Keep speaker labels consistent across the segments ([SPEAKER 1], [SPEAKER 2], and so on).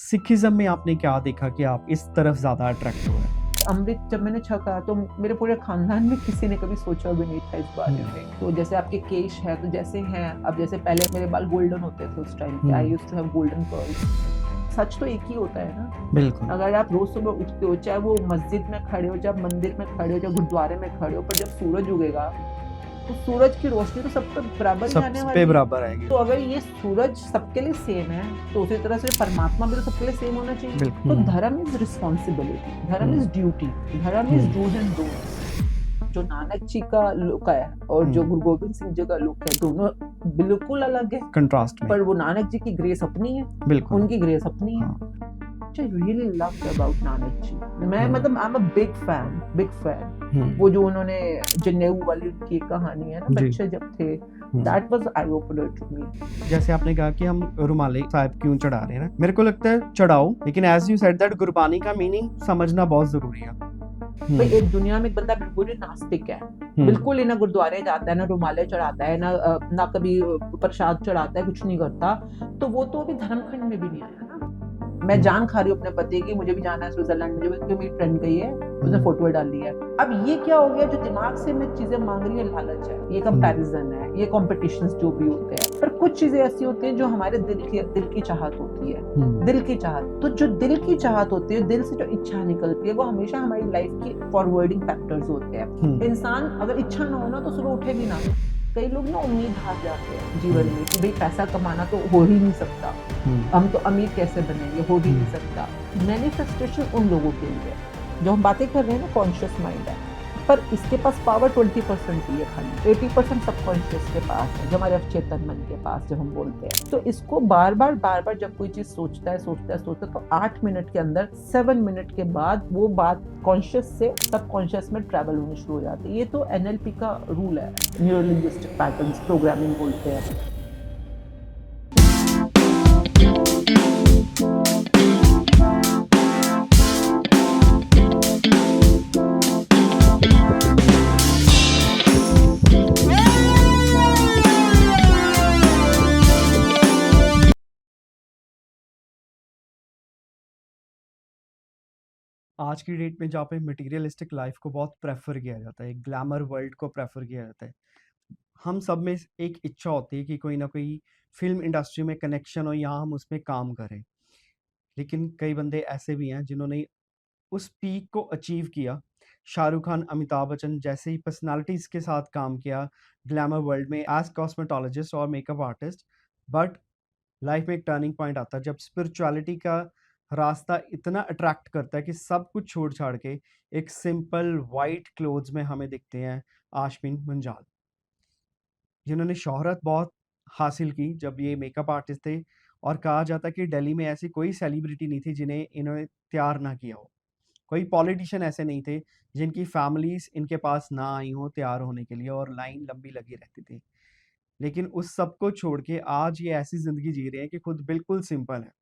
[SPEAKER 1] Sikhism में आपने क्या देखा कि आप इस तरफ ज़्यादा अट्रैक्ट हुए?
[SPEAKER 2] अमृत जब मैंने छका तो मेरे पूरे खानदान में किसी ने कभी सोचा भी नहीं था इस बारे में। तो जैसे आपके केश है तो जैसे हैं, अब जैसे पहले मेरे बाल गोल्डन होते थे उस टाइम पे, I used to have golden curls. सच तो एक ही होता है ना।
[SPEAKER 1] बिल्कुल।
[SPEAKER 2] अगर आप रोज सुबह उठते हो, चाहे वो मस्जिद में खड़े हो, चाहे मंदिर में खड़े हो, चाहे गुरुद्वारे में खड़े हो, पर जब सूरज उगेगा तो सूरज की रोशनी तो सब पे बराबर ही आने
[SPEAKER 1] सब
[SPEAKER 2] वाली
[SPEAKER 1] पे
[SPEAKER 2] है।
[SPEAKER 1] बराबर आएगी।
[SPEAKER 2] तो अगर ये सूरज सबके लिए सेम है तो उसी तरह से परमात्मा भी तो सबके लिए सेम होना चाहिए।
[SPEAKER 1] बिल्कुल।
[SPEAKER 2] तो धर्म इज रिस्पॉन्सिबिलिटी, धर्म इज ड्यूटी, धर्म इज डूज एंड डोंट्स। जो नानक जी का लुक है और जो गुरु गोबिंद सिंह जी का लुक है, दोनों बिल्कुल अलग है।
[SPEAKER 1] कंट्रास्ट में।
[SPEAKER 2] पर वो नानक जी की ग्रेस अपनी है,
[SPEAKER 1] बिल्कुल।
[SPEAKER 2] उनकी ग्रेस अपनी है। I really loved about Nanak ji. मैं मतलब I'm a big fan। वो जो उन्होंने जनेऊ वाली उनकी कहानी है ना,
[SPEAKER 1] जी।
[SPEAKER 2] बच्चे जब थे, that was eye opener to me।
[SPEAKER 1] जैसे आपने कहा कि हम रुमाले साहब क्यों चढ़ा रहे हैं ना, मेरे को लगता है चढ़ाओ, लेकिन as you said that Gurbani का मीनिंग समझना बहुत जरूरी है।
[SPEAKER 2] भाई एक दुनिया में एक बंदा बिल्कुल ही नास्तिक है, बिल्कुल ही ना गुरुद्वारे जाता है, ना रुमाले चढ़ाता है, ना कभी प्रसाद चढ़ाता है, कुछ नहीं करता, तो वो तो अभी धर्मखंड में भी नहीं आया ना। मैं जान खा रही हूँ अपने पति की, मुझे भी जाना है स्विट्जरलैंड, मुझे भी, मेरी फ्रेंड गई है, उसने फोटो डाली है। अब ये क्या हो गया, जो दिमाग से मैं चीजें मांग रही है लालच है, ये कंपैरिजन है, ये कॉम्पिटिशंस जो भी होते हैं। पर कुछ चीजें ऐसी होती हैं जो हमारे दिल की चाहत होती है, दिल की चाहत। तो जो दिल की चाहत होती है, दिल से जो इच्छा निकलती है, वो हमेशा हमारी लाइफ की फॉरवर्डिंग फैक्टर्स होते हैं। इंसान अगर इच्छा ना हो ना तो सुबह उठे भी ना। कई लोग ना उम्मीद हार जाते हैं जीवन में कि भाई पैसा कमाना तो हो ही नहीं सकता, हम तो अमीर कैसे बनेंगे, हो भी नहीं सकता। मैनिफेस्टेशन उन लोगों के लिए जो हम बातें कर रहे हैं ना, कॉन्शियस माइंड है, पर इसके पास पावर 20% ही है, खाली 80% सबकॉन्शियस के पास है, जो हमारे अवचेतन मन के पास जब हम बोलते हैं। तो इसको बार बार जब कोई चीज सोचता है तो 8 मिनट के अंदर 7 मिनट के बाद वो बात कॉन्शियस से सबकॉन्शियस में ट्रैवल होनी शुरू हो जाती है। ये तो एनएलपी का रूल है, न्यूरो लिंग्विस्टिक पैटर्न्स प्रोग्रामिंग बोलते हैं।
[SPEAKER 1] आज की डेट में जहाँ पे मटेरियलिस्टिक लाइफ को बहुत प्रेफर किया जाता है, ग्लैमर वर्ल्ड को प्रेफर किया जाता है, हम सब में एक इच्छा होती है कि कोई ना कोई फिल्म इंडस्ट्री में कनेक्शन हो, यहाँ हम उसमें काम करें। लेकिन कई बंदे ऐसे भी हैं जिन्होंने उस पीक को अचीव किया। शाहरुख खान, अमिताभ बच्चन जैसे ही पर्सनालिटीज़ के साथ काम किया ग्लैमर वर्ल्ड में एज कॉस्मेटोलॉजिस्ट और मेकअप आर्टिस्ट। बट लाइफ में एक टर्निंग पॉइंट आता है जब स्पिरिचुअलिटी का रास्ता इतना अट्रैक्ट करता है कि सब कुछ छोड़ छाड़ के एक सिंपल वाइट क्लोथ्स में हमें दिखते हैं आशमीन मुंजाल, जिन्होंने शोहरत बहुत हासिल की जब ये मेकअप आर्टिस्ट थे। और कहा जाता है कि दिल्ली में ऐसी कोई सेलिब्रिटी नहीं थी जिन्हें इन्होंने तैयार ना किया हो, कोई पॉलिटिशियन ऐसे नहीं थे जिनकी फैमिलीज इनके पास ना आई हो तैयार होने के लिए, और लाइन लंबी लगी रहती थी। लेकिन उस सब को छोड़ के आज ये ऐसी जिंदगी जी रहे हैं कि खुद बिल्कुल सिंपल है,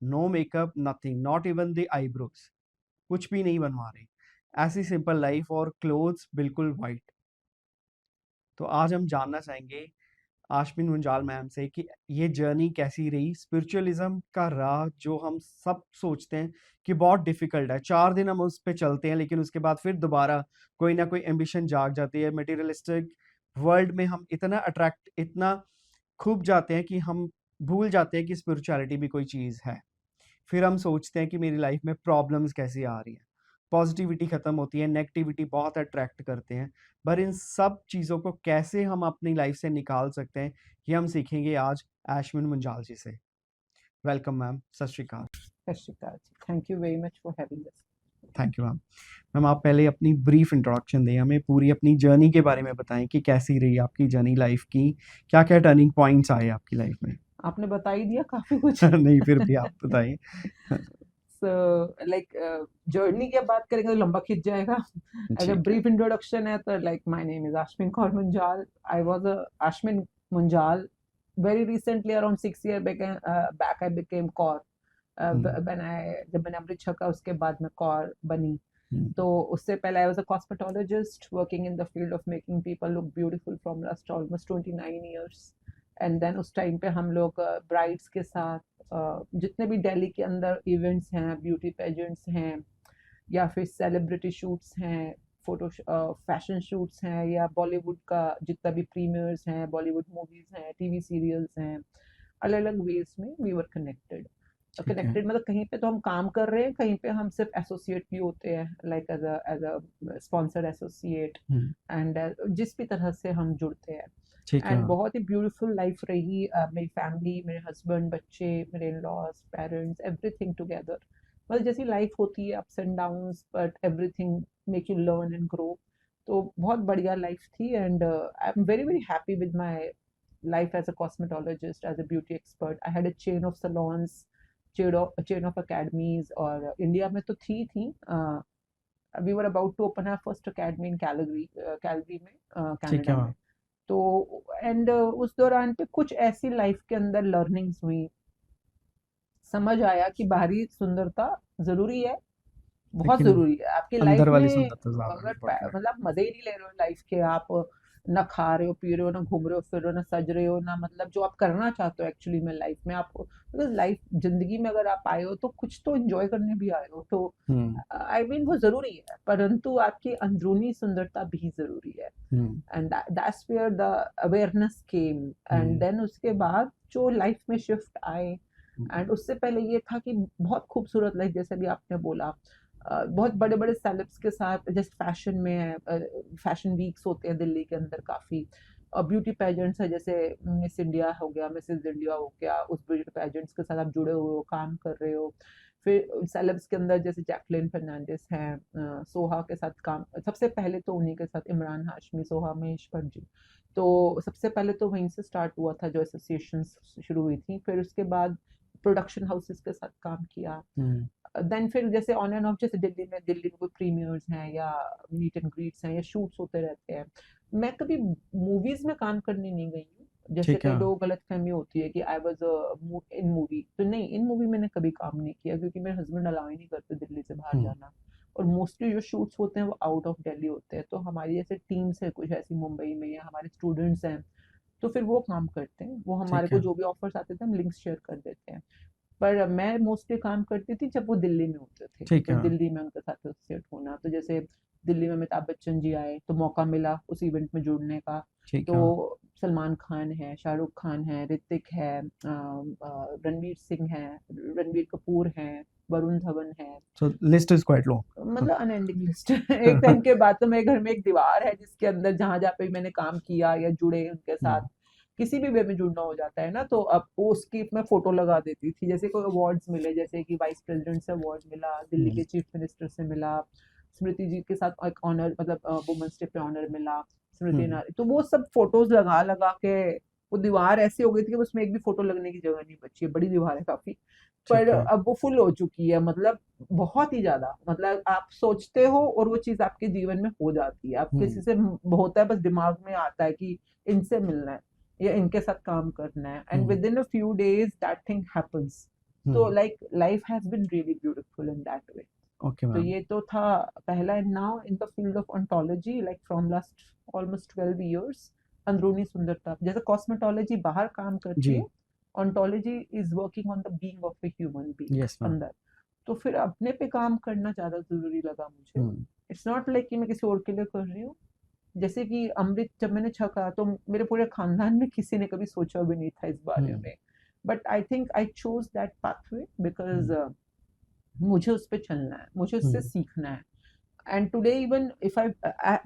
[SPEAKER 1] no makeup, nothing, not even the eyebrows, कुछ भी नहीं बनवा रहे, ऐसी सिंपल लाइफ और क्लोथ्स बिल्कुल वाइट। तो आज हम जानना चाहेंगे आशमीन मुंजाल मैम से कि ये जर्नी कैसी रही, स्पिरिचुअलिज्म का राह जो हम सब सोचते हैं कि बहुत डिफिकल्ट है, 4 दिन हम उस पे चलते हैं लेकिन उसके बाद फिर दोबारा कोई ना कोई एम्बिशन जाग जाती है। मटेरियलिस्टिक वर्ल्ड में हम इतना खूब जाते हैं कि हम भूल जाते हैं कि स्पिरिचुअलिटी भी कोई चीज़ है। फिर हम सोचते हैं कि मेरी लाइफ में प्रॉब्लम्स कैसी आ रही हैं, पॉजिटिविटी ख़त्म होती है, नेगेटिविटी बहुत अट्रैक्ट करते हैं। पर इन सब चीज़ों को कैसे हम अपनी लाइफ से निकाल सकते हैं, ये हम सीखेंगे आज आशमीन मुंजाल जी से। वेलकम मैम, सत श्री अकाल।
[SPEAKER 2] सत श्री अकाल, thank you very much for having us.
[SPEAKER 1] Thank you ma'am. Ma'am आप पहले अपनी ब्रीफ इंट्रोडक्शन दें, हमें पूरी अपनी जर्नी के बारे में बताएं कि कैसी रही आपकी जर्नी लाइफ की, क्या क्या टर्निंग पॉइंट्स आए आपकी लाइफ में।
[SPEAKER 2] आपने बता ही दिया काफी कुछ।
[SPEAKER 1] नहीं फिर भी आप बताइए।
[SPEAKER 2] So, like जर्नी की बात करेंगे तो लंबा खींच जाएगा। अगर
[SPEAKER 1] ठीक है।
[SPEAKER 2] ब्रीफ इंट्रोडक्शन है तो like my name is Ashmeen Kaur Munjal. I was a Ashmeen Munjal very recently, around 6 year back I became Kaur. जब मैंने अमृत छका उसके बाद मैं कौर बनी। तो उससे पहले I was a cosmetologist working in the field of making people look beautiful from last almost 29 years। एंड देन उस टाइम पे हम लोग ब्राइड्स के साथ जितने भी दिल्ली के अंदर इवेंट्स हैं, ब्यूटी पेजेंट्स हैं, या फिर सेलिब्रिटी शूट्स हैं, फोटो फैशन शूट्स हैं, या बॉलीवुड का जितना भी प्रीमियर्स हैं, बॉलीवुड मूवीज हैं, टीवी सीरियल्स हैं, अलग अलग वेज में वी वर कनेक्टेड।
[SPEAKER 1] ठीक है।
[SPEAKER 2] कनेक्टेड मतलब कहीं पे तो हम काम कर रहे हैं, कहीं पे हम सिर्फ एसोसिएट भी होते हैं, like as a sponsor associate,
[SPEAKER 1] हुँ,
[SPEAKER 2] एंड जिस भी तरह से हम जुड़ते हैं।
[SPEAKER 1] ठीक है।
[SPEAKER 2] एंड बहुत ही ब्यूटीफुल लाइफ रही, मेरी फैमिली, मेरे हस्बैंड, बच्चे, मेरे in laws, parents, everything together. मतलब जैसी लाइफ होती है, ups and downs, but everything make you learn and grow. तो बहुत बढ़िया लाइफ थी, and I am very very happy with my life as a cosmetologist, as a beauty expert. I had a chain of salons, chain of academies, और India में तो थी। we were about to open our first academy in Calgary में,
[SPEAKER 1] ठीक है
[SPEAKER 2] Canada में।
[SPEAKER 1] Ma'am.
[SPEAKER 2] तो and उस दौरान पे कुछ ऐसी लाइफ के अंदर लर्निंग्स हुई, समझ आया कि बाहरी सुंदरता जरूरी है, बहुत
[SPEAKER 1] लेकिन
[SPEAKER 2] ज़रूरी है आपकी लाइफ
[SPEAKER 1] अंदर वाली
[SPEAKER 2] में।
[SPEAKER 1] सुंदरता ज़्यादा
[SPEAKER 2] अगर
[SPEAKER 1] इम्पोर्टेंट है।
[SPEAKER 2] मतलब मज़े ही नहीं ले रहे हो लाइफ के आप, ना खा रहे हो, पी रहे हो, ना घूम रहे हो, फिर रहे हो, ना सज रहे हो, ना मतलब जो आप करना चाहते हो एक्चुअली में लाइफ में आपको, मतलब लाइफ जिंदगी में अगर आप आए हो तो कुछ तो एंजॉय करने भी आए हो, तो
[SPEAKER 1] हुँ,
[SPEAKER 2] आई मीन वो ज़रूरी है, परंतु आपकी अंदरूनी सुंदरता भी ज़रूरी है।
[SPEAKER 1] Hmm,
[SPEAKER 2] and that's where the awareness came. And
[SPEAKER 1] hmm,
[SPEAKER 2] then उसके बाद जो लाइफ में शिफ्ट आए,
[SPEAKER 1] हुँ,
[SPEAKER 2] एंड उससे पहले ये था कि बहुत खूबसूरत लाइफ, जैसे भी आपने बोला, बहुत बड़े बड़े सेलेब्स के साथ, जैसे फैशन में है, फैशन वीक्स होते हैं दिल्ली के अंदर काफ़ी, और ब्यूटी पेजेंट्स है, जैसे मिस इंडिया हो गया, मिसेस इंडिया हो गया, उस ब्यूटी पेजेंट्स के साथ आप जुड़े हुए हो, काम कर रहे हो। फिर सेलेब्स के अंदर जैसे जैकलिन फर्नांडिस हैं, सोहा के साथ काम, सबसे पहले तो उन्हीं के साथ इमरान हाशमी, सोहा महेश भट्ट जी। तो सबसे पहले तो वहीं से स्टार्ट हुआ था, जो एसोसिएशन शुरू हुई थी। फिर उसके बाद प्रोडक्शन हाउसेस के साथ काम किया।
[SPEAKER 1] हुँ,
[SPEAKER 2] देन फिर जैसे ऑन एंड ऑफ, जैसे दिल्ली में कोई प्रीमियर्स हैं, या मीट एंड ग्रीट्स हैं, या शूट्स होते रहते हैं। मैं कभी मूवीज में काम करने नहीं गई हूँ, जैसे
[SPEAKER 1] ठीक है।
[SPEAKER 2] कई लोगों को गलतफहमी होती है कि आई वाज इन मूवी, तो नहीं, इन मूवी मैंने कभी काम नहीं किया, क्योंकि मेरे हस्बैंड अलाउ ही नहीं करते दिल्ली से बाहर
[SPEAKER 1] हुँ,
[SPEAKER 2] जाना। और मोस्टली जो शूट्स होते हैं वो आउट ऑफ दिल्ली होते हैं, तो हमारी जैसे टीम्स है कुछ ऐसी मुंबई में, या हमारे स्टूडेंट्स हैं, तो फिर वो काम करते हैं, वो हमारे
[SPEAKER 1] ठीक
[SPEAKER 2] को
[SPEAKER 1] है,
[SPEAKER 2] जो भी ऑफर्स आते थे हम लिंक्स शेयर कर देते हैं। पर मैं मोस्टली काम करती थी जब वो दिल्ली में होते थे,
[SPEAKER 1] ठीक
[SPEAKER 2] तो
[SPEAKER 1] है,
[SPEAKER 2] दिल्ली में उनके साथ एसोसिएट होना, तो जैसे दिल्ली में अमिताभ बच्चन जी आए तो मौका मिला उस इवेंट में जुड़ने का।
[SPEAKER 1] ठीक
[SPEAKER 2] तो
[SPEAKER 1] है।
[SPEAKER 2] सलमान खान है, शाहरुख खान है, ऋतिक है, रणवीर सिंह है, रणवीर कपूर हैं, वरुण धवन है,
[SPEAKER 1] सो लिस्ट इज़ क्वाइट लॉन्ग।
[SPEAKER 2] मतलब अनएंडिंग लिस्ट। एक टाइम के बाद तो मेरे घर में एक दीवार है जिसके अंदर जहां जहाँ पे मैंने काम किया या जुड़े उनके साथ,
[SPEAKER 1] हुँ,
[SPEAKER 2] किसी भी वे में जुड़ना हो जाता है ना, तो अब वो उसकी मैं फोटो लगा देती थी। जैसे कोई अवार्ड्स मिले, जैसे कि वाइस प्रेसिडेंट से अवार्ड मिला, दिल्ली
[SPEAKER 1] हुँ,
[SPEAKER 2] के चीफ मिनिस्टर से मिला, स्मृति जी के साथ एक ऑनर, मतलब वुमेन्स डे पे ऑनर मिला, स्मृति
[SPEAKER 1] हुँ,
[SPEAKER 2] ईरानी, तो वो सब फोटोज लगा लगा के वो दीवार ऐसी हो गई थी कि उसमें एक भी फोटो लगने की जगह नहीं बची है, बड़ी दीवार है काफी। पर
[SPEAKER 1] ठीक है।
[SPEAKER 2] अब वो फुल हो चुकी है, मतलब बहुत ही ज्यादा, मतलब आप सोचते हो और वो चीज आपके जीवन में हो जाती है, आप किसी
[SPEAKER 1] हुँ,
[SPEAKER 2] से होता है, बस दिमाग में आता है कि इनसे मिलना है या इनके साथ काम करना है, and
[SPEAKER 1] hmm,
[SPEAKER 2] within a few days that thing happens. तो
[SPEAKER 1] hmm,
[SPEAKER 2] like life has been really beautiful in that way.
[SPEAKER 1] Okay
[SPEAKER 2] तो
[SPEAKER 1] मैम।
[SPEAKER 2] ये तो था पहला। And now in the field of ontology, like from last almost 12 years, अंदरूनी सुंदरता, जैसे cosmetology बाहर काम करती है,
[SPEAKER 1] जी,
[SPEAKER 2] ontology is working on the being of a human being
[SPEAKER 1] yes ma'am.
[SPEAKER 2] अंदर। तो फिर अपने पे काम करना ज्यादा जरूरी लगा मुझे।
[SPEAKER 1] हुँ,
[SPEAKER 2] इट्स नॉट लाइक कि मैं किसी और के लिए कर रही हूँ। जैसे कि अमृत जब मैंने छका तो मेरे पूरे खानदान में किसी ने कभी सोचा भी नहीं था इस बारे
[SPEAKER 1] हुँ,
[SPEAKER 2] में, but I think I chose that pathway because
[SPEAKER 1] hmm,
[SPEAKER 2] मुझे उस पर चलना है, मुझे उससे
[SPEAKER 1] हुँ,
[SPEAKER 2] सीखना है। And today even if I,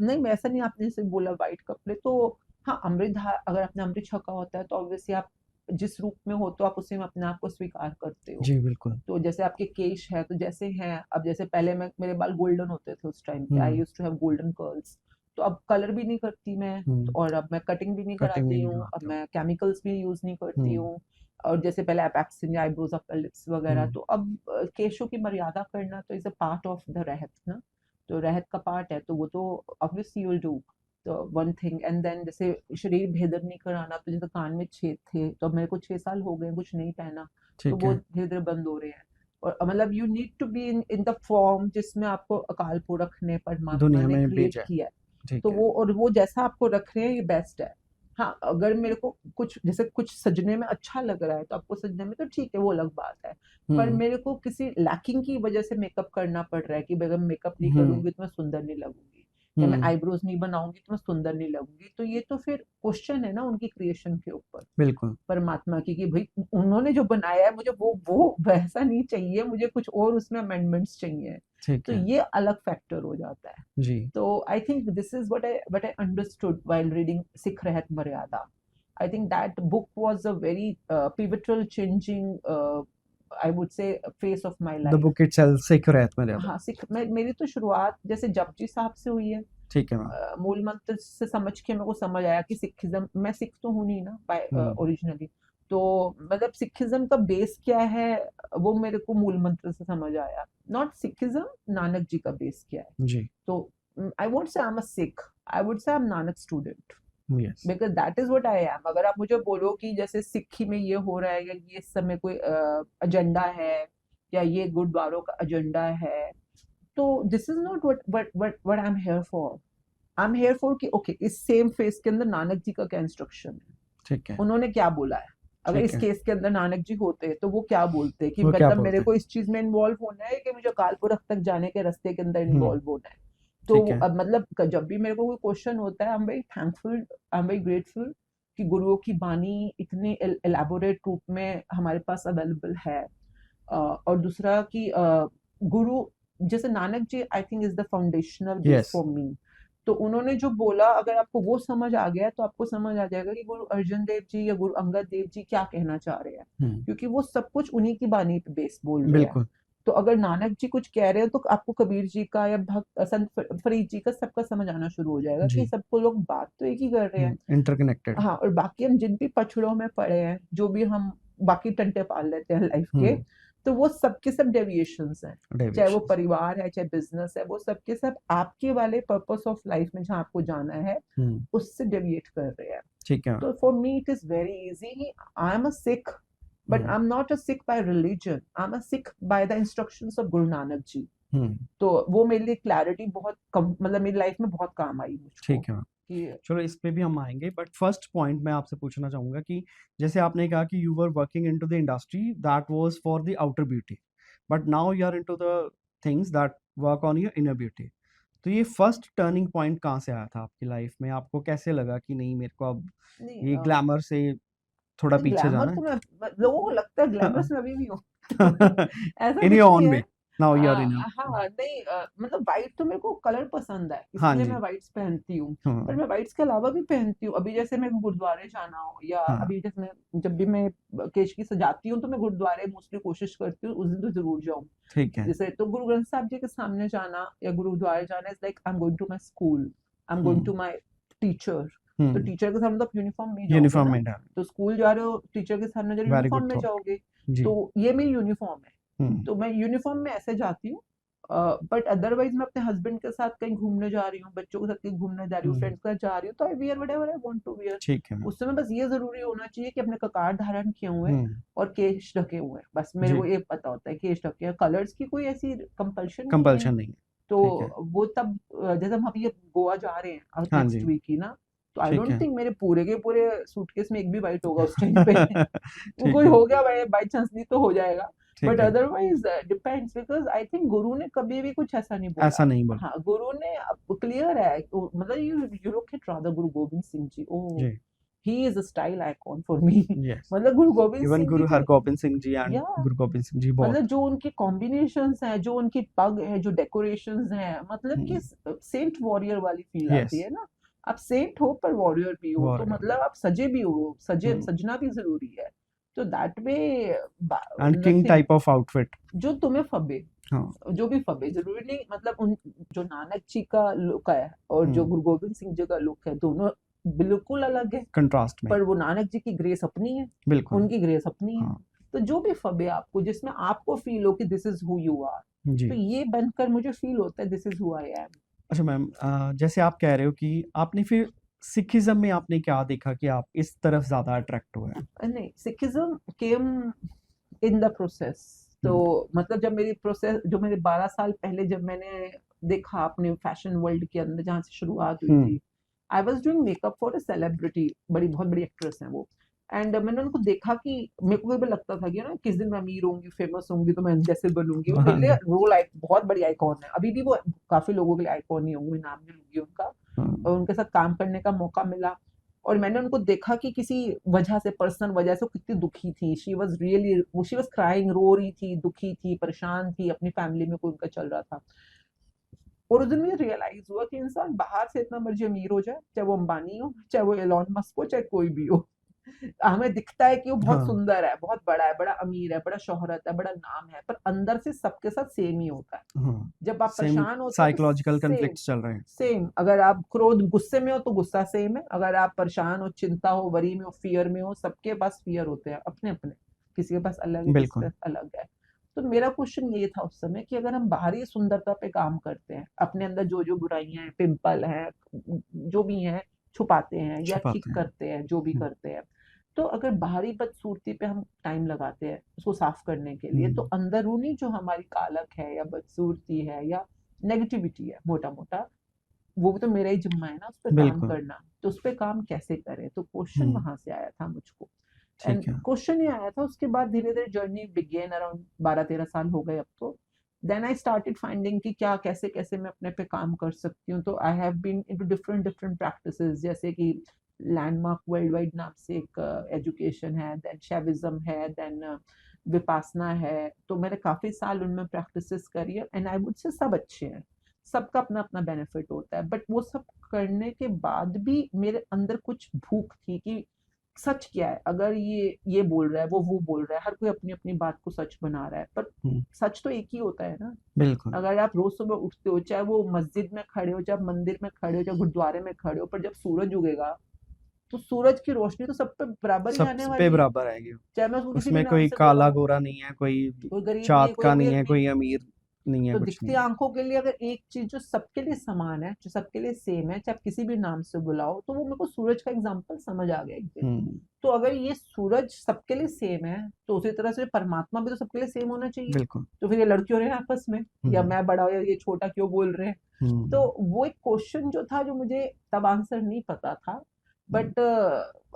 [SPEAKER 2] नहीं ऐसा नहीं, आपने जैसे बोला वाइट कपड़े, तो हाँ, अगर आपने अमृत छका होता है तो ऑब्वियसली आप जिस रूप में हो तो आप उसी में अपने आप को स्वीकार करते हो।
[SPEAKER 1] जी, बिल्कुल।
[SPEAKER 2] तो जैसे आपके केश है तो जैसे हैं, अब जैसे पहले मैं, मेरे बाल गोल्डन होते थे उस टाइम पे, I
[SPEAKER 1] hmm,
[SPEAKER 2] used to have golden curls, तो अब कलर भी नहीं करती मैं,
[SPEAKER 1] हुँ,
[SPEAKER 2] और अब मैं कटिंग भी नहीं
[SPEAKER 1] कटिंग भी
[SPEAKER 2] कराती
[SPEAKER 1] नहीं
[SPEAKER 2] हूँ, अब
[SPEAKER 1] कराते हो।
[SPEAKER 2] मैं केमिकल्स भी यूज नहीं करती
[SPEAKER 1] हुँ,
[SPEAKER 2] हूँ। और जैसे पहले एपैक्सिन या आईब्रोज ऑफ लिप्स वगैरह,
[SPEAKER 1] हुँ,
[SPEAKER 2] तो अब केशों की मर्यादा करना तो is a part of the रहत ना, तो रहत का पार्ट है, तो वो तो ऑब्वियसली यूल डू। तो वन थिंग, एंड देन जैसे शरीर भेदन नहीं कराना, तो जैसे कान में छेद थे तो अब मेरे को 6 साल हो गए कुछ नहीं पहना, तो
[SPEAKER 1] ठीक
[SPEAKER 2] वो
[SPEAKER 1] है।
[SPEAKER 2] धीरे धीरे बंद हो रहे हैं। और मतलब you need to be in the form जिसमें आपको अकाल पुरख ने, परमात्मा
[SPEAKER 1] दुनिया
[SPEAKER 2] ने
[SPEAKER 1] में
[SPEAKER 2] क्रिएट
[SPEAKER 1] भेजा है।
[SPEAKER 2] किया है। तो
[SPEAKER 1] ठीक है।
[SPEAKER 2] वो, और वो जैसा आपको रख रहे हैं ये बेस्ट है। हाँ, अगर मेरे को कुछ जैसे कुछ सजने में अच्छा लग रहा है तो आपको सजने में तो ठीक है, वो अलग बात है। पर मेरे को किसी लैकिंग की वजह से मेकअप करना पड़ रहा है कि अगर मेकअप नहीं
[SPEAKER 1] हम्म
[SPEAKER 2] करूंगी तो मैं सुंदर नहीं लगूंगी, या मैं
[SPEAKER 1] हम्म
[SPEAKER 2] आईब्रोज नहीं बनाऊंगी तो मैं सुंदर नहीं लगूंगी, तो ये तो फिर क्वेश्चन है ना उनकी क्रिएशन के ऊपर,
[SPEAKER 1] बिल्कुल।
[SPEAKER 2] परमात्मा की, कि भाई उन्होंने जो बनाया है मुझे वो वैसा नहीं चाहिए, मुझे कुछ और उसमें अमेंडमेंट्स चाहिए।
[SPEAKER 1] ठीक
[SPEAKER 2] तो
[SPEAKER 1] है।
[SPEAKER 2] ये अलग फैक्टर हो जाता है।
[SPEAKER 1] जी।
[SPEAKER 2] तो I think this is what I understood while reading Sikh रहत मर्यादा। I think that book was a very pivotal changing, I would say, phase of my
[SPEAKER 1] the
[SPEAKER 2] life.
[SPEAKER 1] Book itself secret रहत मर्यादा।
[SPEAKER 2] हाँ, सिख मेरी तो शुरुआत जैसे जपजी साहब से हुई है।
[SPEAKER 1] ठीक है मैम।
[SPEAKER 2] मूल मंत्र से समझ के मेरे को समझ आया कि सिखिज्म, मैं सिख तो हूँ नहीं ना बाय
[SPEAKER 1] हम्म
[SPEAKER 2] ओरिजिनली, तो मतलब सिखिज्म का बेस क्या है वो मेरे को मूल मंत्र से समझ आया। नॉट सिखिज्म, नानक जी का बेस क्या है।
[SPEAKER 1] जी।
[SPEAKER 2] तो I won't say I am a Sikh, I would say I am Nanak student,
[SPEAKER 1] yes.
[SPEAKER 2] Because that is what I am. अगर आप मुझे बोलो कि जैसे सिक्खी में ये हो रहा है या ये इस समय कोई एजेंडा है या ये गुरुद्वारों का एजेंडा है, तो this is not what I am here for. I am here for कि ओके इस सेम फेस के अंदर नानक जी का क्या इंस्ट्रक्शन है,
[SPEAKER 1] ठीक है।
[SPEAKER 2] उन्होंने क्या बोला है। अगर
[SPEAKER 1] ठीक
[SPEAKER 2] इस
[SPEAKER 1] है।
[SPEAKER 2] केस के अंदर नानक जी होते तो वो क्या बोलते कि
[SPEAKER 1] वो क्या
[SPEAKER 2] मतलब मेरे
[SPEAKER 1] बोलते
[SPEAKER 2] को
[SPEAKER 1] हैं?
[SPEAKER 2] इस चीज में इन्वॉल्व होना है कि मुझे कालपुरख तक जाने के रास्ते के अंदर
[SPEAKER 1] हम्म।
[SPEAKER 2] इन्वॉल्व होना है। तो
[SPEAKER 1] ठीक है।
[SPEAKER 2] अब मतलब जब भी मेरे को कोई क्वेश्चन होता है, आई am very thankful, I am very grateful कि गुरुओं की बानी इतने एलैबोरेट रूप में हमारे पास अवेलेबल है। और दूसरा कि गुरु जैसे Nanak ji I think is the foundational base
[SPEAKER 1] yes.
[SPEAKER 2] For me. तो उन्होंने जो बोला अगर आपको वो समझ आ गया तो आपको समझ आ जाएगा कि गुरु अर्जुन देव जी या गुरु अंगद देव जी क्या कहना चाह रहे हैं,
[SPEAKER 1] हम्म।
[SPEAKER 2] क्योंकि वो सब कुछ उन्हीं की बानी पे बेस बोल रहे हैं।
[SPEAKER 1] बिल्कुल।
[SPEAKER 2] तो अगर नानक जी कुछ कह रहे हो तो आपको कबीर जी का या भक्त संत फरीद जी का सबका समझ आना शुरू हो जाएगा कि
[SPEAKER 1] जी।
[SPEAKER 2] सबको लोग बात तो एक ही कर रहे हैं।
[SPEAKER 1] इंटरकनेक्टेड।
[SPEAKER 2] हाँ, और बाकी हम जिन भी पछड़ों में पड़े हैं, जो भी हम बाकी टंटे पाल लेते हैं लाइफ के,
[SPEAKER 1] हम्म।
[SPEAKER 2] तो वो सबके सब डेविएशंस हैं। चाहे वो
[SPEAKER 1] डेविएशन।
[SPEAKER 2] परिवार है, चाहे बिजनेस है, वो सबके सब आपके वाले पर्पस ऑफ लाइफ में जहाँ आपको जाना है
[SPEAKER 1] हम्म।
[SPEAKER 2] उससे डेविएट कर रहे हैं।
[SPEAKER 1] ठीक है।
[SPEAKER 2] तो for me it is very easy, I am a Sikh, but
[SPEAKER 1] hmm
[SPEAKER 2] I am not a Sikh bye religion, I am a Sikh by the instructions of गुरु नानक जी।
[SPEAKER 1] हम्म।
[SPEAKER 2] तो वो मेरे लिए क्लैरिटी बहुत कम, मतलब मेरी लाइफ में बहुत काम आई मुझको
[SPEAKER 1] ठीक है मैम।
[SPEAKER 2] कि
[SPEAKER 1] चलो इस पे भी हम आएंगे, बट फर्स्ट पॉइंट मैं आपसे पूछना चाहूंगा कि जैसे आपने कहा कि you were working into the industry that was for the outer beauty, but now you are into the things that work on your inner beauty. तो ये फर्स्ट टर्निंग पॉइंट कहाँ से आया था आपकी लाइफ में? आपको कैसे लगा कि नहीं, मेरे को अब
[SPEAKER 2] नहीं,
[SPEAKER 1] ये ग्लैमर से थोड़ा पीछे
[SPEAKER 2] ग्लैमर
[SPEAKER 1] जाना
[SPEAKER 2] तो मैं, लोगों को लगता है ग्लैमरस
[SPEAKER 1] है?
[SPEAKER 2] मैं अभी भी हूँ। तो ऐसा
[SPEAKER 1] इन
[SPEAKER 2] कुछ
[SPEAKER 1] योर
[SPEAKER 2] नहीं
[SPEAKER 1] ओन
[SPEAKER 2] है।
[SPEAKER 1] वे, नाउ यू आर इन।
[SPEAKER 2] हाँ नहीं, मतलब व्हाइट तो मेरे को कलर पसंद है
[SPEAKER 1] हाँ
[SPEAKER 2] इसलिए मैं
[SPEAKER 1] जी।
[SPEAKER 2] व्हाइट्स पहनती हूँ। पर
[SPEAKER 1] हाँ
[SPEAKER 2] मैं व्हाइट्स के अलावा भी पहनती हूँ। अभी जैसे मैं गुरुद्वारे जाना हो या
[SPEAKER 1] हाँ।
[SPEAKER 2] अभी जैसे मैं जब भी मैं केशकी सजाती हूँ तो मैं गुरुद्वारे मोस्टली कोशिश करती हूँ उस दिन तो जरूर जाऊँ।
[SPEAKER 1] ठीक है।
[SPEAKER 2] जैसे तो गुरु ग्रंथ साहब जी के सामने जाना या गुरुद्वारे जाना is like I am going to my school, I am going
[SPEAKER 1] hmm
[SPEAKER 2] to my teacher. तो
[SPEAKER 1] हम्म।
[SPEAKER 2] टीचर के सामने तो आप यूनिफॉर्म में ही जाओगे
[SPEAKER 1] यूनिफॉर्म
[SPEAKER 2] ना।
[SPEAKER 1] में डाल।
[SPEAKER 2] तो स्कूल जा रहे हो, टीचर के सामने जा रहे हो,
[SPEAKER 1] वेरी
[SPEAKER 2] यूनिफॉर्म
[SPEAKER 1] गुड
[SPEAKER 2] में
[SPEAKER 1] थॉट।
[SPEAKER 2] जाओगे।
[SPEAKER 1] जी।
[SPEAKER 2] तो ये मेरी यूनिफॉर्म है।
[SPEAKER 1] हम्म
[SPEAKER 2] तो मैं यूनिफॉर्म में ऐसे जाती हूँ। बट अदरवाइज मैं अपने हस्बैंड के साथ कहीं घूमने जा रही हूँ, बच्चों के साथ कहीं घूमने जा रही हूँ,
[SPEAKER 1] हम्म।
[SPEAKER 2] फ्रेंड्स के साथ जा रही हूँ, तो I wear whatever I want to wear.
[SPEAKER 1] ठीक है मैम।
[SPEAKER 2] उस समय बस ये जरूरी होना चाहिए कि अपने ककार धारण किए हुए हैं
[SPEAKER 1] हम्म।
[SPEAKER 2] और केश ढके हुए हैं, बस मेरे
[SPEAKER 1] जी।
[SPEAKER 2] को ये पता होता है केश ढके हैं। कलर्स की कोई ऐसी कंपल्शन नहीं है।
[SPEAKER 1] कंपल्शन नहीं है।
[SPEAKER 2] तो
[SPEAKER 1] ठीक है।
[SPEAKER 2] वो तब जैसे हम अभी गोवा जा रहे हैं
[SPEAKER 1] हाँ
[SPEAKER 2] नेक्स्ट
[SPEAKER 1] जी।
[SPEAKER 2] वीक ही ना, तो आई
[SPEAKER 1] ठीक
[SPEAKER 2] डोंट
[SPEAKER 1] है।
[SPEAKER 2] थिंक मेरे पूरे के पूरे सूटकेस में एक भी वाइट होगा उस टाइम पे।
[SPEAKER 1] ठीक
[SPEAKER 2] कोई
[SPEAKER 1] है।
[SPEAKER 2] हो गया बाई चांस नहीं तो हो जाएगा।
[SPEAKER 1] ठीक
[SPEAKER 2] बट
[SPEAKER 1] है।
[SPEAKER 2] Otherwise depends, because I think गुरु ने कभी भी कुछ ऐसा नहीं
[SPEAKER 1] ऐसा
[SPEAKER 2] बोला।
[SPEAKER 1] नहीं बोला।
[SPEAKER 2] हाँ, गुरु ने क्लियर है मतलब you look at Radha Guru Gobind Singh ji, ओ
[SPEAKER 1] जी।
[SPEAKER 2] He is a style icon for me.
[SPEAKER 1] Yes.
[SPEAKER 2] मतलब गुरु गोविंद
[SPEAKER 1] इवन
[SPEAKER 2] सिंह जी
[SPEAKER 1] गुरु
[SPEAKER 2] को,
[SPEAKER 1] हरगोबिंद सिंह जी एंड
[SPEAKER 2] या
[SPEAKER 1] गुरु गोबिंद सिंह जी बहुत।
[SPEAKER 2] मतलब जो उनकी कॉम्बिनेशंस हैं, जो उनकी पग है, जो डेकोरेशंस हैं, मतलब कि सेंट वॉरियर वाली फील
[SPEAKER 1] यस।
[SPEAKER 2] आती है ना। आप सेंट हो पर वॉरियर भी हो, तो
[SPEAKER 1] वॉरियर।
[SPEAKER 2] मतलब आप सजे भी हो, सजना भी जरूरी है। तो that way
[SPEAKER 1] and king
[SPEAKER 2] nothing
[SPEAKER 1] type of outfit.
[SPEAKER 2] जो तुम्हें फबे,
[SPEAKER 1] हाँ।
[SPEAKER 2] जो भी फबे जरूरी नहीं, मतलब उन जो नानक जी का लुक है और जो गुरु गोविंद सिंह जी का लुक है, दोनों बिल्कुल अलग है।
[SPEAKER 1] कंट्रास्ट में।
[SPEAKER 2] पर वो नानक जी की ग्रेस अपनी है,
[SPEAKER 1] बिल्कुल।
[SPEAKER 2] उनकी ग्रेस अपनी है।
[SPEAKER 1] हाँ
[SPEAKER 2] तो जो भी फबे आपको, जिसमें आपको फील हो कि this is who you are,
[SPEAKER 1] जी।
[SPEAKER 2] तो ये बनकर मुझे फील होता है this is who I am.
[SPEAKER 1] अच्छा मैम, जैसे आप कह रहे हो कि आपने फिर सिखिज्म में आपने क्या देखा कि आप इस तरफ ज्यादा अट्रैक्ट हुए?
[SPEAKER 2] नहीं, Sikhism came in the process. तो
[SPEAKER 1] हम्म
[SPEAKER 2] मतलब जब मेरी प्रोसेस, जो मेरे 12 साल पहले जब मैंने देखा अपने फैशन वर्ल्ड के अंदर जहाँ से शुरुआत हुई
[SPEAKER 1] हम्म।
[SPEAKER 2] थी, I was doing makeup for a celebrity, बहुत बड़ी एक्ट्रेस है वो। एंड मैंने उनको देखा कि मेरे को कभी लगता था कि ना किस दिन मैं अमीर होंगी, फेमस होंगी, तो मैं जैसे बनूंगी। वो
[SPEAKER 1] हाँ
[SPEAKER 2] मेरे लिए
[SPEAKER 1] जी।
[SPEAKER 2] रोल बहुत बड़ी आइकॉन है, अभी भी वो काफी लोगों के लिए आइकॉन ही होंगी, मैं नाम नहीं लूंगी उनका। और
[SPEAKER 1] हाँ।
[SPEAKER 2] उनके साथ काम करने का मौका मिला, और मैंने उनको देखा कि किसी वजह से, पर्सनल वजह से वो कितनी दुखी थी। शी वाज क्राइंग, रो रही थी, दुखी थी, परेशान थी, अपनी फैमिली में कोई उनका चल रहा था। और उस दिन मुझे रियलाइज हुआ कि इंसान बाहर से इतना मर्जी अमीर हो जाए, चाहे वो अंबानी हो, चाहे वो एलॉन मस्क हो, चाहे कोई भी हो, हमें दिखता है कि वो बहुत
[SPEAKER 1] हाँ।
[SPEAKER 2] सुंदर है, बहुत बड़ा है, बड़ा अमीर है, बड़ा शोहरत है, बड़ा नाम है, पर अंदर से सबके साथ सेम ही होता है।
[SPEAKER 1] हाँ।
[SPEAKER 2] जब आप
[SPEAKER 1] सेम
[SPEAKER 2] परेशान होते हो तो
[SPEAKER 1] साइकोलॉजिकल
[SPEAKER 2] सेम,
[SPEAKER 1] कॉन्फ्लिक्ट्स चल रहे हैं।
[SPEAKER 2] सेम। अगर आप क्रोध गुस्से में हो तो गुस्सा सेम है, अगर आप परेशान हो, चिंता हो, वरी में हो, फियर में हो, सबके पास फियर होते हैं अपने अपने, किसी के पास अलग है, किसी के
[SPEAKER 1] बिल्कुल।
[SPEAKER 2] पास अलग है। तो मेरा क्वेश्चन ये था उस समय कि अगर हम बाहरी सुंदरता पे काम करते हैं, अपने अंदर जो जो बुराइयां हैं, पिंपल हैं, जो भी हैं, छुपाते हैं या ठीक
[SPEAKER 1] छुपाते हैं।
[SPEAKER 2] करते हैं, जो भी
[SPEAKER 1] हम्म।
[SPEAKER 2] करते हैं, तो अगर बाहरी बदसूरती पे हम टाइम लगाते हैं उसको साफ करने के लिए, तो
[SPEAKER 1] हम्म।
[SPEAKER 2] अंदरूनी जो हमारी कालक है या बदसूरती है या नेगेटिविटी है, मोटा मोटा, वो भी तो मेरा ही जिम्मा है ना उस पे काम
[SPEAKER 1] बिल्कुल।
[SPEAKER 2] करना। तो उस पे काम कैसे करें, तो क्वेश्चन
[SPEAKER 1] हम्म।
[SPEAKER 2] वहां से आया था मुझको। एंड
[SPEAKER 1] ठीक है।
[SPEAKER 2] क्वेश्चन ये आया था, उसके बाद धीरे धीरे जर्नी बिगेन, अराउंड 12-13 साल हो गए अब तो। देन आई स्टार्टेड फाइंडिंग कि क्या, कैसे कैसे मैं अपने पे काम कर सकती हूँ। तो I have been into different different practices, जैसे कि लैंडमार्क वर्ल्ड वाइड नाम से एक एजुकेशन है, देन शेविज्म है, देन विपासना है। तो मैंने काफी साल उनमें प्रैक्टिसेस करी है, एंड आई वुड से सब अच्छे हैं, सबका अपना अपना बेनिफिट होता है। बट वो सब करने के बाद भी मेरे अंदर कुछ भूख थी कि सच क्या है। अगर ये बोल रहा है, वो बोल रहा है, हर कोई अपनी अपनी बात को सच बना रहा है, पर
[SPEAKER 1] हम्म।
[SPEAKER 2] सच तो एक ही होता है ना।
[SPEAKER 1] बिल्कुल।
[SPEAKER 2] अगर आप रोज सुबह उठते हो, चाहे वो मस्जिद में खड़े हो, चाहे मंदिर में खड़े हो, चाहे गुरुद्वारे में खड़े हो, पर जब सूरज उगेगा तो सूरज की रोशनी तो सब पे बराबर ही
[SPEAKER 1] सब
[SPEAKER 2] आने
[SPEAKER 1] पे
[SPEAKER 2] वाली है,
[SPEAKER 1] बराबर आएगी।
[SPEAKER 2] चाहे मैं उसको किसी भी
[SPEAKER 1] उसमें
[SPEAKER 2] नाम
[SPEAKER 1] कोई
[SPEAKER 2] से
[SPEAKER 1] काला
[SPEAKER 2] बुलाऊं।
[SPEAKER 1] गोरा नहीं है, कोई
[SPEAKER 2] कोई गरीब नहीं है,
[SPEAKER 1] जात
[SPEAKER 2] कोई
[SPEAKER 1] का नहीं
[SPEAKER 2] अमीर
[SPEAKER 1] है,
[SPEAKER 2] नहीं है।
[SPEAKER 1] कोई अमीर नहीं है,
[SPEAKER 2] तो
[SPEAKER 1] कुछ
[SPEAKER 2] दिखती
[SPEAKER 1] नहीं है।
[SPEAKER 2] आंखों के लिए अगर एक चीज जो सबके लिए समान है, जो सबके लिए सेम है, चाहे आप किसी भी नाम से बुलाओ, तो वो मेरे को सूरज का एग्जांपल समझ आ गया एक दिन।
[SPEAKER 1] हम्म।
[SPEAKER 2] तो अगर ये सूरज सबके लिए सेम है, तो उसी तरह से परमात्मा भी तो सबके लिए सेम होना चाहिए।
[SPEAKER 1] बिल्कुल।
[SPEAKER 2] तो फिर ये लड़ क्यों रहे हैं आपस में, या
[SPEAKER 1] हम्म।
[SPEAKER 2] मैं बड़ा या ये छोटा क्यों बोल रहे हैं। तो
[SPEAKER 1] हम्म।
[SPEAKER 2] वो एक क्वेश्चन जो था, जो मुझे तब आंसर नहीं पता था।
[SPEAKER 1] हम्म।
[SPEAKER 2] बट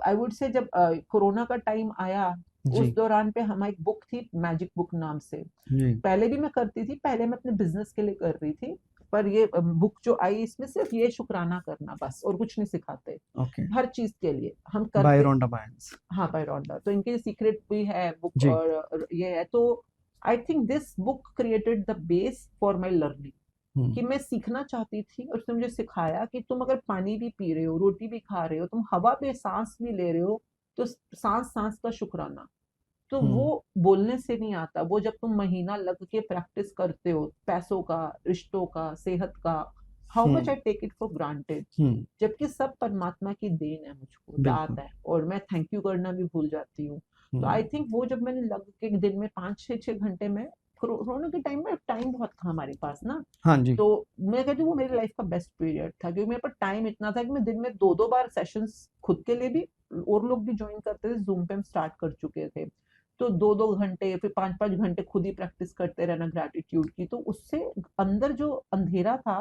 [SPEAKER 2] आई वुड से जब कोरोना का टाइम आया, उस
[SPEAKER 1] जी।
[SPEAKER 2] दौरान पे हमारी एक बुक थी, मैजिक बुक नाम से।
[SPEAKER 1] जी।
[SPEAKER 2] पहले भी मैं करती थी, पहले मैं अपने बिजनेस के लिए कर रही थी, पर ये बुक जो आई, इसमें सिर्फ ये शुक्राना करना बस, और कुछ नहीं सिखाते।
[SPEAKER 1] ओके।
[SPEAKER 2] हर चीज के लिए हम
[SPEAKER 1] बाय
[SPEAKER 2] करते।
[SPEAKER 1] रोंडा बायंस।
[SPEAKER 2] हाँ, बाय रॉन्डा, तो इनके सीक्रेट भी है बुक,
[SPEAKER 1] जी।
[SPEAKER 2] और ये है तो I think this book created the base for my learning.
[SPEAKER 1] Hmm.
[SPEAKER 2] कि मैं सीखना चाहती थी, और उसने मुझे सिखाया कि तुम अगर पानी भी पी रहे हो, रोटी भी खा रहे हो, तुम हवा पे सांस भी ले रहे हो, तो सांस सांस का शुक्राना। तो
[SPEAKER 1] हम्म।
[SPEAKER 2] वो बोलने से नहीं आता, वो जब तुम महीना लग के प्रैक्टिस करते हो, पैसों का, रिश्तों का, सेहत का, how much
[SPEAKER 1] hmm.
[SPEAKER 2] I take it for granted.
[SPEAKER 1] Hmm.
[SPEAKER 2] जबकि सब परमात्मा की देन है, मुझको दात
[SPEAKER 1] बिल्कुल।
[SPEAKER 2] है, और मैं थैंक यू करना भी भूल जाती हूँ। तो आई
[SPEAKER 1] हम्म।
[SPEAKER 2] थिंक वो जब मैंने लग के दिन में 5-6 घंटे में, कोरोना के टाइम में टाइम बहुत था हमारे पास ना,
[SPEAKER 1] हाँ जी।
[SPEAKER 2] तो मैं कहती हूँ वो मेरी लाइफ का बेस्ट पीरियड था, क्योंकि मेरे पास टाइम इतना था कि मैं दिन में 2-2 बार सेशंस खुद के लिए भी, और लोग भी ज्वाइन करते थे, जूम पे हम स्टार्ट कर चुके थे। तो 2-2 घंटे, फिर 5-5 घंटे खुद ही प्रैक्टिस करते रहना ग्रैटिट्यूड की। तो उससे अंदर जो अंधेरा था,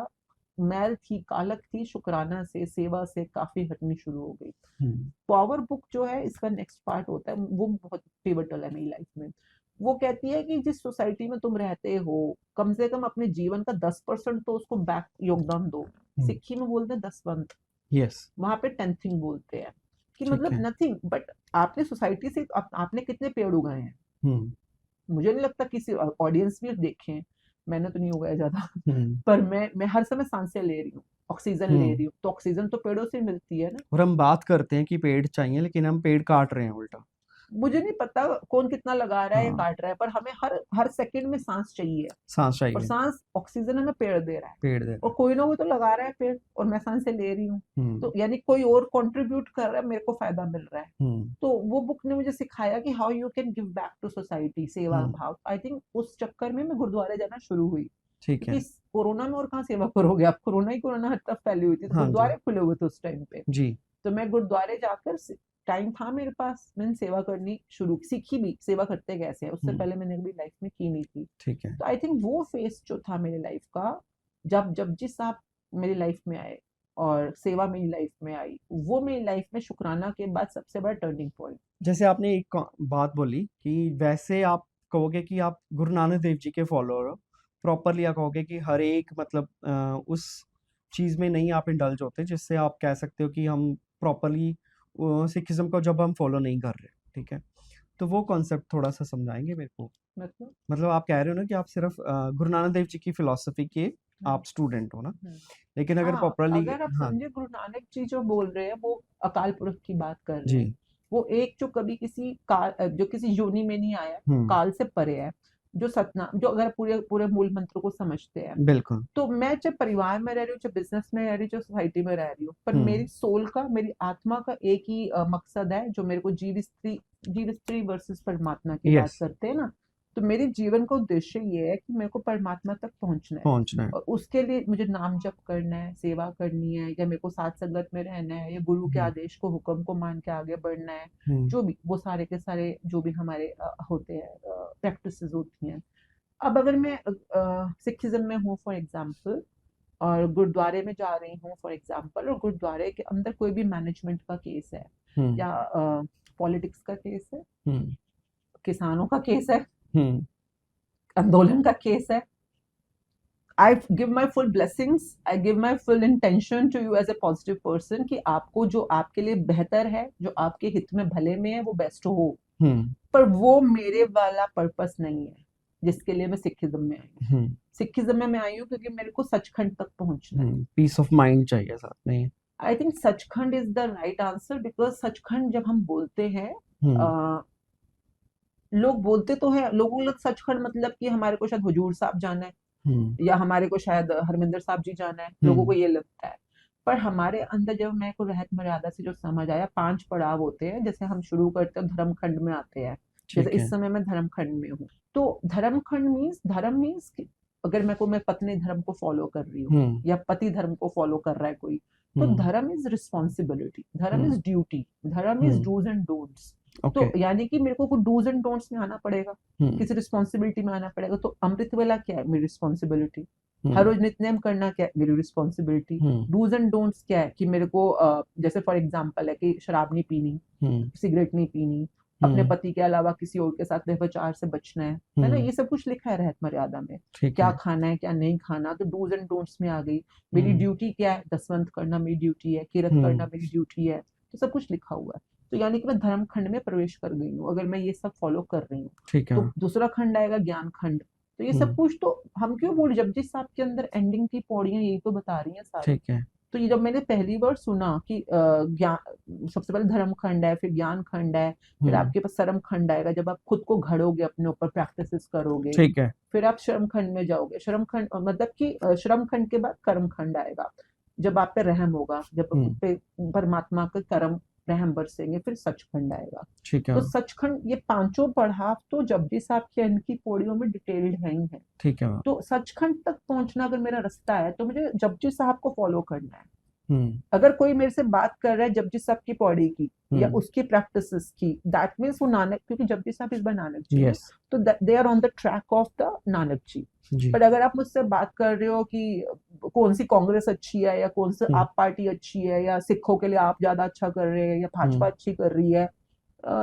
[SPEAKER 2] मैल थी, कालक थी, शुक्राना से, सेवा से काफी हटनी शुरू हो गई।
[SPEAKER 1] हम्म।
[SPEAKER 2] पावर बुक जो है, इसका नेक्स्ट पार्ट होता है, वो बहुत पिवटल है मेरी लाइफ में। वो कहती है कि जिस सोसाइटी में तुम रहते हो, कम से कम अपने जीवन का 10% तो उसको बैक योगदान दो।
[SPEAKER 1] हम्म।
[SPEAKER 2] सिक्खी में बोलते हैं 10 पंथ,
[SPEAKER 1] यस।
[SPEAKER 2] वहां पे 10 थिंग बोलते हैं। कि
[SPEAKER 1] ठीक
[SPEAKER 2] मतलब
[SPEAKER 1] है।
[SPEAKER 2] नथिंग बट, आपने सोसाइटी से आपने कितने पेड़ उगाए हैं।
[SPEAKER 1] हम्म।
[SPEAKER 2] मुझे नहीं लगता किसी ऑडियंस भी देखें, मैंने तो नहीं उगाया ज्यादा।
[SPEAKER 1] हम्म।
[SPEAKER 2] पर मैं हर समय सांसें ले रही हूँ, ऑक्सीजन ले
[SPEAKER 1] हम्म।
[SPEAKER 2] रही हूँ, तो ऑक्सीजन तो पेड़ों से मिलती है ना।
[SPEAKER 1] और हम बात करते हैं कि पेड़ चाहिए, लेकिन हम पेड़ काट रहे हैं उल्टा।
[SPEAKER 2] मुझे नहीं पता कौन कितना लगा रहा है या
[SPEAKER 1] हाँ।
[SPEAKER 2] काट रहा है, पर हमें हर हर सेकंड में सांस चाहिए।
[SPEAKER 1] सांस
[SPEAKER 2] और
[SPEAKER 1] चाहिए।
[SPEAKER 2] सांस ऑक्सीजन हमें पेड़ दे रहा है,
[SPEAKER 1] पेड़ दे रहा
[SPEAKER 2] और
[SPEAKER 1] है।
[SPEAKER 2] कोई ना कोई तो लगा रहा है पेड़, और मैं सांसें ले रही हूँ।
[SPEAKER 1] हम्म।
[SPEAKER 2] तो यानी कोई और कंट्रीब्यूट कर रहा है, मेरे को फायदा मिल रहा है।
[SPEAKER 1] हम्म।
[SPEAKER 2] तो वो बुक ने मुझे सिखाया कि how you can give back to society, सेवा
[SPEAKER 1] हम्म।
[SPEAKER 2] भाव। आई थिंक उस चक्कर में मैं गुरुद्वारे जाना शुरू हुई,
[SPEAKER 1] ठीक
[SPEAKER 2] क्योंकि
[SPEAKER 1] है।
[SPEAKER 2] कोरोना में और कहाँ सेवा करोगे आप, कोरोना ही कोरोना हर तरफ फैली हुई थी, तो
[SPEAKER 1] हाँ जी।
[SPEAKER 2] गुरुद्वारे खुले हुए थे उस टाइम पे।
[SPEAKER 1] जी।
[SPEAKER 2] तो मैं गुरुद्वारे जाकर, टाइम था मेरे पास, मैंने सेवा करनी शुरू, सीखी भी सेवा करते कैसे है, उससे
[SPEAKER 1] हम्म।
[SPEAKER 2] पहले मैंने कभी लाइफ में की नहीं थी।
[SPEAKER 1] ठीक है।
[SPEAKER 2] तो आई थिंक वो फेस जो था मेरे लाइफ का, जब जब जिस आप मेरी लाइफ में आए, और सेवा मेरी लाइफ में आई, वो मेरी लाइफ में शुक्राना के बाद सबसे बड़ा टर्निंग पॉइंट।
[SPEAKER 1] जैसे आपने एक बात बोली कि वैसे आप कहोगे कि आप गुरु नानक देव जी के फॉलोअर हो, प्रॉपरली आप कहोगे कि हर एक मतलब उस चीज़ में नहीं आप इंडल्ज होते जिससे आप कह सकते हो कि हम प्रॉपरली सिखिज्म को जब हम फॉलो नहीं कर रहे, ठीक है? तो वो कॉन्सेप्ट थोड़ा सा समझाएंगे मेरे को?
[SPEAKER 2] मतलब
[SPEAKER 1] मतलब आप कह रहे हो ना कि आप सिर्फ गुरु नानक देव जी की फिलॉसफी के
[SPEAKER 2] हम्म,
[SPEAKER 1] आप स्टूडेंट हो ना,
[SPEAKER 2] हम्म।
[SPEAKER 1] लेकिन अगर
[SPEAKER 2] हाँ,
[SPEAKER 1] प्रॉपरली।
[SPEAKER 2] अगर आप
[SPEAKER 1] हाँ
[SPEAKER 2] समझे गुरु नानक जी जो बोल रहे हैं वो अकाल पुरख की बात कर रहे हैं।
[SPEAKER 1] जी।
[SPEAKER 2] वो एक जो कभी किसी काल, जो किसी योनि में नहीं आया,
[SPEAKER 1] हम्म।
[SPEAKER 2] काल से परे है, जो सतनाम, जो अगर पूरे पूरे मूल मंत्र को समझते हैं।
[SPEAKER 1] बिल्कुल।
[SPEAKER 2] तो मैं चाहे परिवार में रह रही हूँ, चाहे बिजनेस में रह रही हूँ, चाहे सोसाइटी में रह रही हूँ, पर
[SPEAKER 1] हम्म।
[SPEAKER 2] मेरी सोल का, मेरी आत्मा का एक ही मकसद है, जो मेरे को जीव स्त्री वर्सेस परमात्मा की बात
[SPEAKER 1] यस।
[SPEAKER 2] करते हैं ना। तो मेरे जीवन का उद्देश्य ये है कि मेरे को परमात्मा तक पहुंचना है।
[SPEAKER 1] पहुंचना है।
[SPEAKER 2] और उसके लिए मुझे नाम जप करना है, सेवा करनी है, या मेरे को साथ संगत में रहना है, या गुरु के
[SPEAKER 1] हम्म।
[SPEAKER 2] आदेश को, हुक्म को मान के आगे बढ़ना है।
[SPEAKER 1] हम्म।
[SPEAKER 2] जो भी वो सारे के सारे जो भी हमारे होते हैं, प्रैक्टिसेस होती हैं। अब अगर मैं सिखिज्म में हूँ फॉर एग्जाम्पल, और गुरुद्वारे में जा रही हूँ फॉर एग्जाम्पल, और गुरुद्वारे के अंदर कोई भी मैनेजमेंट का केस है,
[SPEAKER 1] हम्म।
[SPEAKER 2] या पॉलिटिक्स का केस है,
[SPEAKER 1] हम्म।
[SPEAKER 2] किसानों का केस है,
[SPEAKER 1] हम्म।
[SPEAKER 2] आंदोलन का केस है, I give my full blessings, I give my full intention to you as a positive person, कि आपको जो आपके लिए बेहतर है, जो आपके हित में भले में है, वो बेस्ट हो।
[SPEAKER 1] हम्म।
[SPEAKER 2] पर वो मेरे वाला पर्पस नहीं है जिसके लिए मैं सिखिज्म में आई हूँ।
[SPEAKER 1] हम्म।
[SPEAKER 2] सिखिज्म में मैं आई हूँ क्योंकि मेरे को सचखंड तक पहुंचना है।
[SPEAKER 1] पीस ऑफ माइंड चाहिए साथ में।
[SPEAKER 2] I think Sachkhand is the right answer, because Sachkhand जब हम बोलते हैं,
[SPEAKER 1] हम्म।
[SPEAKER 2] लोग बोलते तो है, लोगों को सचखंड मतलब कि हमारे को शायद हुजूर साहब जाना है,
[SPEAKER 1] हम्म।
[SPEAKER 2] या हमारे को शायद हरमिंदर साहब जी जाना है, लोगों को
[SPEAKER 1] हम्म।
[SPEAKER 2] ये लगता है। पर हमारे अंदर जब मेरे को रहत मर्यादा से जो समझ आया, 5 पड़ाव होते हैं। जैसे हम शुरू करते हैं धर्म खंड में आते हैं, जैसे
[SPEAKER 1] ठीक है।
[SPEAKER 2] इस समय मैं धर्म खंड में हूँ। तो धर्म खंड मीन्स, धर्म मीन्स अगर मैं पत्नी धर्म को फॉलो कर रही हूँ,
[SPEAKER 1] हम्म।
[SPEAKER 2] या पति धर्म को फॉलो कर रहा है कोई, तो
[SPEAKER 1] हम्म।
[SPEAKER 2] धर्म इज रिस्पॉन्सिबिलिटी, धर्म
[SPEAKER 1] हम्म।
[SPEAKER 2] इज ड्यूटी, धर्म is
[SPEAKER 1] hmm.
[SPEAKER 2] Dos and don'ts.
[SPEAKER 1] Okay.
[SPEAKER 2] तो यानी कि मेरे को कुछ डूज एंड डोंट्स में आना पड़ेगा,
[SPEAKER 1] हम्म।
[SPEAKER 2] किसी रिस्पॉन्सिबिलिटी में आना पड़ेगा। तो अमृत वेला क्या है? मेरी रिस्पॉन्सिबिलिटी। हर
[SPEAKER 1] हम्म।
[SPEAKER 2] रोज नित्य करना क्या है? मेरी responsibility.
[SPEAKER 1] Hmm.
[SPEAKER 2] Dos and don'ts क्या है? कि मेरे को जैसे फॉर एग्जांपल है कि शराब नहीं पीनी,
[SPEAKER 1] हम्म।
[SPEAKER 2] सिगरेट नहीं पीनी, अपने
[SPEAKER 1] हम्म।
[SPEAKER 2] पति के अलावा किसी और के साथ व्यभिचार से बचना है ना?
[SPEAKER 1] हम्म।
[SPEAKER 2] ये सब कुछ लिखा है रहत मर्यादा में,
[SPEAKER 1] ठीक
[SPEAKER 2] क्या
[SPEAKER 1] है।
[SPEAKER 2] खाना है क्या नहीं खाना। तो डूज एंड डोंट्स में आ गई। मेरी
[SPEAKER 1] हम्म।
[SPEAKER 2] ड्यूटी क्या है? दसवंत करना मेरी ड्यूटी है, किरत करना
[SPEAKER 1] हम्म।
[SPEAKER 2] मेरी ड्यूटी है। तो सब कुछ लिखा हुआ है। तो यानी कि मैं धर्म खंड में प्रवेश कर गई हूँ अगर मैं ये सब फॉलो कर रही हूँ।
[SPEAKER 1] ठीक है।
[SPEAKER 2] तो दूसरा खंड आएगा ज्ञान खंड। तो ये सब
[SPEAKER 1] हम्म।
[SPEAKER 2] कुछ तो हम क्यों बोल, जपजी साहब के अंदर एंडिंग की पौड़ियां यही तो बता रही हैं सारी।
[SPEAKER 1] ठीक है।
[SPEAKER 2] तो ये जब मैंने पहली बार सुना कि ज्ञान सबसे पहले धर्म खंड है, फिर ज्ञान खंड है, फिर
[SPEAKER 1] हम्म।
[SPEAKER 2] आपके पास कर्म खंड आएगा जब आप खुद को घड़ोगे, अपने ऊपर प्रैक्टिसेस करोगे।
[SPEAKER 1] ठीक है।
[SPEAKER 2] फिर आप श्रम खंड में जाओगे, श्रम खंड मतलब कि श्रम खंड के बाद कर्म खंड आएगा, जब आप पे रहम होगा, जब
[SPEAKER 1] हम्म।
[SPEAKER 2] पे परमात्मा के कर्म रहम बरसेंगे। फिर सचखंड आएगा।
[SPEAKER 1] ठीक है।
[SPEAKER 2] तो सचखंड, ये पांचों पड़ाव तो जपजी साहब के अंड की पौड़ियों में डिटेल्ड है ही है।
[SPEAKER 1] ठीक है।
[SPEAKER 2] तो सचखंड तक पहुंचना अगर मेरा रास्ता है, तो मुझे जपजी साहब को फॉलो करना है।
[SPEAKER 1] हम्म।
[SPEAKER 2] अगर कोई मेरे से बात कर रहा है जपजी साहब की पौड़ी की, या
[SPEAKER 1] हम्म।
[SPEAKER 2] उसकी प्रैक्टिसेस की, दैट मीन्स वो नानक, क्योंकि जपजी साहब इज बाय नानक जी ना।
[SPEAKER 1] यस।
[SPEAKER 2] तो they are on the track of the Nanak ji.
[SPEAKER 1] जी।
[SPEAKER 2] पर अगर आप मुझसे बात कर रहे हो कि कौन सी कांग्रेस अच्छी है, या कौन सी
[SPEAKER 1] हम्म।
[SPEAKER 2] आप पार्टी अच्छी है, या सिखों के लिए आप ज्यादा अच्छा कर रहे हैं, या भाजपा
[SPEAKER 1] हम्म।
[SPEAKER 2] अच्छी कर रही है,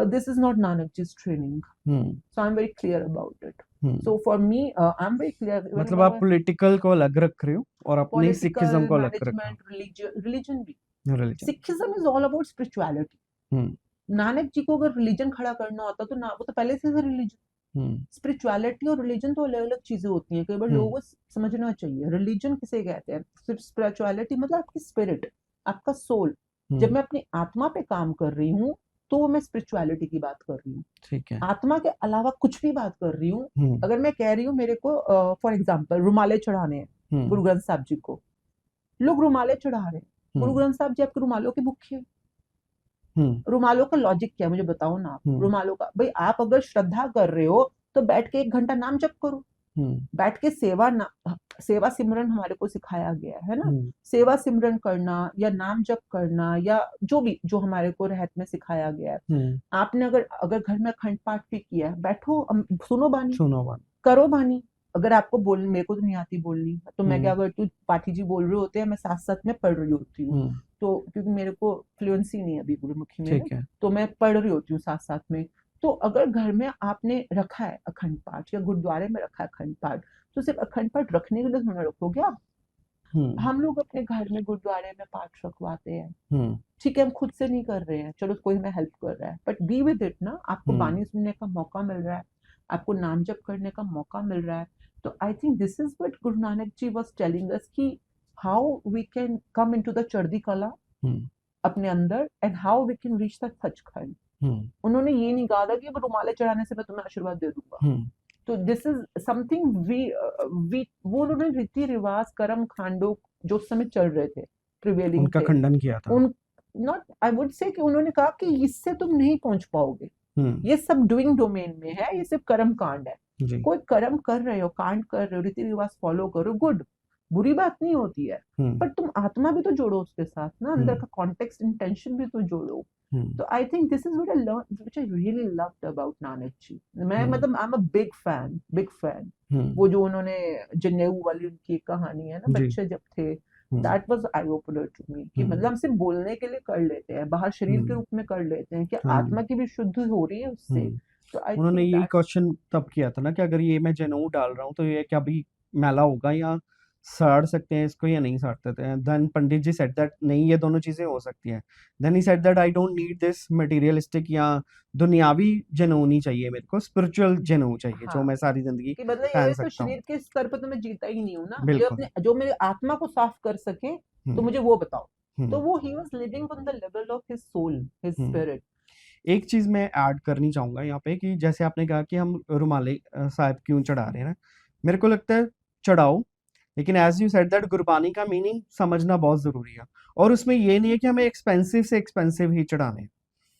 [SPEAKER 2] this is not Nanak ji's training.
[SPEAKER 1] Hmm.
[SPEAKER 2] So I'm very clear about it.
[SPEAKER 1] Hmm.
[SPEAKER 2] So for me, I'm very clear
[SPEAKER 1] मतलब
[SPEAKER 2] whenever
[SPEAKER 1] आप पॉलिटिकल को अलग रख रहे हो और अपने
[SPEAKER 2] political,
[SPEAKER 1] सिखिज्म को अलग रखा।
[SPEAKER 2] management, religion भी।
[SPEAKER 1] Religion.
[SPEAKER 2] Sikhism is all about spirituality.
[SPEAKER 1] हम्म।
[SPEAKER 2] नानक जी को अगर रिलीजन खड़ा करना होता तो ना, वो तो पहले से रिलीजन।
[SPEAKER 1] हम्म।
[SPEAKER 2] स्पिरिचुअलिटी और रिलीजन तो अलग अलग चीजें होती हैं, कई बार लोगों
[SPEAKER 1] हम्म।
[SPEAKER 2] को समझना चाहिए। रिलीजन किसे कहते हैं? सिर्फ स्पिरिचुअलिटी मतलब आपकी स्पिरिट, आपका सोल। जब
[SPEAKER 1] हम्म।
[SPEAKER 2] मैं अपनी आत्मा पे काम कर रही हूँ, तो वो मैं स्पिरिचुअलिटी की बात कर रही हूँ।
[SPEAKER 1] ठीक है।
[SPEAKER 2] आत्मा के अलावा कुछ भी बात कर रही हूँ।
[SPEAKER 1] हम्म।
[SPEAKER 2] अगर मैं कह रही हूँ मेरे को फॉर एग्जाम्पल रुमाले चढ़ाने हैं
[SPEAKER 1] हम्म।
[SPEAKER 2] गुरु ग्रंथ साहब जी को, लोग रुमाले चढ़ा रहे हैं, गुरु
[SPEAKER 1] हम्म।
[SPEAKER 2] ग्रंथ साहब जी आपके रुमालों के भूखे हैं।
[SPEAKER 1] हम्म।
[SPEAKER 2] रुमालों का लॉजिक क्या है मुझे बताओ ना आप।
[SPEAKER 1] हम्म।
[SPEAKER 2] रुमालों का भाई, आप अगर श्रद्धा कर रहे हो तो बैठ के 1 घंटा नाम जप करो।
[SPEAKER 1] हम्म।
[SPEAKER 2] बैठ के सेवा सिमरन हमारे को सिखाया गया है ना।
[SPEAKER 1] हम्म।
[SPEAKER 2] सेवा सिमरन करना, या नाम जप करना, या जो भी जो हमारे को रहत में सिखाया गया है।
[SPEAKER 1] हम्म।
[SPEAKER 2] आपने अगर अगर घर में अखंड पाठ भी किया है, बैठो सुनो बानी,
[SPEAKER 1] सुनो बात।
[SPEAKER 2] करो बानी। अगर आपको बोल मेरे को तो नहीं आती बोलनी, तो मैं क्या
[SPEAKER 1] हम्म
[SPEAKER 2] करती हूँ, पाठी जी बोल रहे होते हैं, मैं साथ साथ में पढ़ रही होती हूँ।
[SPEAKER 1] हम्म,
[SPEAKER 2] तो क्योंकि मेरे को फ्लुएंसी नहीं है अभी गुरुमुखी में ना,
[SPEAKER 1] ठीक है।
[SPEAKER 2] तो मैं पढ़ रही होती हूँ साथ साथ में। तो अगर घर में आपने रखा है अखंड पाठ, या गुरुद्वारे में रखा है अखंड पाठ, तो सिर्फ अखंड पाठ रखने के लिए थोड़ा रखोगे आप।
[SPEAKER 1] हम्म
[SPEAKER 2] हम लोग अपने घर में गुरुद्वारे में पाठ रखवाते हैं,
[SPEAKER 1] हम्म
[SPEAKER 2] ठीक है, हम खुद से नहीं कर रहे हैं, चलो कोई हमें हेल्प कर रहा है, बट बी विद इट ना, आपको
[SPEAKER 1] हम्म
[SPEAKER 2] बानी सुनने का मौका मिल रहा है, आपको नाम जप करने का मौका मिल रहा है। तो I think this is what Guru Nanak ji was telling us, कि how we can come into the Chardi Kala
[SPEAKER 1] hmm
[SPEAKER 2] अपने अंदर, and how we can reach the Sachkhand.
[SPEAKER 1] हम्म
[SPEAKER 2] उन्होंने ये नहीं कहा था कि रुमाले चढ़ाने से मैं तुम्हें आशीर्वाद दे दूंगा।
[SPEAKER 1] हम्म,
[SPEAKER 2] तो दिस इज समथिंग वी वो उन्होंने रीति रिवाज कर्म कांडों जो उस समय चल रहे थे, प्रिवेलिंग
[SPEAKER 1] उनका
[SPEAKER 2] थे,
[SPEAKER 1] खंडन किया था।
[SPEAKER 2] उन नॉट आई वुड से कि उन्होंने कहा कि इससे तुम नहीं पहुंच पाओगे,
[SPEAKER 1] हम्म,
[SPEAKER 2] ये सब डूइंग डोमेन में है, ये सिर्फ कर्म कांड है।
[SPEAKER 1] जी।
[SPEAKER 2] कोई कर्म कर रहे हो, कांड कर रहे हो, रीति रिवाज फॉलो करो, गुड, बुरी बात नहीं होती है,
[SPEAKER 1] हम्म
[SPEAKER 2] पर तुम आत्मा भी तो जोड़ो उसके साथ ना, अंदर
[SPEAKER 1] हम्म
[SPEAKER 2] का कॉन्टेक्स्ट इंटेंशन भी तो जोड़ो।
[SPEAKER 1] हम्म
[SPEAKER 2] तो I think this is what I learn, which I really loved about Nanak ji. मैं
[SPEAKER 1] हम्म
[SPEAKER 2] मतलब I am a big fan.
[SPEAKER 1] हम्म,
[SPEAKER 2] वो जो उन्होंने जनेऊ वाली उनकी एक कहानी है ना,
[SPEAKER 1] जी।
[SPEAKER 2] बच्चे जब थे,
[SPEAKER 1] hmm
[SPEAKER 2] that was eye opener to me, कि मतलब
[SPEAKER 1] हम्म
[SPEAKER 2] हम सिर्फ बोलने के लिए कर लेते हैं, बाहर शरीर के
[SPEAKER 1] हम्म,
[SPEAKER 2] रूप में कर लेते हैं, कि
[SPEAKER 1] हाँ जी।
[SPEAKER 2] आत्मा की भी शुद्ध हो रही है उससे।
[SPEAKER 1] हम्म,
[SPEAKER 2] तो आई
[SPEAKER 1] उन्होंने
[SPEAKER 2] थिंक
[SPEAKER 1] यही
[SPEAKER 2] दैट्स
[SPEAKER 1] क्वेश्चन तब किया था ना कि अगर ये मैं जनेऊ डाल रहा हूँ तो ये क्या भी मैला होगा, या साड़ सकते हैं इसको या नहीं साड़ सकते हैं। Then pandit ji said that नहीं, ये दोनों चीजें हो सकती हैं। Then he said that I don't need this materialistic या दुनियावी जनेऊ नहीं चाहिए, मेरे को स्पिरिचुअल जनेऊ चाहिए जो
[SPEAKER 2] हाँ,
[SPEAKER 1] मैं सारी जिंदगी
[SPEAKER 2] कि मतलब
[SPEAKER 1] पहन
[SPEAKER 2] ये तो
[SPEAKER 1] सकता हूँ।
[SPEAKER 2] शरीर के स्तर पर तो मैं जीता ही नहीं हूँ ना, जो
[SPEAKER 1] बिल्कुल।
[SPEAKER 2] अपने जो मेरे आत्मा को साफ कर सके, तो
[SPEAKER 1] हम्म
[SPEAKER 2] मुझे वो बताओ। तो
[SPEAKER 1] हम्म
[SPEAKER 2] वो ही was living on the level of his soul, his
[SPEAKER 1] hmm.
[SPEAKER 2] Spirit.
[SPEAKER 1] एक चीज मैं ऐड करनी चाहूंगा यहाँ पे कि जैसे आपने कहा कि हम रुमाले साहब क्यों चढ़ा रहे हैं ना, मेरे को लगता है चढ़ाओ, लेकिन as you said that Gurbani का मीनिंग समझना बहुत जरूरी है। और उसमें ये नहीं है कि हमें एक्सपेंसिव से एक्सपेंसिव ही चढ़ाने हैं।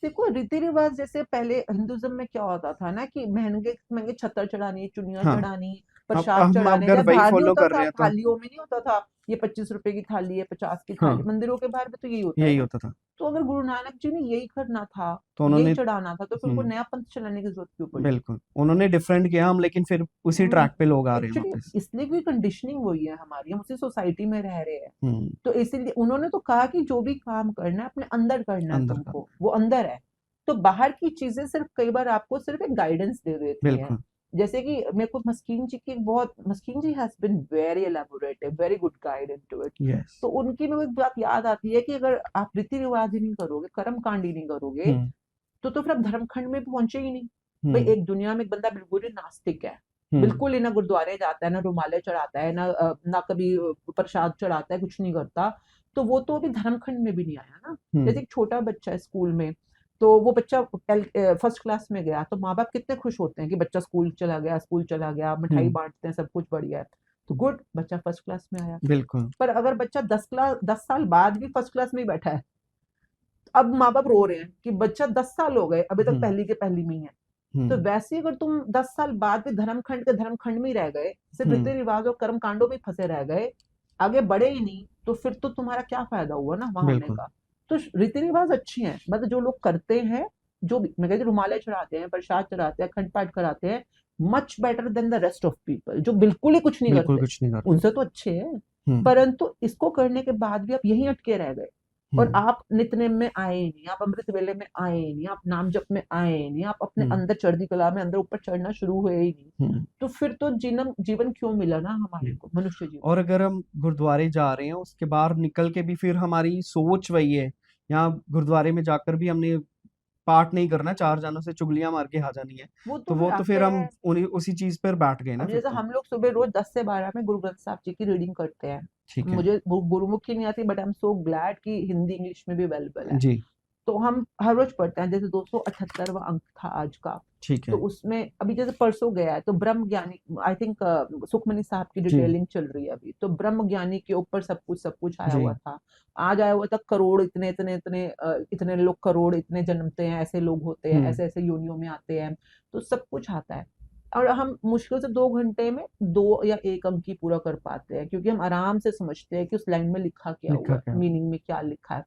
[SPEAKER 2] देखो रीति रिवाज जैसे पहले हिंदुज्म में क्या होता था ना, कि महंगे महंगे छत्तर चढ़ानी, चुनिया
[SPEAKER 1] हाँ,
[SPEAKER 2] चढ़ानी,
[SPEAKER 1] अब
[SPEAKER 2] प्रसाद
[SPEAKER 1] हम
[SPEAKER 2] चढ़ाने,
[SPEAKER 1] अगर
[SPEAKER 2] जब
[SPEAKER 1] वही
[SPEAKER 2] बाहर नहीं
[SPEAKER 1] फॉलो
[SPEAKER 2] होता
[SPEAKER 1] कर रहे
[SPEAKER 2] था,
[SPEAKER 1] हैं तो
[SPEAKER 2] थालियों में नहीं होता था, ये 25 रुपए की थाली है, 50 की थाली,
[SPEAKER 1] हाँ,
[SPEAKER 2] मंदिरों के बाहर भी तो यही होता है
[SPEAKER 1] यही
[SPEAKER 2] ना।
[SPEAKER 1] होता था।
[SPEAKER 2] तो अगर गुरु नानक जी ने यही करना था,
[SPEAKER 1] तो
[SPEAKER 2] यही
[SPEAKER 1] उन्होंने
[SPEAKER 2] चढ़ाना था, तो फिर उनको
[SPEAKER 1] हम्म,
[SPEAKER 2] नया पंथ चलाने की जरूरत क्यों पड़ी।
[SPEAKER 1] बिल्कुल उन्होंने डिफरेंट किया, हम लेकिन फिर उसी ट्रैक पे लोग आ रहे हैं
[SPEAKER 2] एक्चुअली
[SPEAKER 1] वापस।
[SPEAKER 2] इसलिए भी कंडीशनिंग हुई है हमारी, हम उसी सोसाइटी में रह रहे हैं।
[SPEAKER 1] हम्म,
[SPEAKER 2] तो इसीलिए उन्होंने तो कहा कि जो भी काम करना है अपने अंदर करना है,
[SPEAKER 1] अंदर का।
[SPEAKER 2] तुमको वो अंदर है। तो बाहर की चीजें सिर्फ कई बार आपको सिर्फ एक गाइडेंस दे देती हैं।
[SPEAKER 1] बिल्कुल।
[SPEAKER 2] जैसे कि मेरे को मस्कीन जी की बहुत, Maskeen ji has been very elaborative, very good guide into it.
[SPEAKER 1] Yes.
[SPEAKER 2] तो उनकी मेरे को एक बात याद आती है कि अगर आप रीति रिवाज ही नहीं करोगे, कर्म कांड ही नहीं करोगे,
[SPEAKER 1] हम्म
[SPEAKER 2] तो फिर आप धर्मखंड में भी पहुंचे ही नहीं। भाई
[SPEAKER 1] हम्म
[SPEAKER 2] एक दुनिया में एक बंदा बिल्कुल ही नास्तिक है,
[SPEAKER 1] हम्म
[SPEAKER 2] बिल्कुल ही ना गुरुद्वारे जाता है, ना रुमाले चढ़ाता है, ना कभी प्रसाद चढ़ाता है, कुछ नहीं करता, तो वो तो अभी धर्मखंड में भी नहीं आया ना। जैसे
[SPEAKER 1] हम्म
[SPEAKER 2] एक छोटा बच्चा है स्कूल में, तो वो बच्चा फर्स्ट क्लास में गया, तो माँ बाप कितने खुश होते हैं कि बच्चा स्कूल चला गया, मिठाई
[SPEAKER 1] हम्म,
[SPEAKER 2] बांटते हैं, सब कुछ बढ़िया है। तो गुड, बच्चा फर्स्ट क्लास में आया।
[SPEAKER 1] बिल्कुल।
[SPEAKER 2] पर अगर बच्चा 10 साल बाद भी फर्स्ट क्लास में ही बैठा है, अब माँ बाप रो रहे हैं कि बच्चा 10 साल हो गए अभी तक
[SPEAKER 1] हम्म
[SPEAKER 2] पहली के पहली में ही है। तो
[SPEAKER 1] हम्म
[SPEAKER 2] वैसे ही अगर तुम 10 साल बाद भी धर्मखंड के धर्मखंड में ही रह गए, सिर्फ रीति
[SPEAKER 1] हम्म,
[SPEAKER 2] रिवाज और कर्म कांडों में फंसे रह गए, आगे बढ़े ही नहीं, तो फिर तो तुम्हारा क्या फायदा हुआ ना वहां होने
[SPEAKER 1] बिल्कुल।
[SPEAKER 2] का। तो रीति रिवाज अच्छी हैं, मतलब जो लोग करते हैं, जो भी मैं कहती हूँ, रुमाले चढ़ाते हैं, प्रसाद चढ़ाते हैं, अखंड पाठ कराते हैं, much better than the rest of people जो बिल्कुल ही कुछ नहीं
[SPEAKER 1] बिल्कुल
[SPEAKER 2] करते,
[SPEAKER 1] कुछ नहीं कर रहे।
[SPEAKER 2] उनसे तो अच्छे हैं।
[SPEAKER 1] हम्म
[SPEAKER 2] परंतु इसको करने के बाद भी आप यहीं अटके रह गए, और
[SPEAKER 1] हम्म
[SPEAKER 2] आप नित्यनेम में आए नहीं, आप अमृत वेले में आए नहीं, आप नाम जप में आए नहीं, आप अपने
[SPEAKER 1] हम्म
[SPEAKER 2] अंदर चढ़ती कला में अंदर ऊपर चढ़ना शुरू हुए ही नहीं,
[SPEAKER 1] हम्म
[SPEAKER 2] तो फिर तो जीवन जीवन क्यों मिला ना हमारे
[SPEAKER 1] जी।
[SPEAKER 2] को, मनुष्य जीवन।
[SPEAKER 1] और अगर हम गुरुद्वारे जा रहे हैं उसके बाहर निकल के भी फिर हमारी सोच वही है, यहाँ गुरुद्वारे में जाकर भी हमने पाठ नहीं करना, चार जानों से चुगलियां मार के आ जानी है,
[SPEAKER 2] वो
[SPEAKER 1] तो
[SPEAKER 2] तो फिर
[SPEAKER 1] वो तो
[SPEAKER 2] आते
[SPEAKER 1] फिर हम
[SPEAKER 2] हैं।
[SPEAKER 1] उन्हीं उसी चीज पर बैठ गए ना
[SPEAKER 2] अब
[SPEAKER 1] फिर
[SPEAKER 2] जैसे
[SPEAKER 1] तो।
[SPEAKER 2] हम लोग सुबह रोज 10 से 12 में गुरु ग्रंथ साहब जी की रीडिंग करते हैं।
[SPEAKER 1] ठीक है।
[SPEAKER 2] मुझे गुरुमुखी नहीं आती, but I am so glad कि हिंदी इंग्लिश में भी अवेलेबल है।
[SPEAKER 1] जी।
[SPEAKER 2] तो हम हर रोज पढ़ते हैं, जैसे 278वां अंक था आज का।
[SPEAKER 1] ठीक
[SPEAKER 2] तो
[SPEAKER 1] है।
[SPEAKER 2] उसमें अभी जैसे परसों गया है, तो ब्रह्म ज्ञानी, आई थिंक सुखमनी साहब की
[SPEAKER 1] जी
[SPEAKER 2] डिटेलिंग चल रही है अभी, तो ब्रह्म ज्ञानी के ऊपर सब कुछ आया
[SPEAKER 1] जी।
[SPEAKER 2] हुआ था। आज आया हुआ था करोड़, इतने इतने इतने इतने लोग करोड़ इतने जन्मते हैं, ऐसे लोग होते हैं,
[SPEAKER 1] हम्म
[SPEAKER 2] ऐसे ऐसे योनियों में आते हैं। तो सब कुछ आता है, और हम मुश्किल से 2 घंटे में 2 या 1 अंक ही पूरा कर पाते हैं, क्योंकि हम आराम से समझते हैं कि उस लाइन में लिखा क्या
[SPEAKER 1] लिखा
[SPEAKER 2] हुआ है,
[SPEAKER 1] क्या हुआ?
[SPEAKER 2] मीनिंग में क्या लिखा है।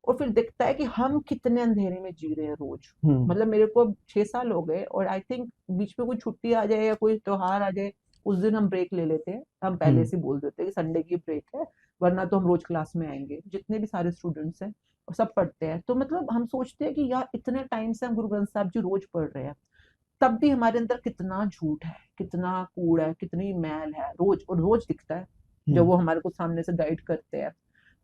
[SPEAKER 2] और फिर दिखता है कि हम कितने अंधेरे में जी रहे हैं रोज।
[SPEAKER 1] हम्म
[SPEAKER 2] मतलब मेरे को 6 साल हो गए, और आई थिंक बीच में कोई छुट्टी आ जाए या कोई त्योहार आ जाए, उस दिन हम ब्रेक ले लेते हैं, हम पहले से बोल देते हैं कि संडे की ब्रेक है, वरना तो हम रोज क्लास में आएंगे, जितने भी सारे स्टूडेंट्स हैं और सब पढ़ते हैं। तो मतलब हम सोचते हैं कि यार इतने टाइम से हम गुरु ग्रंथ साहब जी रोज पढ़ रहे हैं, तब भी हमारे अंदर कितना झूठ है, कितना कूड़ है, कितनी मैल है, रोज और रोज दिखता है जब वो हमारे को सामने से गाइड करते हैं।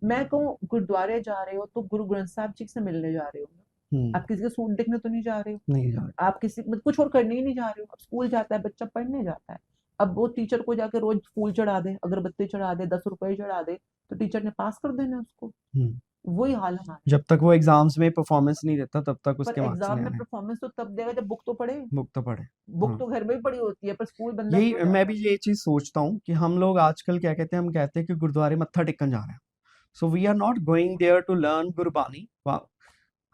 [SPEAKER 2] मैं कहूँ गुरुद्वारे जा रहे हो तो गुरु ग्रंथ साहब जी से मिलने जा रहे हो, आप किसी का सूट देखने तो नहीं जा रहे हो,
[SPEAKER 1] नहीं जा रहे।
[SPEAKER 2] आप किसी मतलब कुछ और करने ही नहीं जा रहे हो। अब स्कूल जाता है बच्चा, पढ़ने जाता है, अब वो टीचर को जाके रोज फूल चढ़ा दे, अगरबत्ती चढ़ा दे, 10 रुपए चढ़ा दे, तो टीचर ने पास कर देना उसको। वही हाल हमारा।
[SPEAKER 1] जब तक वो एग्जाम्स में परफॉर्मेंस नहीं देता तब तक
[SPEAKER 2] पर
[SPEAKER 1] उसके मार्क्स
[SPEAKER 2] एग्जाम
[SPEAKER 1] नहीं
[SPEAKER 2] में
[SPEAKER 1] आने।
[SPEAKER 2] परफॉर्मेंस तो तब देगा जब बुक तो पढ़े।
[SPEAKER 1] बुक तो पढ़े।
[SPEAKER 2] बुक तो घर में ही पड़ी होती है, पर स्कूल बंदा
[SPEAKER 1] यही
[SPEAKER 2] क्यों
[SPEAKER 1] मैं भी
[SPEAKER 2] जाता है?
[SPEAKER 1] ये चीज सोचता हूँ कि हम लोग आजकल क्या कहते हैं, हम कहते हैं कि गुरुद्वारे मत्था टेकन जा रहे हैं, so we are not going there to learn Gurbani.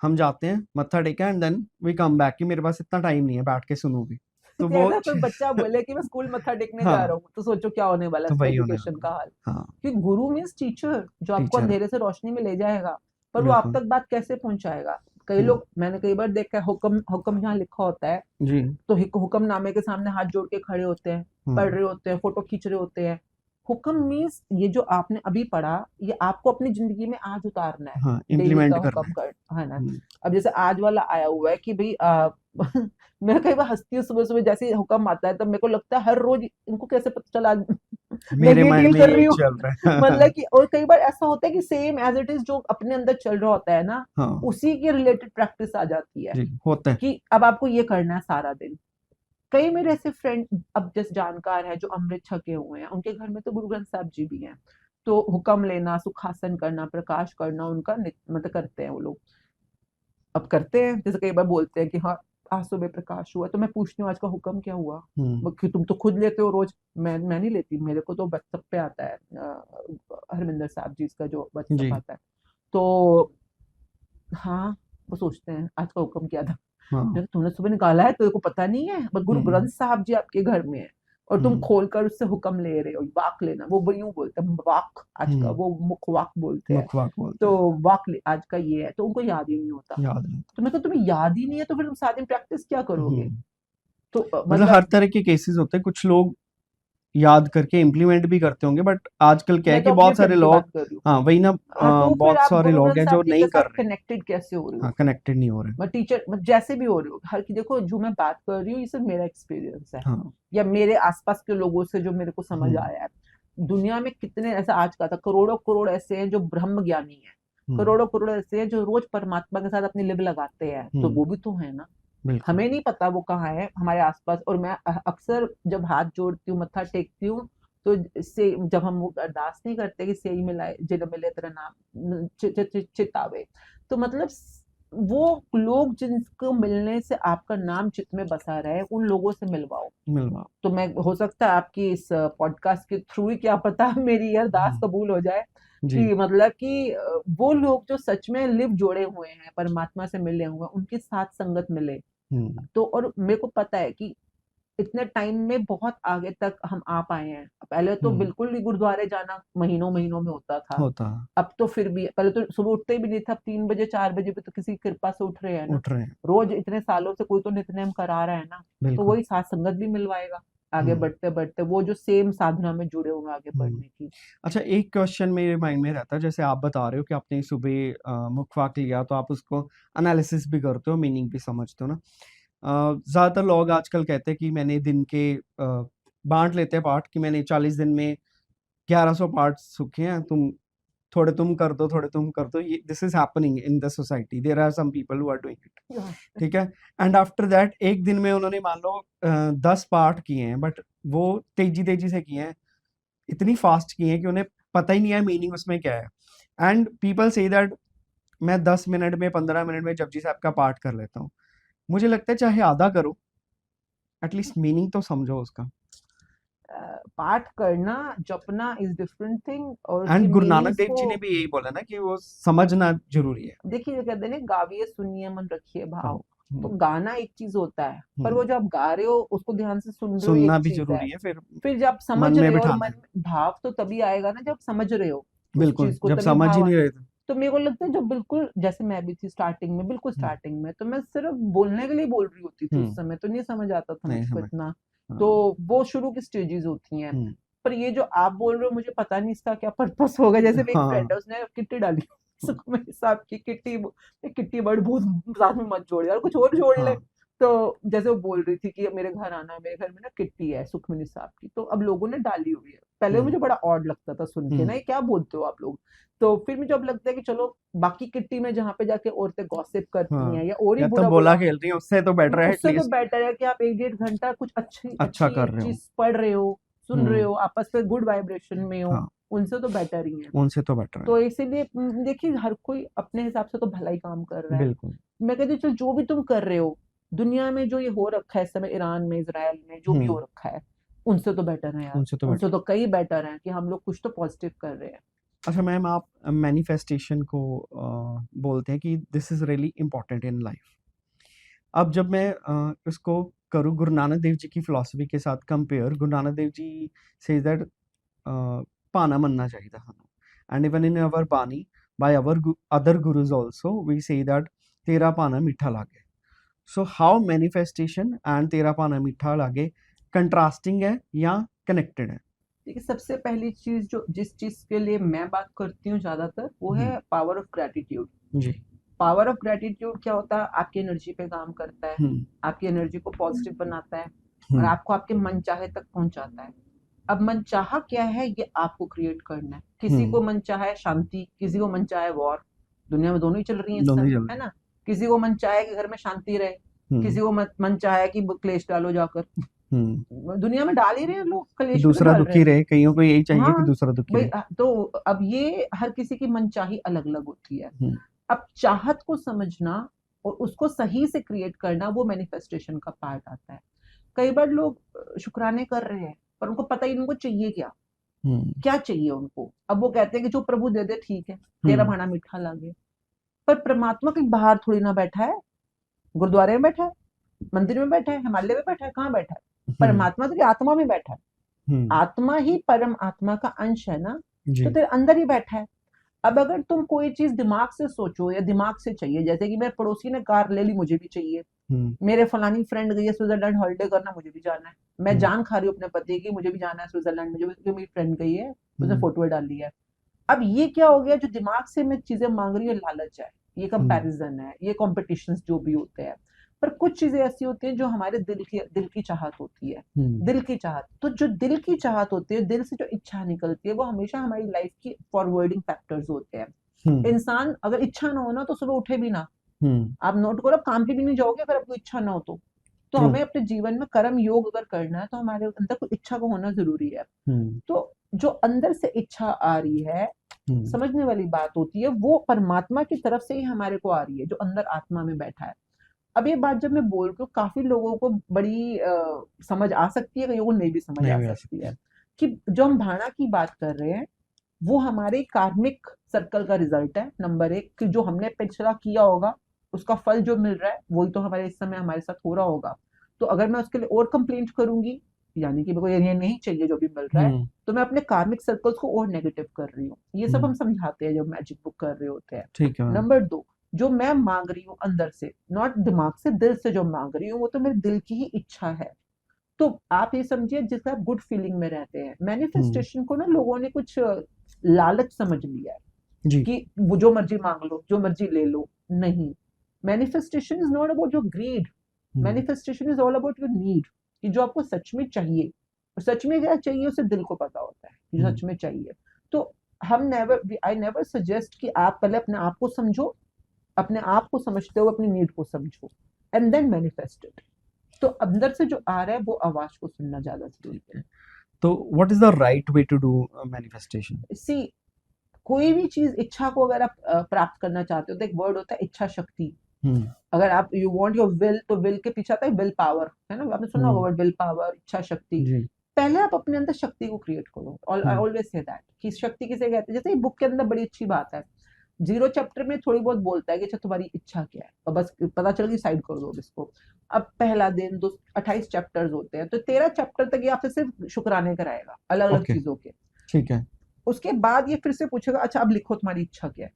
[SPEAKER 1] हम जाते हैं मत्था टेका and then we come back कि मेरे पास इतना टाइम नहीं है बैठ के सुनूं भी। तो
[SPEAKER 2] कि
[SPEAKER 1] वो
[SPEAKER 2] अगर कोई बच्चा बोले कि मैं स्कूल मत्था टेकने जा
[SPEAKER 1] हाँ,
[SPEAKER 2] रहा हूँ, तो सोचो क्या होने वाला
[SPEAKER 1] तो
[SPEAKER 2] है
[SPEAKER 1] वही होने
[SPEAKER 2] एजुकेशन
[SPEAKER 1] वाला
[SPEAKER 2] का
[SPEAKER 1] है।
[SPEAKER 2] हाल।
[SPEAKER 1] हाँ,
[SPEAKER 2] कि गुरु मीन्स टीचर, जो आपको
[SPEAKER 1] टीचर
[SPEAKER 2] अंधेरे से रोशनी में ले जाएगा, पर वो आप
[SPEAKER 1] बिल्कुल।
[SPEAKER 2] तक बात कैसे पहुंचाएगा? कई लोग, मैंने कई बार देखा है, हुक्म हुक्म जहाँ लिखा होता है
[SPEAKER 1] जी।
[SPEAKER 2] तो हुक्मनामे के सामने हाथ जोड़ के खड़े होते हैं, पढ़ रहे होते हैं, फोटो खींच रहे होते हैं। हुक्म मीन्स ये जो आपने अभी पढ़ा, ये आपको अपनी जिंदगी में आज उतारना है,
[SPEAKER 1] हाँ,
[SPEAKER 2] डेली का
[SPEAKER 1] इम्प्लीमेंट करना
[SPEAKER 2] हुक्म कर, है ना?
[SPEAKER 1] है।
[SPEAKER 2] अब जैसे आज वाला आया हुआ है कि भाई मैं कई बार हंसती हूँ, सुबह सुबह जैसे ही हुक्म आता है तब मेरे को लगता है हर रोज इनको कैसे पता चला मैं
[SPEAKER 1] मेरे
[SPEAKER 2] ये
[SPEAKER 1] माइंड
[SPEAKER 2] डील
[SPEAKER 1] में
[SPEAKER 2] कर रही
[SPEAKER 1] यही
[SPEAKER 2] हूँ।
[SPEAKER 1] चल रहा है।
[SPEAKER 2] मतलब कि और कई बार ऐसा होता है कि सेम एज इट इज जो अपने अंदर चल रहा होता है ना,
[SPEAKER 1] हाँ
[SPEAKER 2] उसी के रिलेटेड प्रैक्टिस आ जाती है
[SPEAKER 1] जी, होता है।
[SPEAKER 2] कि अब आपको ये करना है सारा दिन। कई मेरे ऐसे फ्रेंड, अब जैसे जानकार है जो अमृत छके हुए हैं, उनके घर में तो गुरु ग्रंथ साहब जी भी हैं, तो हुक्म लेना, सुखासन करना, प्रकाश करना उनका मतलब करते हैं वो लोग। अब करते हैं, जैसे कई बार बोलते हैं कि हाँ आज सुबह प्रकाश हुआ, तो मैं पूछती हूँ आज का हुक्म क्या हुआ? कि तुम तो खुद लेते हो रोज। मैं नहीं लेती, मेरे को तो व्हाट्सएप पे आता है, हरमिंदर साहब जी का जो व्हाट्सएप
[SPEAKER 1] जी।
[SPEAKER 2] आता है। तो हाँ, वो सोचते हैं आज का हुक्म क्या था।
[SPEAKER 1] हाँ।
[SPEAKER 2] तूने सुबह निकाला है, तेरे को पता नहीं है? बस गुरु ग्रंथ साहब जी आपके घर में है और तुम खोलकर उससे हुक्म ले रहे हो। वाक लेना, वो यूं बोलते हैं वाक, आज का वो मुख वाक बोलते हैं।
[SPEAKER 1] मुखवाक बोलते
[SPEAKER 2] तो
[SPEAKER 1] हैं।
[SPEAKER 2] वाक आज का ये है, तो उनको याद ही नहीं होता।
[SPEAKER 1] याद नहीं।
[SPEAKER 2] तो मैं तो तुम्हें याद ही नहीं है, तो फिर तुम सारा दिन प्रैक्टिस क्या करोगे? तो
[SPEAKER 1] मतलब हर
[SPEAKER 2] मतलब
[SPEAKER 1] तरह के केसेस होते हैं, कुछ लोग याद करके इम्प्लीमेंट भी करते होंगे, बट आजकल क्या है
[SPEAKER 2] मैं
[SPEAKER 1] कि
[SPEAKER 2] तो अपने
[SPEAKER 1] बहुत सारे
[SPEAKER 2] फ्रेंड की
[SPEAKER 1] लोग,
[SPEAKER 2] बात कर रही हूँ।
[SPEAKER 1] हाँ वही ना,
[SPEAKER 2] हाँ, तो फिर
[SPEAKER 1] बहुत
[SPEAKER 2] आप
[SPEAKER 1] सारे
[SPEAKER 2] गुरु
[SPEAKER 1] लोग
[SPEAKER 2] ग्रंथ
[SPEAKER 1] हैं जो
[SPEAKER 2] साहब जी के
[SPEAKER 1] नहीं
[SPEAKER 2] साथ
[SPEAKER 1] कर रहे।
[SPEAKER 2] कनेक्टेड कैसे हो रहे
[SPEAKER 1] हाँ,
[SPEAKER 2] हो?
[SPEAKER 1] कनेक्टेड नहीं हो रहे।
[SPEAKER 2] मैं टीचर जैसे भी हो रही हूँ, हर की देखो जो मैं बात कर रही हूँ, ये सिर्फ मेरा एक्सपीरियंस है
[SPEAKER 1] हाँ।
[SPEAKER 2] या मेरे आसपास के लोगों से जो मेरे को समझ आया है। दुनिया में कितने ऐसा, आज का था, करोड़ों करोड़ ऐसे हैं जो ब्रह्म ज्ञानी है, करोड़ों करोड़ ऐसे हैं जो रोज परमात्मा के साथ अपनी लिव लगाते हैं, तो वो भी तो है ना।
[SPEAKER 1] बिल्कुल।
[SPEAKER 2] हमें नहीं पता वो कहाँ है हमारे आसपास। और मैं अक्सर जब हाथ जोड़ती हूँ, मत्था टेकती हूँ, तो से जब हम वो अरदास नहीं करते कि सेई मिलाए जिन मिले तेरा नाम चितावे, तो मतलब वो लोग जिनको मिलने से आपका नाम चित में बसा रहे, उन लोगों से मिलवाओ।
[SPEAKER 1] मिलवा।
[SPEAKER 2] तो मैं, हो सकता है आपकी इस पॉडकास्ट के थ्रू ही क्या पता मेरी ये अरदास कबूल हो जाए
[SPEAKER 1] जी।
[SPEAKER 2] कि मतलब कि वो लोग जो सच में लिव जोड़े हुए हैं, परमात्मा से मिले हुए हैं, उनकी साथ संगत मिले। तो और मेरे को पता है कि इतने टाइम में बहुत आगे तक हम आ पाए हैं। पहले तो बिल्कुल ही गुरुद्वारे जाना महीनों महीनों में होता था।
[SPEAKER 1] होता।
[SPEAKER 2] अब तो फिर भी, पहले तो सुबह उठते भी नहीं था, 3 बजे 4 बजे भी तो किसी की कृपा से उठ रहे हैं ना।
[SPEAKER 1] उठ रहे हैं।
[SPEAKER 2] रोज इतने सालों से कोई तो नित्यनेम करा रहा है ना, तो
[SPEAKER 1] बिल्कुल।
[SPEAKER 2] वही साथ संगत भी मिलवाएगा आगे बढ़ते बढ़ते, वो जो सेम साधना में जुड़े हुए आगे बढ़ने की।
[SPEAKER 1] अच्छा, एक क्वेश्चन मेरे माइंड में रहता है, जैसे आप बता रहे हो कि आपने सुबह मुखवाक लिया, तो आप उसको एनालिसिस भी करते हो, मीनिंग भी समझते हो ना। ज़्यादातर लोग आजकल कहते हैं कि मैंने दिन के बांट लेते हैं पार्ट, कि मैंने 40 दिन में 1100 पार्ट सूखे हैं, थोड़े तुम कर दो, थोड़े तुम कर दो। ये this is happening in the society, there are some people who are doing it. ठीक है। एंड आफ्टर दैट एक दिन में उन्होंने मान लो 10 पार्ट किए हैं, बट वो तेजी तेजी से किए हैं, इतनी फास्ट किए हैं कि उन्हें पता ही नहीं है मीनिंग उसमें क्या है। एंड पीपल से दैट मैं 10 मिनट में 15 मिनट में जपजी साहब का पाठ कर लेता हूँ। मुझे लगता है चाहे आधा करो, एटलीस्ट मीनिंग तो समझो उसका।
[SPEAKER 2] पाठ करना, जपना इज डिफरेंट थिंग, और उसकी
[SPEAKER 1] एंड गुरु नानक
[SPEAKER 2] मीनिंग्स
[SPEAKER 1] देव
[SPEAKER 2] को
[SPEAKER 1] जी ने भी यही बोला ना कि वो समझना जरूरी है।
[SPEAKER 2] देखिए, कहते हैं ना, गाविए सुनिए मन रखिए
[SPEAKER 1] हाँ।
[SPEAKER 2] भाव। तो गाना एक चीज होता है, पर वो जो आप गा रहे हो उसको ध्यान से सुन रहे हो
[SPEAKER 1] सुनना
[SPEAKER 2] एक
[SPEAKER 1] भी
[SPEAKER 2] चीज है।
[SPEAKER 1] जरूरी है,
[SPEAKER 2] फिर जब समझ
[SPEAKER 1] मन में
[SPEAKER 2] रहे हो, और
[SPEAKER 1] बिठाना
[SPEAKER 2] मन
[SPEAKER 1] है।
[SPEAKER 2] भाव तो तभी आएगा ना जब समझ रहे हो उस
[SPEAKER 1] बिल्कुल,
[SPEAKER 2] चीज को,
[SPEAKER 1] जब
[SPEAKER 2] तभी
[SPEAKER 1] समझ ही
[SPEAKER 2] भाव
[SPEAKER 1] नहीं
[SPEAKER 2] आएगा।
[SPEAKER 1] रहे थे।
[SPEAKER 2] तो मेरे को लगता है जो बिल्कुल जैसे मैं भी थी स्टार्टिंग में, बिल्कुल
[SPEAKER 1] हम्म,
[SPEAKER 2] स्टार्टिंग में, तो मैं सिर्फ बोलने के लिए बोल रही होती थी, उस
[SPEAKER 1] हम्म,
[SPEAKER 2] समय तो नहीं समझ आता था
[SPEAKER 1] नहीं
[SPEAKER 2] मुझको
[SPEAKER 1] समझ।
[SPEAKER 2] इतना। तो
[SPEAKER 1] हाँ।
[SPEAKER 2] वो शुरू की स्टेजेस होती हैं।
[SPEAKER 1] हम्म,
[SPEAKER 2] पर ये जो आप बोल रहे हो मुझे पता नहीं इसका क्या पर्पस होगा। जैसे मेरी फ्रेंड
[SPEAKER 1] हाँ,
[SPEAKER 2] है, उसने किट्टी डाली सुखमनी साहब की किट्टी। किट्टी वर्ड बहुत साथ में मत जोड़ यार, कुछ और जोड़ ले।
[SPEAKER 1] हाँ,
[SPEAKER 2] तो जैसे वो बोल रही थी कि मेरे घर आना, मेरे घर में ना किट्टी है सुखमनी साहब की, तो अब लोगों ने डाली हुई है। पहले
[SPEAKER 1] हम्म,
[SPEAKER 2] मुझे बड़ा ऑड लगता था सुन के ना,
[SPEAKER 1] हम्म,
[SPEAKER 2] ये क्या बोलते हो आप लोग। तो फिर मुझे अब लगता है कि चलो बाकी किट्टी में जहाँ पे जाके औरतें गॉसिप करती हैं
[SPEAKER 1] हाँ।
[SPEAKER 2] या और ही
[SPEAKER 1] या तो
[SPEAKER 2] बुरा
[SPEAKER 1] बोला
[SPEAKER 2] बुरा,
[SPEAKER 1] खेल रही है, उससे तो बेटर है
[SPEAKER 2] उससे तो
[SPEAKER 1] एटलीस्ट।
[SPEAKER 2] बेटर है कि आप 1 1.5 घंटा कुछ अच्छी
[SPEAKER 1] अच्छा
[SPEAKER 2] अच्छी
[SPEAKER 1] कर रहे हो।
[SPEAKER 2] चीज पढ़ रहे हो, सुन रहे
[SPEAKER 1] हम्म।
[SPEAKER 2] हो, आपस में गुड वाइब्रेशन में हो।
[SPEAKER 1] हाँ,
[SPEAKER 2] उनसे तो बेटर ही है।
[SPEAKER 1] उनसे तो बेटर है।
[SPEAKER 2] तो इसीलिए देखिए हर कोई अपने हिसाब से तो भला ही काम कर रहा है।
[SPEAKER 1] बिल्कुल।
[SPEAKER 2] मैं कहती हूँ चलो जो भी तुम कर रहे हो, दुनिया में जो ये हो रखा है इस समय, ईरान में, इजराइल में जो भी हो
[SPEAKER 1] हम्म।
[SPEAKER 2] रखा है, उनसे तो बेटर है यार।
[SPEAKER 1] उनसे तो
[SPEAKER 2] उनसे
[SPEAKER 1] बेटर।
[SPEAKER 2] तो कई बेटर है कि हम लोग कुछ तो पॉजिटिव कर रहे हैं।
[SPEAKER 1] अच्छा मैम, आप मैनिफेस्टेशन को बोलते हैं कि this is really important in life. अब जब मैं इसको करूँ गुरु नानक देव जी की फिलॉसफी के साथ compare, Guru Nanak Dev ji say that पाना मनना चाहिए ਸਾਨੂੰ, and even in our bani by our other gurus also we say that तेरा पाना मीठा लागे। सो हाउ मैनिफेस्टेशन एंड तेरा पाना मीठा लागे कंट्रास्टिंग है या कनेक्टेड है?
[SPEAKER 2] देखिए सबसे पहली चीज जो जिस चीज के लिए मैं बात करती हूँ ज्यादातर, वो
[SPEAKER 1] हम्म।
[SPEAKER 2] है पावर ऑफ ग्रेटिट्यूड।
[SPEAKER 1] जी।
[SPEAKER 2] पावर ऑफ ग्रेटिट्यूड क्या होता है? आपकी एनर्जी पे काम करता है,
[SPEAKER 1] हम्म।
[SPEAKER 2] आपकी एनर्जी को पॉजिटिव बनाता है और
[SPEAKER 1] हम्म।
[SPEAKER 2] आपको आपके मनचाहे तक पहुंचाता है। अब मनचाहा क्या है? ये आपको क्रिएट करना है। किसी
[SPEAKER 1] हम्म।
[SPEAKER 2] को मनचाहा है शांति, किसी को मनचाहा है वॉर। दुनिया में दोनों ही चल रही है इस
[SPEAKER 1] दोनों ही
[SPEAKER 2] समय,
[SPEAKER 1] चल
[SPEAKER 2] है
[SPEAKER 1] रहे हैं।
[SPEAKER 2] ना। किसी को मनचाहा है कि घर में शांति रहे,
[SPEAKER 1] हम्म।
[SPEAKER 2] किसी को मनचाहा है कि क्लेश डालो जाकर।
[SPEAKER 1] हम्म।
[SPEAKER 2] दुनिया में डाल ही रहे हैं लोग,
[SPEAKER 1] कि
[SPEAKER 2] क्लेश भी तो
[SPEAKER 1] दूसरा
[SPEAKER 2] डाल रहे
[SPEAKER 1] दुखी
[SPEAKER 2] हैं।
[SPEAKER 1] रहे, कईयों को यही चाहिए कि
[SPEAKER 2] हाँ
[SPEAKER 1] दूसरा दुखी
[SPEAKER 2] भाई,
[SPEAKER 1] रहे।
[SPEAKER 2] तो अब ये हर किसी की मनचाही अलग अलग होती है।
[SPEAKER 1] हम्म।
[SPEAKER 2] अब चाहत को समझना और उसको सही से क्रिएट करना, वो मैनिफेस्टेशन का पार्ट आता है। कई बार लोग शुक्राने कर रहे हैं पर उनको पता ही नहीं उनको चाहिए क्या।
[SPEAKER 1] हम्म।
[SPEAKER 2] क्या चाहिए उनको? अब वो कहते हैं कि जो प्रभु दे दे ठीक है, तेरा
[SPEAKER 1] हम्म।
[SPEAKER 2] भाना मीठा लागे। पर परमात्मा कहीं बाहर थोड़ी ना बैठा है, गुरुद्वारे में बैठा है, मंदिर में बैठा है, हिमालय में बैठा है, कहाँ बैठा है?
[SPEAKER 1] हम्म।
[SPEAKER 2] परमात्मा तेरी आत्मा में बैठा है।
[SPEAKER 1] हम्म।
[SPEAKER 2] आत्मा ही परम आत्मा का अंश है ना, तो
[SPEAKER 1] जी।
[SPEAKER 2] तेरे अंदर ही बैठा है। अब अगर तुम कोई चीज दिमाग से सोचो या दिमाग से चाहिए, जैसे कि मेरे पड़ोसी ने कार ले ली, मुझे भी चाहिए।
[SPEAKER 1] हम्म।
[SPEAKER 2] मेरे फलानी फ्रेंड गई है स्विट्जरलैंड हॉलिडे करना, मुझे भी जाना है। मैं
[SPEAKER 1] हम्म।
[SPEAKER 2] जान खा रही हूँ अपने पति की, मुझे भी जाना है स्विट्जरलैंड, मुझे भी, क्योंकि मेरी फ्रेंड गई है, उसने
[SPEAKER 1] हम्म।
[SPEAKER 2] फोटो डाली है। अब ये क्या हो गया? जो दिमाग से मैं चीजें मांग रही हूँ, लालच है, ये
[SPEAKER 1] हम्म।
[SPEAKER 2] कंपैरिजन है, ये कॉम्पिटिशन जो भी होते हैं। पर कुछ चीजें ऐसी होती हैं जो हमारे दिल की चाहत होती है।
[SPEAKER 1] हम्म।
[SPEAKER 2] दिल की चाहत, तो जो दिल की चाहत होती है, दिल से जो इच्छा निकलती है, वो हमेशा हमारी लाइफ की फॉरवर्डिंग फैक्टर्स होते हैं।
[SPEAKER 1] हम्म।
[SPEAKER 2] इंसान अगर इच्छा ना हो ना, तो सुबह उठे भी ना।
[SPEAKER 1] हम्म।
[SPEAKER 2] आप नोट करो, आप काम पे भी नहीं जाओगे अगर आपको इच्छा ना हो तो
[SPEAKER 1] ट्रू।
[SPEAKER 2] हमें अपने जीवन में कर्म योग अगर करना है, तो हमारे अंदर कोई इच्छा का होना जरूरी है।
[SPEAKER 1] हम्म।
[SPEAKER 2] तो जो अंदर से इच्छा आ रही है,
[SPEAKER 1] हम्म।
[SPEAKER 2] समझने वाली बात होती है, वो परमात्मा की तरफ से ही हमारे को आ रही है, जो अंदर आत्मा में बैठा है। अब ये बात जब मैं बोल रही हूँ, काफी लोगों को बड़ी समझ आ सकती है, कईयों को नहीं भी समझ
[SPEAKER 1] नहीं
[SPEAKER 2] आ
[SPEAKER 1] भी आ
[SPEAKER 2] सकती
[SPEAKER 1] सकती
[SPEAKER 2] है।
[SPEAKER 1] है।
[SPEAKER 2] कि जो हम भावना की बात कर रहे हैं, वो हमारे कार्मिक सर्कल का रिजल्ट है। नंबर एक, कि जो हमने पिछला किया होगा, उसका फल जो मिल रहा है, वही तो हमारे इस समय हमारे साथ हो रहा होगा। तो अगर मैं उसके लिए और कंप्लेंट करूंगी, यानी कि मेरे को ये नहीं चाहिए जो भी मिल रहा है,
[SPEAKER 1] हम्म।
[SPEAKER 2] तो मैं अपने कार्मिक सर्कल्स को और नेगेटिव कर रही हूँ। ये सब हम
[SPEAKER 1] हम्म।
[SPEAKER 2] समझाते हैं जब मैजिक बुक कर रहे होते हैं।
[SPEAKER 1] ठीक है मैम।
[SPEAKER 2] नंबर दो, जो मैं मांग रही हूँ अंदर से, नॉट दिमाग से, दिल से जो मांग रही हूँ, वो तो मेरे दिल की ही इच्छा है। तो आप ये समझिए, जिससे आप गुड फीलिंग में रहते हैं।
[SPEAKER 1] हम्म।
[SPEAKER 2] मैनिफेस्टेशन को ना लोगों ने कुछ लालच समझ लिया है
[SPEAKER 1] जी।
[SPEAKER 2] कि वो जो मर्जी मांग लो, जो मर्जी ले लो। नहीं, manifestation is not about your greed.
[SPEAKER 1] Hmm.
[SPEAKER 2] Manifestation is all about your need, कि जो आपको सच में चाहिए। और सच में क्या चाहिए, उसे दिल को पता होता है कि जो
[SPEAKER 1] हम्म।
[SPEAKER 2] सच में चाहिए। तो हम नेवर, आई नेवर सजेस्ट कि आप पहले अपने आप को समझो, अपने आप को समझते हो अपनी नीड को समझो, एंड देन मैनिफेस्ट इट। तो अंदर से जो आ रहा है, वो आवाज को सुनना ज्यादा जरूरी
[SPEAKER 1] ठीक है। तो what is the right way to do manifestation?
[SPEAKER 2] है। सी, कोई भी चीज, इच्छा को अगर आप प्राप्त करना चाहते हो, तो एक वर्ड होता है इच्छा शक्ति।
[SPEAKER 1] हम्म।
[SPEAKER 2] अगर आप यू वांट योर विल, तो विल के पीछे आता है विल पावर, है ना, आपने सुना होगा
[SPEAKER 1] हम्म।
[SPEAKER 2] वर्ड विल पावर, इच्छा शक्ति।
[SPEAKER 1] जी।
[SPEAKER 2] पहले आप अपने अंदर शक्ति को क्रिएट करो। आई
[SPEAKER 1] हम्म।
[SPEAKER 2] ऑलवेज से दैट, कि शक्ति किसे कहते हैं। जैसे ये बुक के अंदर बड़ी अच्छी बात है, 0 चैप्टर में थोड़ी बहुत बोलता है कि अच्छा तुम्हारी इच्छा क्या है, और बस पता चल गई, साइड कर दो अब इसको। अब पहला दिन दो, 28 चैप्टर्स होते हैं, तो 13 चैप्टर तक ये आपसे सिर्फ शुक्राने कराएगा अलग अलग
[SPEAKER 1] ओके।
[SPEAKER 2] चीजों के।
[SPEAKER 1] ठीक है।
[SPEAKER 2] उसके बाद ये फिर से पूछेगा, अच्छा अब लिखो तुम्हारी इच्छा क्या है।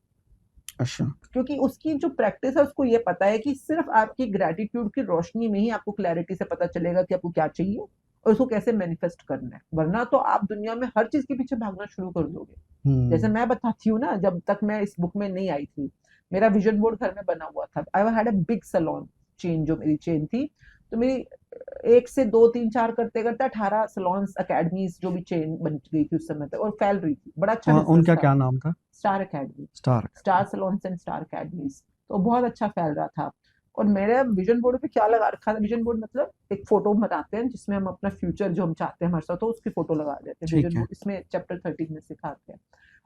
[SPEAKER 1] अच्छा।
[SPEAKER 2] क्योंकि उसकी जो प्रैक्टिस है उसको ये पता है कि सिर्फ आपकी ग्रेटिट्यूड की रोशनी में ही आपको क्लैरिटी से पता चलेगा कि आपको क्या चाहिए और उसको कैसे मैनिफेस्ट करना है, वरना तो आप दुनिया में हर चीज के पीछे भागना शुरू कर दोगे। जैसे मैं बताती हूँ ना, जब तक मैं इस बुक में नहीं आई थी, मेरा विजन बोर्ड घर में बना हुआ था। I had a big salon chain, जो मेरी चेन थी, तो मेरी एक से दो तीन चार करते करते 18 सलोन्स अकेडमीज जो भी चेन बन गई थी उस समय तक, और फैल रही थी, बड़ा अच्छा बिजनेस
[SPEAKER 1] उनका
[SPEAKER 2] था।
[SPEAKER 1] क्या नाम था?
[SPEAKER 2] Star academy,
[SPEAKER 1] star.
[SPEAKER 2] Star salons and star academies, तो बहुत अच्छा फैल रहा था। और मेरे विजन बोर्ड पे क्या लगा रखा था, विजन बोर्ड मतलब एक फोटो बनाते हैं जिसमें हम अपना फ्यूचर जो हम चाहते हैं हमारे साथ, तो उसकी फोटो लगा देते हैं
[SPEAKER 1] ठीक
[SPEAKER 2] विजन
[SPEAKER 1] है।
[SPEAKER 2] बोर्ड, इसमें चैप्टर 13 में सिखाते हैं।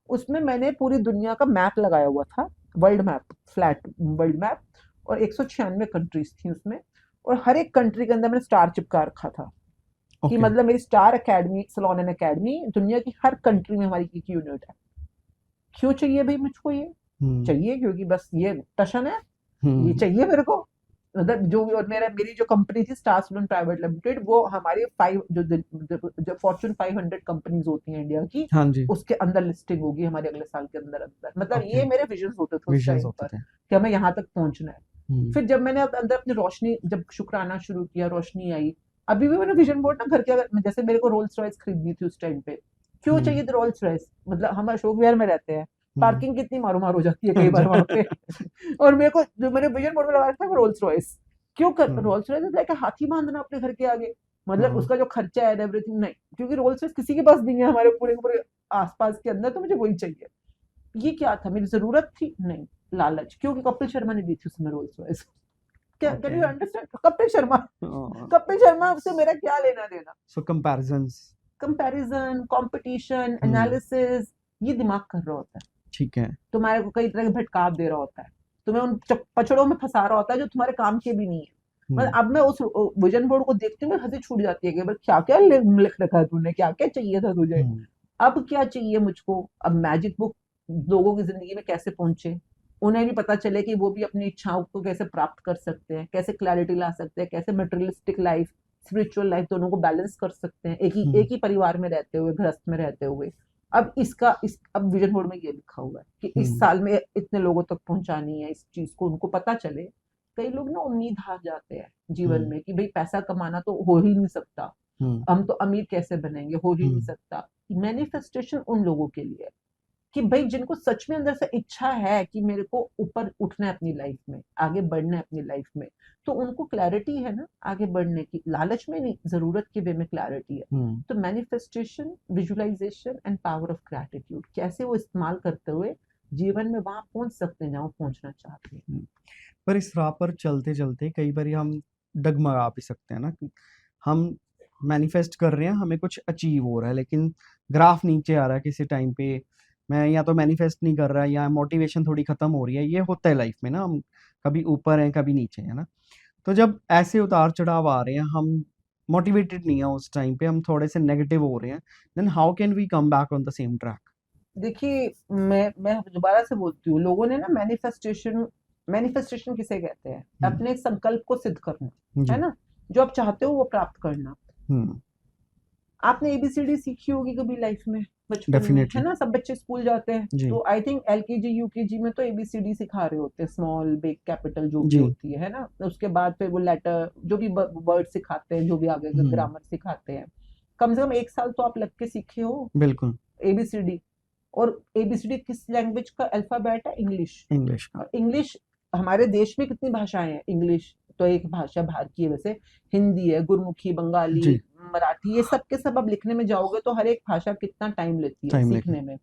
[SPEAKER 2] उसमें मैंने पूरी दुनिया का मैप लगाया हुआ था, world map, flat world map, और 196 कंट्रीज थी उसमें, और हर एक कंट्री के अंदर मैंने स्टार चिपका रखा था कि
[SPEAKER 1] ओके।
[SPEAKER 2] मतलब मेरी star academy, salon and academy दुनिया की हर कंट्री में हमारी एक यूनिट है। क्यों चाहिए भाई मुझको ये?
[SPEAKER 1] हम्म।
[SPEAKER 2] चाहिए क्योंकि बस ये टशन है, ये
[SPEAKER 1] हम्म।
[SPEAKER 2] चाहिए मेरे को। मतलब जो, और मेरी जो कंपनी थी स्टार सलून प्राइवेट लिमिटेड, वो हमारी फाइव जो फॉर्च्यून 500 कंपनीज होती हैं इंडिया की,
[SPEAKER 1] हाँ जी।
[SPEAKER 2] उसके अंदर लिस्टिंग होगी हमारे अगले साल के अंदर अंदर। मतलब
[SPEAKER 1] ओके।
[SPEAKER 2] ये मेरे विजन होते थे उस
[SPEAKER 1] विजन्स
[SPEAKER 2] टाइम
[SPEAKER 1] होते
[SPEAKER 2] पर
[SPEAKER 1] थे।
[SPEAKER 2] कि हमें यहाँ तक पहुंचना है।
[SPEAKER 1] हम्म।
[SPEAKER 2] फिर जब मैंने अंदर अपनी रोशनी, जब शुक्राना शुरू किया, रोशनी आई। अभी भी मैंने विजन बोर्ड ना घर के, अगर जैसे मेरे को रोल्स रॉयस खरीदनी थी उस टाइम पे, क्यों
[SPEAKER 1] हम्म।
[SPEAKER 2] चाहिए थी रोल्स रॉयस? मतलब हम अशोक विहार में रहते हैं,
[SPEAKER 1] हम्म।
[SPEAKER 2] पार्किंग कितनी मारो मार हो जाती है कई बार वहां पे। और मेरे को जो मैंने विजन बोर्ड में लगा रखा है वो रोल्स रॉयस। क्यों कर
[SPEAKER 1] हम्म।
[SPEAKER 2] रोल्स रॉयस लाइक हाथी बांधना अपने घर के आगे, मतलब
[SPEAKER 1] हाँ।
[SPEAKER 2] उसका जो खर्चा है एवरीथिंग नहीं, क्योंकि रोल्स रॉयस किसी के पास नहीं है हमारे पूरे के पूरे आसपास के अंदर, तो मुझे वही चाहिए। ये क्या था, मेरी जरूरत थी? नहीं, लालच, क्योंकि कपिल शर्मा ने दी थी उसमें रोल्स रॉयस। क्या, can
[SPEAKER 1] okay.
[SPEAKER 2] You understand? Kapil Sharma, Kapil Sharma से मेरा क्या लेना देना?
[SPEAKER 1] सो कंपैरिजंस।
[SPEAKER 2] कंपैरिजन, कंपटीशन,
[SPEAKER 1] हम्म।
[SPEAKER 2] एनालिसिस, ये दिमाग कर रहा होता है,
[SPEAKER 1] ठीक है।
[SPEAKER 2] तुम्हारे को कई तरह के भटकाव दे रहा होता है, तुम्हें उन पचड़ों में फंसा रहा होता है जो तुम्हारे काम के भी नहीं है। मतलब
[SPEAKER 1] हम्म।
[SPEAKER 2] अब मैं उस विजन बोर्ड को देखती हूँ, हंसी छूट जाती है कि भाई क्या क्या लिख रखा है तूने, क्या क्या चाहिए था तुझे,
[SPEAKER 1] हम्म।
[SPEAKER 2] अब क्या चाहिए मुझको। अब मैजिक बुक लोगों की जिंदगी में कैसे पहुंचे, उन्हें भी पता चले कि वो भी अपनी इच्छाओं को कैसे प्राप्त कर सकते हैं, कैसे क्लैरिटी ला सकते हैं, कैसे मटेरियलिस्टिक लाइफ, स्पिरिचुअल लाइफ, दोनों को बैलेंस कर सकते हैं
[SPEAKER 1] हम्म।
[SPEAKER 2] एक ही परिवार में रहते हुए, गृहस्थ में रहते हुए। अब विजन बोर्ड में ये लिखा हुआ है कि इस
[SPEAKER 1] हम्म।
[SPEAKER 2] साल में इतने लोगों तक पहुंचानी है इस चीज को, उनको पता चले। कई लोग ना उम्मीद हार जाते हैं जीवन
[SPEAKER 1] हम्म।
[SPEAKER 2] में कि भाई पैसा कमाना तो हो ही नहीं सकता,
[SPEAKER 1] हम्म।
[SPEAKER 2] हम तो अमीर कैसे बनेंगे, हो ही नहीं
[SPEAKER 1] हम्म।
[SPEAKER 2] सकता। मैनिफेस्टेशन उन लोगों के लिए है कि भाई जिनको सच में अंदर से इच्छा है कि मेरे को ऊपर उठना है अपनी लाइफ में, आगे बढ़ना है अपनी लाइफ में, तो उनको क्लैरिटी है ना आगे बढ़ने की, लालच में नहीं, जरूरत के वे में क्लैरिटी है।
[SPEAKER 1] हम्म।
[SPEAKER 2] तो manifestation, visualisation and power of gratitude, कैसे वो इस्तेमाल करते हुए जीवन में वहां पहुंच सकते हैं जहां वो पहुंचना चाहते हैं।
[SPEAKER 1] हम्म। पर इस राह पर चलते चलते कई बार हम डगमगा भी सकते हैं ना कि हम मैनिफेस्ट कर रहे हैं, हमें कुछ अचीव हो रहा है, लेकिन ग्राफ नीचे आ रहा है किसी टाइम पे। मैं या तो मैनिफेस्ट नहीं कर रहा, या मोटिवेशन थोड़ी खत्म हो रही है। ये होता है लाइफ में ना, हम कभी ऊपर हैं कभी नीचे है ना। तो जब ऐसे उतार चढ़ाव आ रहे हैं, हम मोटिवेटेड नहीं है उस टाइम पे, हम थोड़े से नेगेटिव हो रहे हैं, then how can we come back on the same track?
[SPEAKER 2] देखिए, मैं दोबारा से बोलती हूँ, लोगों ने ना मैनिफेस्टेशन, मैनिफेस्टेशन किसे कहते हैं?
[SPEAKER 1] हम्म।
[SPEAKER 2] अपने संकल्प को सिद्ध करना, है
[SPEAKER 1] जी।
[SPEAKER 2] ना, जो आप चाहते हो वो प्राप्त करना।
[SPEAKER 1] हम्म।
[SPEAKER 2] आपने एबीसीडी सीखी होगी कभी लाइफ में, बचपन में, है
[SPEAKER 1] डेफिनेटली।
[SPEAKER 2] ना, सब बच्चे स्कूल जाते हैं,
[SPEAKER 1] जी।
[SPEAKER 2] तो आई थिंक एलकेजी यूकेजी में तो एबीसीडी सिखा रहे होते हैं, स्मॉल बिग कैपिटल जो भी
[SPEAKER 1] जी।
[SPEAKER 2] होती है ना। उसके बाद फिर वो लेटर, जो भी वर्ड सिखाते हैं, जो भी आगे का
[SPEAKER 1] हम्म।
[SPEAKER 2] ग्रामर सिखाते हैं। कम से कम एक साल तो आप लग के सीखे हो
[SPEAKER 1] बिल्कुल।
[SPEAKER 2] एबीसीडी। और एबीसीडी किस लैंग्वेज का अल्फाबेट है? इंग्लिश।
[SPEAKER 1] इंग्लिश का।
[SPEAKER 2] और इंग्लिश, हमारे देश में कितनी भाषाएं हैं? इंग्लिश तो एक भाषा भारत की है वैसे, हिंदी है, गुरमुखी, बंगाली,
[SPEAKER 1] जी।
[SPEAKER 2] मराठी, ये सब के सब अब लिखने में जाओगे तो हर एक भाषा कितना टाइम लेती है
[SPEAKER 1] टाइम लेके।
[SPEAKER 2] सीखने में।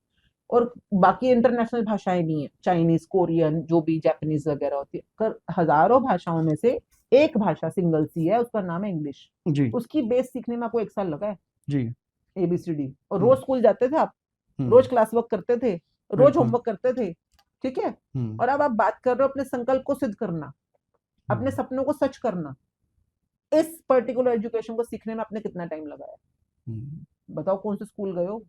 [SPEAKER 2] और बाकी इंटरनेशनल भाषाएं नहीं है, चाइनीज, कोरियन, जो भी जापानीज वगैरह होती है, कर हजारों भाषाओं में से एक भाषा सिंगल सी है, उसका नाम है इंग्लिश।
[SPEAKER 1] जी।
[SPEAKER 2] उसकी बेस सीखने में आपको एक साल लगा है,
[SPEAKER 1] जी।
[SPEAKER 2] एबीसीडी। और रोज
[SPEAKER 1] हम्म।
[SPEAKER 2] स्कूल जाते थे आप, रोज
[SPEAKER 1] हम्म।
[SPEAKER 2] क्लास वर्क करते थे, रोज
[SPEAKER 1] बिल्कुल।
[SPEAKER 2] होमवर्क करते थे, ठीक है।
[SPEAKER 1] हम्म।
[SPEAKER 2] और अब आप बात कर रहे हो अपने संकल्प को सिद्ध करना, अपने
[SPEAKER 1] हम्म।
[SPEAKER 2] सपनों को सच करना। इस पर्टिकुलर एजुकेशन को सीखने में आपने कितना टाइम लगाया?
[SPEAKER 1] हम्म।
[SPEAKER 2] बताओ, कौन से स्कूल गए हो?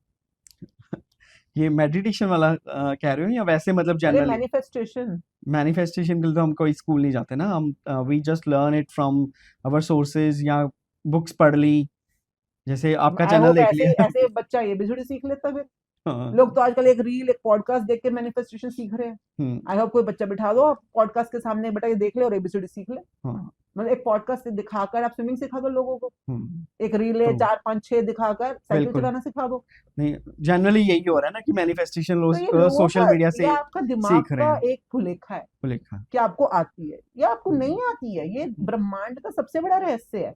[SPEAKER 1] ये मेडिटेशन वाला कह रहे हो, या वैसे मतलब
[SPEAKER 2] अरे
[SPEAKER 1] जनरली?
[SPEAKER 2] मैनिफेस्टेशन।
[SPEAKER 1] मैनिफेस्टेशन के लिए तो हम कोई स्कूल नहीं जाते ना, हम we just learn it from our sources, या बुक्स पढ़ ली, जैसे आपका
[SPEAKER 2] आई
[SPEAKER 1] चैनल
[SPEAKER 2] होप
[SPEAKER 1] देख
[SPEAKER 2] ऐसे
[SPEAKER 1] लिया।
[SPEAKER 2] ऐसे बच्चा एबीसीडी सीख लेता फिर।
[SPEAKER 1] हाँ।
[SPEAKER 2] लोग तो आजकल एक रील, एक पॉडकास्ट देख के मैनिफेस्टेशन सीख रहे हैं। आई होप कोई बच्चा बिठा दो पॉडकास्ट के सामने, बेटा ये देख ले और एबीसीडी सीख ले।
[SPEAKER 1] हाँ।
[SPEAKER 2] मतलब एक पॉडकास्ट दिखाकर आप स्विमिंग सिखा दो लोगों को, एक रील है
[SPEAKER 1] ट्रू।
[SPEAKER 2] 4 5 6 दिखाकर साइकिल
[SPEAKER 1] बिल्कुल।
[SPEAKER 2] चलाना सिखा दो।
[SPEAKER 1] नहीं, जनरली यही हो रहा है ना कि मैनिफेस्टेशन
[SPEAKER 2] तो ये लोगों
[SPEAKER 1] सोशल
[SPEAKER 2] का
[SPEAKER 1] मीडिया से
[SPEAKER 2] या आपका दिमाग
[SPEAKER 1] सीख रहे
[SPEAKER 2] का
[SPEAKER 1] हैं।
[SPEAKER 2] एक भुलेखा है
[SPEAKER 1] भुलेखा।
[SPEAKER 2] कि आपको आती है या आपको नहीं आती है। ये ब्रह्मांड का सबसे बड़ा रहस्य है।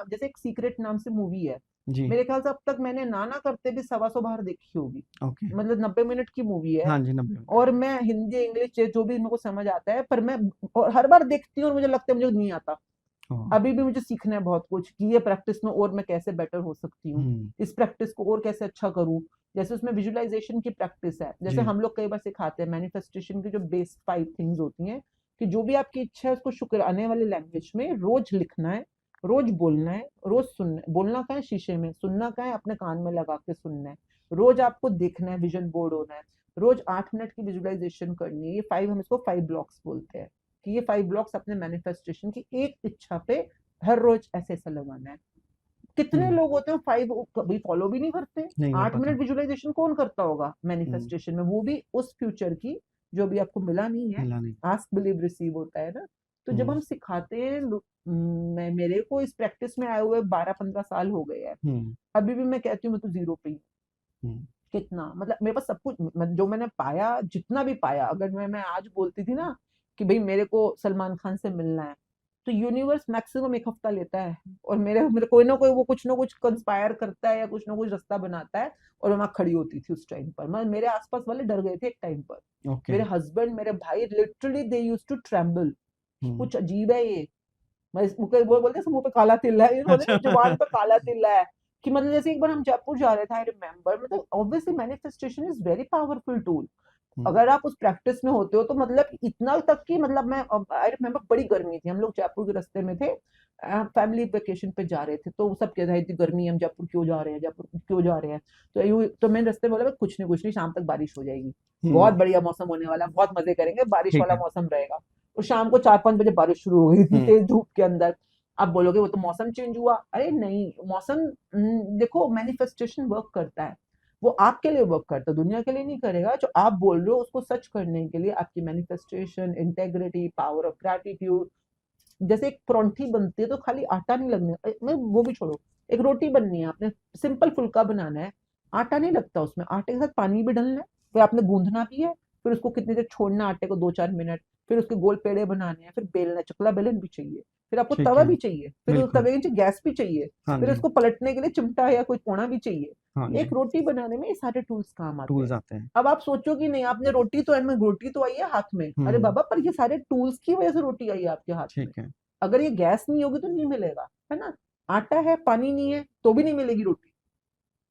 [SPEAKER 2] जैसे एक सीक्रेट नाम से मूवी है,
[SPEAKER 1] जी।
[SPEAKER 2] मेरे ख्याल से अब तक मैंने ना करते भी 125 बार देखी होगी।
[SPEAKER 1] ओके।
[SPEAKER 2] मतलब 90 मिनट की मूवी है।
[SPEAKER 1] हाँ जी, 90
[SPEAKER 2] और मैं हिंदी इंग्लिश जो भी मेरे को समझ आता है, पर मैं और हर बार देखती हूँ और मुझे लगता है मुझे नहीं आता। अभी भी मुझे सीखना है बहुत कुछ कि ये प्रैक्टिस में और मैं कैसे बेटर हो सकती हूँ, इस प्रैक्टिस को और कैसे अच्छा करूँ। जैसे उसमें विजुअलाइजेशन की प्रैक्टिस है, जैसे हम लोग कई बार सिखाते हैं मैनिफेस्टेशन की जो बेस 5 थिंग्स होती हैं कि जो भी आपकी इच्छा है उसको शुक्राने वाली लैंग्वेज में रोज लिखना है, रोज बोलना है, रोज सुनना है। बोलना का है शीशे में, सुनना का है अपने कान में लगा के सुनना है। रोज आपको देखना है, विजन बोर्ड होना है। रोज 8 मिनट की विजुअलाइजेशन करनी है। ये 5, हम इसको 5 ब्लॉक्स बोलते हैं कि ये 5 ब्लॉक्स अपने मैनिफेस्टेशन की एक इच्छा पे हर रोज ऐसे ऐसा लगाना है। कितने लोग होते हैं 5 कभी फॉलो भी नहीं करते। 8 मिनट विजुअलाइजेशन कौन करता होगा मैनिफेस्टेशन में, वो भी उस फ्यूचर की जो भी आपको मिला नहीं है। आस्क बिलीव रिसीव होता है ना। तो जब हम सिखाते हैं, मेरे को इस प्रैक्टिस में आए हुए 12-15 साल हो गए हैं। अभी भी मैं कहती हूँ मैं तो 0 पे ही। कितना मतलब मेरे पास सब कुछ जो मैंने पाया, जितना भी पाया, अगर मैं आज बोलती थी ना कि भाई मेरे को सलमान खान से मिलना है, तो यूनिवर्स मैक्सिमम 1 हफ्ता लेता है और मेरे कोई ना कोई वो कुछ ना कुछ कंस्पायर करता है या कुछ ना कुछ रास्ता बनाता है और मैं वहां खड़ी होती थी उस टाइम पर। मतलब मेरे आसपास वाले डर गए थे एक टाइम पर। मेरे हस्बैंड, मेरे भाई literally they used to tremble. कुछ अजीब है ये। मैं वो बोलते हैं मुंह पे काला तिल है, जुबान पे काला तिल है कि मतलब जैसे एक बार हम जयपुर जा रहे थे, आई रिमेम्बर। मतलब obviously manifestation is very powerful tool. अगर आप उस प्रैक्टिस में होते हो तो मतलब इतना तक कि मतलब मैं आई रिमेम्बर बड़ी गर्मी थी, हम लोग जयपुर के रास्ते में थे, फैमिली वेकेशन पे जा रहे थे, तो सब कह रहे थे गर्मी, हम जयपुर क्यों जा रहे हैं, जयपुर क्यों जा रहे हैं। तो मैंने रास्ते में बोला कुछ नहीं शाम तक बारिश हो जाएगी, बहुत बढ़िया मौसम होने वाला, बहुत मजे करेंगे, बारिश वाला मौसम रहेगा। और शाम को 4-5 बजे बारिश शुरू हो गई थी तेज धूप के अंदर। आप बोलोगे वो तो मौसम चेंज हुआ, अरे नहीं, मौसम देखो मैनिफेस्टेशन वर्क करता है, वो आपके लिए वर्क करता है, दुनिया के लिए नहीं करेगा। जो आप बोल रहे हो उसको सच करने के लिए आपकी manifestation, integrity, power of gratitude. जैसे एक परोंठी बनती है तो खाली आटा नहीं लगने, मैं वो भी छोड़ो, एक रोटी बननी है, आपने सिंपल फुल्का बनाना है, आटा नहीं लगता उसमें, आटे के साथ पानी भी डालना है, फिर आपने गूंदना भी है, फिर उसको कितनी देर छोड़ना आटे को, 2-4 मिनट, फिर उसके गोल पेड़े बनाने हैं, फिर बेलना, चकला बेलन भी चाहिए, फिर आपको तवा भी चाहिए, फिर उस तवे के नीचे गैस भी चाहिए, फिर उसको पलटने के लिए चिमटा या कोई कोना भी चाहिए। एक रोटी बनाने में ये सारे टूल्स काम आते हैं। अब आप सोचो कि नहीं, आपने रोटी तो आई है हाथ में, अरे बाबा, पर ये सारे टूल्स की वजह से रोटी आई है आपके हाथ में। अगर ये गैस नहीं होगी तो नहीं मिलेगा, है ना। आटा है, पानी नहीं है तो भी नहीं मिलेगी रोटी,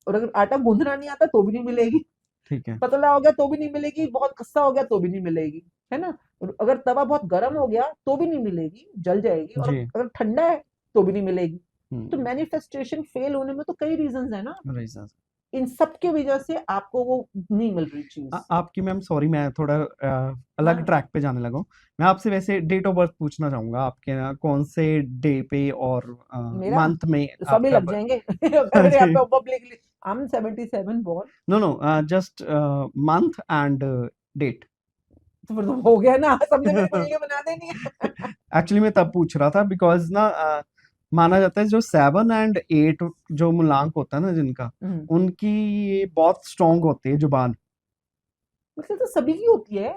[SPEAKER 2] और अगर आटा गूंदना नहीं आता तो भी नहीं मिलेगी, पतला हो गया तो भी नहीं मिलेगी, बहुत खस्ता हो गया तो भी नहीं मिलेगी, है ना। अगर तवा बहुत गर्म हो गया तो भी नहीं मिलेगी, जल जाएगी, और अगर ठंडा है तो भी नहीं मिलेगी। तो मैनिफेस्टेशन फेल होने में तो कई रीजंस है ना, इन सब की वजह से आपको वो नहीं मिल रही चीज।
[SPEAKER 1] आपकी मैम, सॉरी मैं थोड़ा अलग ट्रैक पे जाने लगा हूँ। मैं आपसे वैसे डेट ऑफ बर्थ पूछना चाहूंगा, आपके यहाँ कौन से डे पे और मंथ में
[SPEAKER 2] सभी लग जाएंगे अगर यहाँ पे publicly I am 77 born.
[SPEAKER 1] No just month and date.
[SPEAKER 2] तो फिर तो हो गया ना, सबने मेरी कुंडली बना देनी है।
[SPEAKER 1] एक्चुअली मैं तब पूछ रहा था बिकॉज ना माना जाता है जो 7 एंड 8 जो मूलांक होता है ना जिनका, उनकी बहुत स्ट्रॉन्ग होती है जुबान।
[SPEAKER 2] मतलब तो सभी की होती है।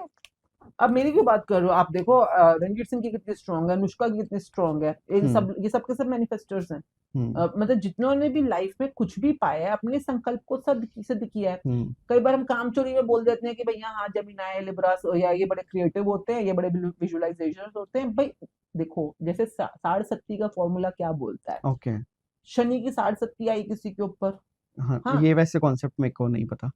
[SPEAKER 2] अब मेरी क्यों बात कर रहे हो, आप देखो रणवीर सिंह की कितनी स्ट्रॉन्ग है, अनुष्का की कितनी स्ट्रॉन्ग है, ये सब के सब मैनिफेस्टर्स हैं। मतलब जिन्होंने भी लाइफ में कुछ भी पाया है, अपने संकल्प को सिद्ध किया है। कई बार हम काम चोरी में बोल देते हैं कि भैया हाँ जेमिनी, लिब्रा या ये बड़े क्रिएटिव होते हैं, ये बड़े विजुअलाइजेशंस होते हैं। भाई देखो, जैसे 60-70 का फॉर्मूला क्या बोलता है, शनि की 60-70 आई किसी के ऊपर।
[SPEAKER 1] हाँ, ये वैसे कॉन्सेप्ट मेरे को नहीं पता।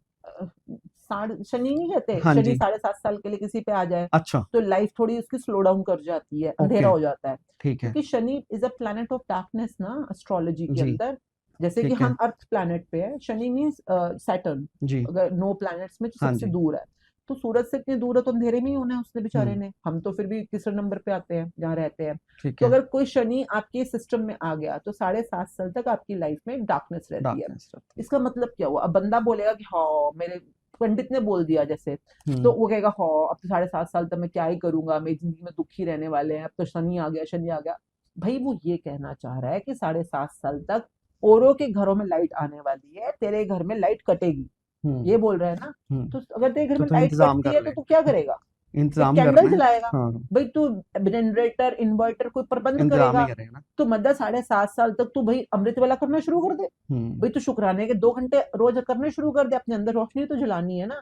[SPEAKER 2] शनि नहीं कहते, शनि 7.5 साल के लिए किसी पे आ जाए, अच्छा, तो लाइफ थोड़ी उसकी स्लो डाउन कर जाती है, अंधेरा हो जाता है, ठीक है, क्योंकि Shani is a planet of darkness ना एस्ट्रोलॉजी के अंदर। जैसे कि हम अर्थ प्लैनेट पे है, शनि मींस सैटर्न, अगर 9 प्लैनेट्स में सबसे दूर है। तो सूरज से इतनी दूर है तो अंधेरे में ही होना है उसने बेचारे
[SPEAKER 1] हम्म।
[SPEAKER 2] ने, हम तो फिर भी तीसरे नंबर पे आते हैं जहाँ रहते हैं।
[SPEAKER 1] ठीक
[SPEAKER 2] तो
[SPEAKER 1] है।
[SPEAKER 2] अगर कोई शनि आपके सिस्टम में आ गया तो 7.5 साल तक आपकी लाइफ में डार्कनेस रहती है।
[SPEAKER 1] डार्कनेस रहती
[SPEAKER 2] इसका मतलब क्या हुआ? अब बंदा बोलेगा कि हाँ मेरे पंडित ने बोल दिया जैसे,
[SPEAKER 1] है।
[SPEAKER 2] तो वो कहेगा हाँ अब तो 7.5 साल तक मैं क्या ही करूंगा, मेरी जिंदगी में दुख ही रहने वाले हैं, अब तो शनि आ गया, शनि आ गया। भाई वो ये कहना चाह रहा है कि 7.5 साल तक औरों के घरों में लाइट आने वाली है, तेरे घर में लाइट कटेगी, ये
[SPEAKER 1] हम्म।
[SPEAKER 2] बोल रहा है ना।
[SPEAKER 1] हम्म।
[SPEAKER 2] तो अगर तेरे घर में
[SPEAKER 1] तो
[SPEAKER 2] लाइट
[SPEAKER 1] इंतजाम
[SPEAKER 2] कटती
[SPEAKER 1] कर
[SPEAKER 2] है
[SPEAKER 1] ले।
[SPEAKER 2] तो तू क्या करेगा? एक
[SPEAKER 1] इंतजाम
[SPEAKER 2] कैंडल
[SPEAKER 1] करना है।
[SPEAKER 2] जलाएगा।
[SPEAKER 1] हाँ।
[SPEAKER 2] भाई तू जनरेटर इन्वर्टर कोई प्रबंध
[SPEAKER 1] इंतजाम ही
[SPEAKER 2] करेगा।
[SPEAKER 1] करेगा ना।
[SPEAKER 2] तो मतलब 7.5 साल तक तू भाई अमृत वाला करना शुरू कर दे।
[SPEAKER 1] हम्म।
[SPEAKER 2] भाई तू शुक्राने के 2 घंटे रोज करने शुरू कर दे, अपने अंदर रोशनी तो जलानी है ना।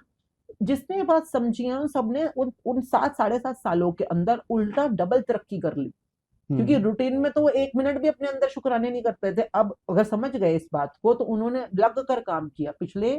[SPEAKER 2] जिसने ये बात समझी है उन सबने उन 7 साढ़े 7 सालों के अंदर उल्टा डबल तरक्की कर ली। क्योंकि
[SPEAKER 1] हम्म।
[SPEAKER 2] रूटीन में तो वो 1 मिनट भी अपने अंदर शुक्राने नहीं करते थे। अब अगर समझ गए इस बात को तो उन्होंने लग कर काम किया। पिछले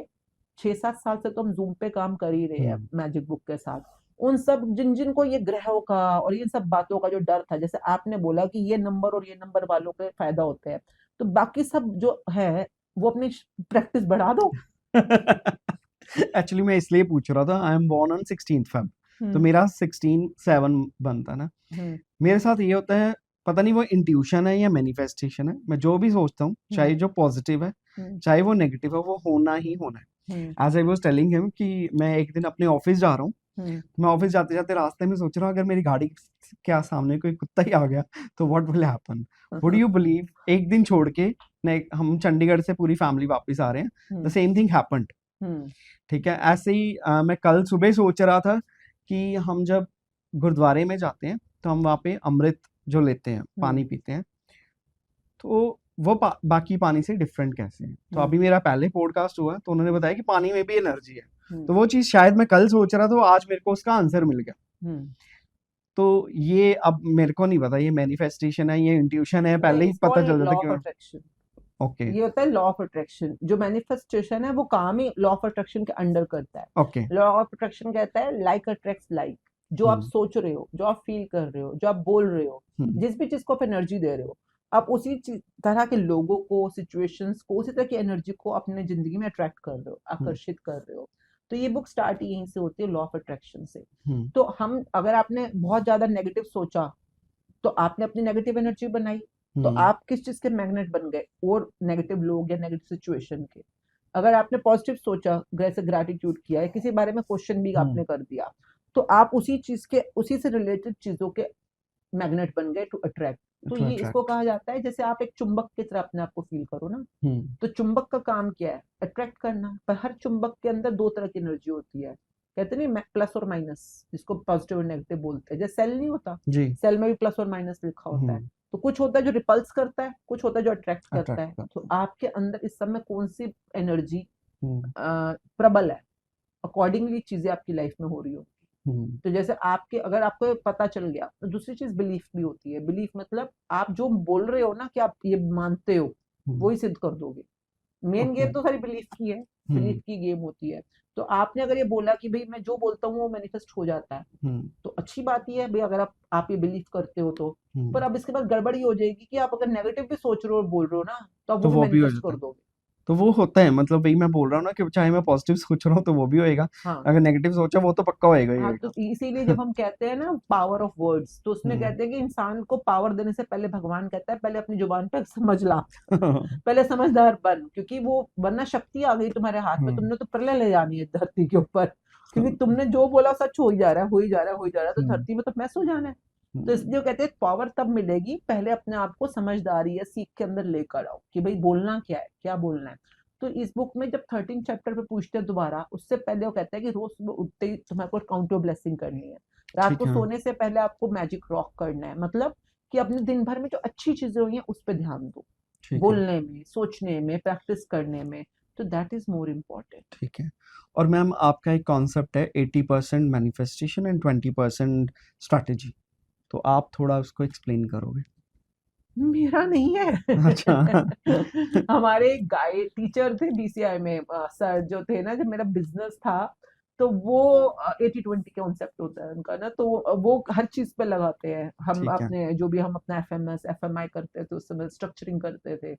[SPEAKER 2] 6-7 साल से तो हम जूम पे काम कर ही रहे हैं
[SPEAKER 1] हम्म।
[SPEAKER 2] मैजिक बुक के साथ। उन सब जिन जिन को ये ग्रहों का और ये सब बातों का जो डर था, जैसे आपने बोला कि ये नंबर और ये नंबर वालों के फायदा होते हैं, तो बाकी सब जो है वो अपनी प्रैक्टिस बढ़ा दो।
[SPEAKER 1] एक्चुअली मैं इसलिए पूछ रहा था, I am born on 16 Feb, तो
[SPEAKER 2] हम्म।
[SPEAKER 1] मेरा 16/7 बनता ना।
[SPEAKER 2] हम्म।
[SPEAKER 1] मेरे साथ ये होता है, पता नहीं वो इंट्यूशन है या मैनिफेस्टेशन है, मैं जो भी सोचता हूँ
[SPEAKER 2] हम्म।
[SPEAKER 1] चाहे जो पॉजिटिव है
[SPEAKER 2] हम्म।
[SPEAKER 1] चाहे वो नेगेटिव है, वो होना ही होना
[SPEAKER 2] हम्म।
[SPEAKER 1] है। As I was telling him कि मैं एक दिन अपने ऑफिस जा रहा हूँ,
[SPEAKER 2] हम्म।
[SPEAKER 1] मैं ऑफिस जाते जाते रास्ते में सोच रहा हूँ अगर मेरी गाड़ी क्या सामने कोई कुत्ता ही आ गया तो what will happen. Would you believe, एक दिन छोड़ के हम चंडीगढ़ से पूरी फैमिली वापस आ रहे हैं, the
[SPEAKER 2] hmm.
[SPEAKER 1] Same thing happened.
[SPEAKER 2] हम्म।
[SPEAKER 1] ठीक है, ऐसे ही मैं कल सुबह सोच रहा था कि हम जब गुरुद्वारे में जाते हैं तो हम वहाँ पे अमृत जो लेते हैं, पानी
[SPEAKER 2] हम्म।
[SPEAKER 1] पीते हैं, तो वो बाकी पानी से डिफरेंट कैसे है। तो
[SPEAKER 2] हम्म।
[SPEAKER 1] अभी मेरा पहले पॉडकास्ट हुआ तो उन्होंने बताया कि पानी में भी एनर्जी है।
[SPEAKER 2] हम्म।
[SPEAKER 1] तो वो चीज़ शायद मैं कल सोच रहा था, तो आज मेरे को उसका आंसर मिल गया।
[SPEAKER 2] हम्म।
[SPEAKER 1] तो ये अब मेरे को नहीं पता ये मैनिफेस्टेशन है, ये इंट्यूशन है, पहले
[SPEAKER 2] नहीं,
[SPEAKER 1] ही
[SPEAKER 2] इट्स
[SPEAKER 1] पता
[SPEAKER 2] कॉल्ड
[SPEAKER 1] चल
[SPEAKER 2] लॉ
[SPEAKER 1] जाता
[SPEAKER 2] ऑफ
[SPEAKER 1] कि
[SPEAKER 2] अट्रैक्शन।
[SPEAKER 1] ओके।
[SPEAKER 2] ये होता है लॉ ऑफ अट्रैक्शन। जो मैनिफेस्टेशन है वो काम ही लॉ ऑफ अट्रैक्शन के अंडर करता है।
[SPEAKER 1] ओके।
[SPEAKER 2] लॉ ऑफ अट्रैक्शन कहता है लाइक अट्रैक्ट्स लाइक। जो आप
[SPEAKER 1] हम्म।
[SPEAKER 2] सोच रहे हो, जो आप फील कर रहे हो, जो आप बोल रहे हो,
[SPEAKER 1] हम्म।
[SPEAKER 2] जिस भी चीज को आप एनर्जी दे रहे हो, आप उसी तरह के लोगों को, सिचुएशंस को, उसी तरह की एनर्जी को अपने जिंदगी में अट्रैक्ट कर रहे हो,
[SPEAKER 1] हम्म।
[SPEAKER 2] आकर्षित कर रहे हो। तो ये बुक स्टार्ट यहीं से होती है, लॉ ऑफ अट्रैक्शन से।
[SPEAKER 1] हम्म।
[SPEAKER 2] तो हम अगर आपने बहुत ज्यादा नेगेटिव सोचा तो आपने अपनी नेगेटिव एनर्जी बनाई। तो
[SPEAKER 1] हम्म।
[SPEAKER 2] आप किस चीज के मैग्नेट बन गए? और नेगेटिव लोग या नेगेटिव सिचुएशन के। अगर आपने पॉजिटिव सोचा, जैसे ग्रैटिट्यूड किया है, किसी बारे में क्वेश्चन भी
[SPEAKER 1] हम्म।
[SPEAKER 2] आपने कर दिया, तो आप उसी चीज के, उसी से रिलेटेड चीजों के मैग्नेट बन गए टू अट्रैक्ट। तो
[SPEAKER 1] टू
[SPEAKER 2] ये इसको
[SPEAKER 1] अट्रैक्ट।
[SPEAKER 2] कहा जाता है, जैसे आप एक चुंबक की तरह अपने आप को फील करो ना।
[SPEAKER 1] हम्म।
[SPEAKER 2] तो चुंबक का काम क्या है? अट्रैक्ट करना। पर हर चुंबक के अंदर दो तरह की एनर्जी होती है। कहते नहीं, प्लस और माइनस, जिसको पॉजिटिव और नेगेटिव बोलते हैं। जैसे सेल नहीं होता,
[SPEAKER 1] जी।
[SPEAKER 2] सेल में भी प्लस और माइनस लिखा होता है।
[SPEAKER 1] हम्म।
[SPEAKER 2] तो कुछ होता है जो रिपल्स करता है, कुछ होता है जो अट्रैक्ट करता
[SPEAKER 1] अट्रैक्ट
[SPEAKER 2] है।
[SPEAKER 1] करता
[SPEAKER 2] तो
[SPEAKER 1] है।
[SPEAKER 2] आपके अंदर इस समय कौन सी एनर्जी
[SPEAKER 1] हम्म।
[SPEAKER 2] प्रबल है, अकॉर्डिंगली चीजें आपकी लाइफ में हो रही हो।
[SPEAKER 1] हम्म।
[SPEAKER 2] तो जैसे आपके, अगर आपको पता चल गया, तो दूसरी चीज बिलीफ भी होती है। बिलीफ मतलब आप जो बोल रहे हो ना कि आप ये मानते हो, वो
[SPEAKER 1] हम्म।
[SPEAKER 2] ही सिद्ध कर दोगे। Main
[SPEAKER 1] okay.
[SPEAKER 2] गेम तो सारी बिलीफ की है। बिलीफ
[SPEAKER 1] हम्म।
[SPEAKER 2] की गेम होती है। तो आपने अगर ये बोला कि भाई मैं जो बोलता हूँ वो मैनिफेस्ट हो जाता है,
[SPEAKER 1] हम्म।
[SPEAKER 2] तो अच्छी बात ही है भाई, अगर आप ये बिलीव करते हो तो। पर
[SPEAKER 1] हम्म।
[SPEAKER 2] अब इसके बाद गड़बड़ ये हो जाएगी कि आप अगर नेगेटिव भी सोच रहे हो और बोल रहे हो ना, तो आप वो
[SPEAKER 1] तो
[SPEAKER 2] भी
[SPEAKER 1] वो भी हो
[SPEAKER 2] मैनिफेस्ट
[SPEAKER 1] जाता
[SPEAKER 2] कर
[SPEAKER 1] है।
[SPEAKER 2] दोगे।
[SPEAKER 1] तो वो होता है, मतलब वही मैं बोल रहा हूँ ना कि चाहे मैं पॉजिटिव सोच रहा हूँ तो वो भी होएगा,
[SPEAKER 2] हाँ।
[SPEAKER 1] अगर नेगेटिव सोचा वो तो पक्का होएगा ही
[SPEAKER 2] हाँ, तो इसीलिए
[SPEAKER 1] होएगा।
[SPEAKER 2] जब हम कहते हैं ना पावर ऑफ वर्ड्स, तो उसमें
[SPEAKER 1] हम्म।
[SPEAKER 2] कहते हैं कि इंसान को पावर देने से पहले भगवान कहता है पहले अपनी जुबान पे समझ ला। पहले समझदार बन, क्योंकि वो वरना शक्ति आ गई तुम्हारे हाथ में,
[SPEAKER 1] हम्म।
[SPEAKER 2] तुमने तो प्रलय ले जानी है धरती के ऊपर। क्योंकि तुमने जो बोला सच हो ही जा रहा है, हो ही जा रहा है, हो ही जा रहा है, तो
[SPEAKER 1] हम्म।
[SPEAKER 2] धरती में तो मैस हो जाना है। तो
[SPEAKER 1] हम्म।
[SPEAKER 2] इसलिए वो कहते हैं पावर तब मिलेगी, पहले अपने आप को समझदारी या सीख के अंदर लेकर आओ कि भाई बोलना क्या है, क्या बोलना है। तो इस बुक में जब 13 चैप्टर पे पूछते हैं दोबारा, उससे पहले वो कहता है कि रोज सुबह उठते ही तुम्हारे को काउंट ऑफ ब्लेसिंग करनी है। रात
[SPEAKER 1] ठीक
[SPEAKER 2] को
[SPEAKER 1] है।
[SPEAKER 2] सोने से पहले आपको मैजिक रॉक करना है। मतलब कि अपने दिन भर में जो अच्छी चीजें हुई हैं उस पर ध्यान दो,
[SPEAKER 1] ठीक है।
[SPEAKER 2] बोलने में, सोचने में, प्रैक्टिस करने में। तो दैट इज मोर इम्पोर्टेंट।
[SPEAKER 1] ठीक है। और मैम आपका एक कॉन्सेप्ट है 80% मैनिफेस्टेशन एंड 20% स्ट्रैटेजी, तो आप थोड़ा उसको एक्सप्लेन करोगे?
[SPEAKER 2] मेरा नहीं है।
[SPEAKER 1] अच्छा।
[SPEAKER 2] हमारे गाइड टीचर थे बीसीआई में, सर जो थे ना, जब मेरा बिजनेस था, तो वो 80-20 कॉन्सेप्ट होता है उनका ना, तो वो हर चीज पे लगाते हैं। हम
[SPEAKER 1] ठीक है।
[SPEAKER 2] अपने जो भी हम अपना एफएमएस एफएमआई करते थे, उस समय स्ट्रक्चरिंग करते थे।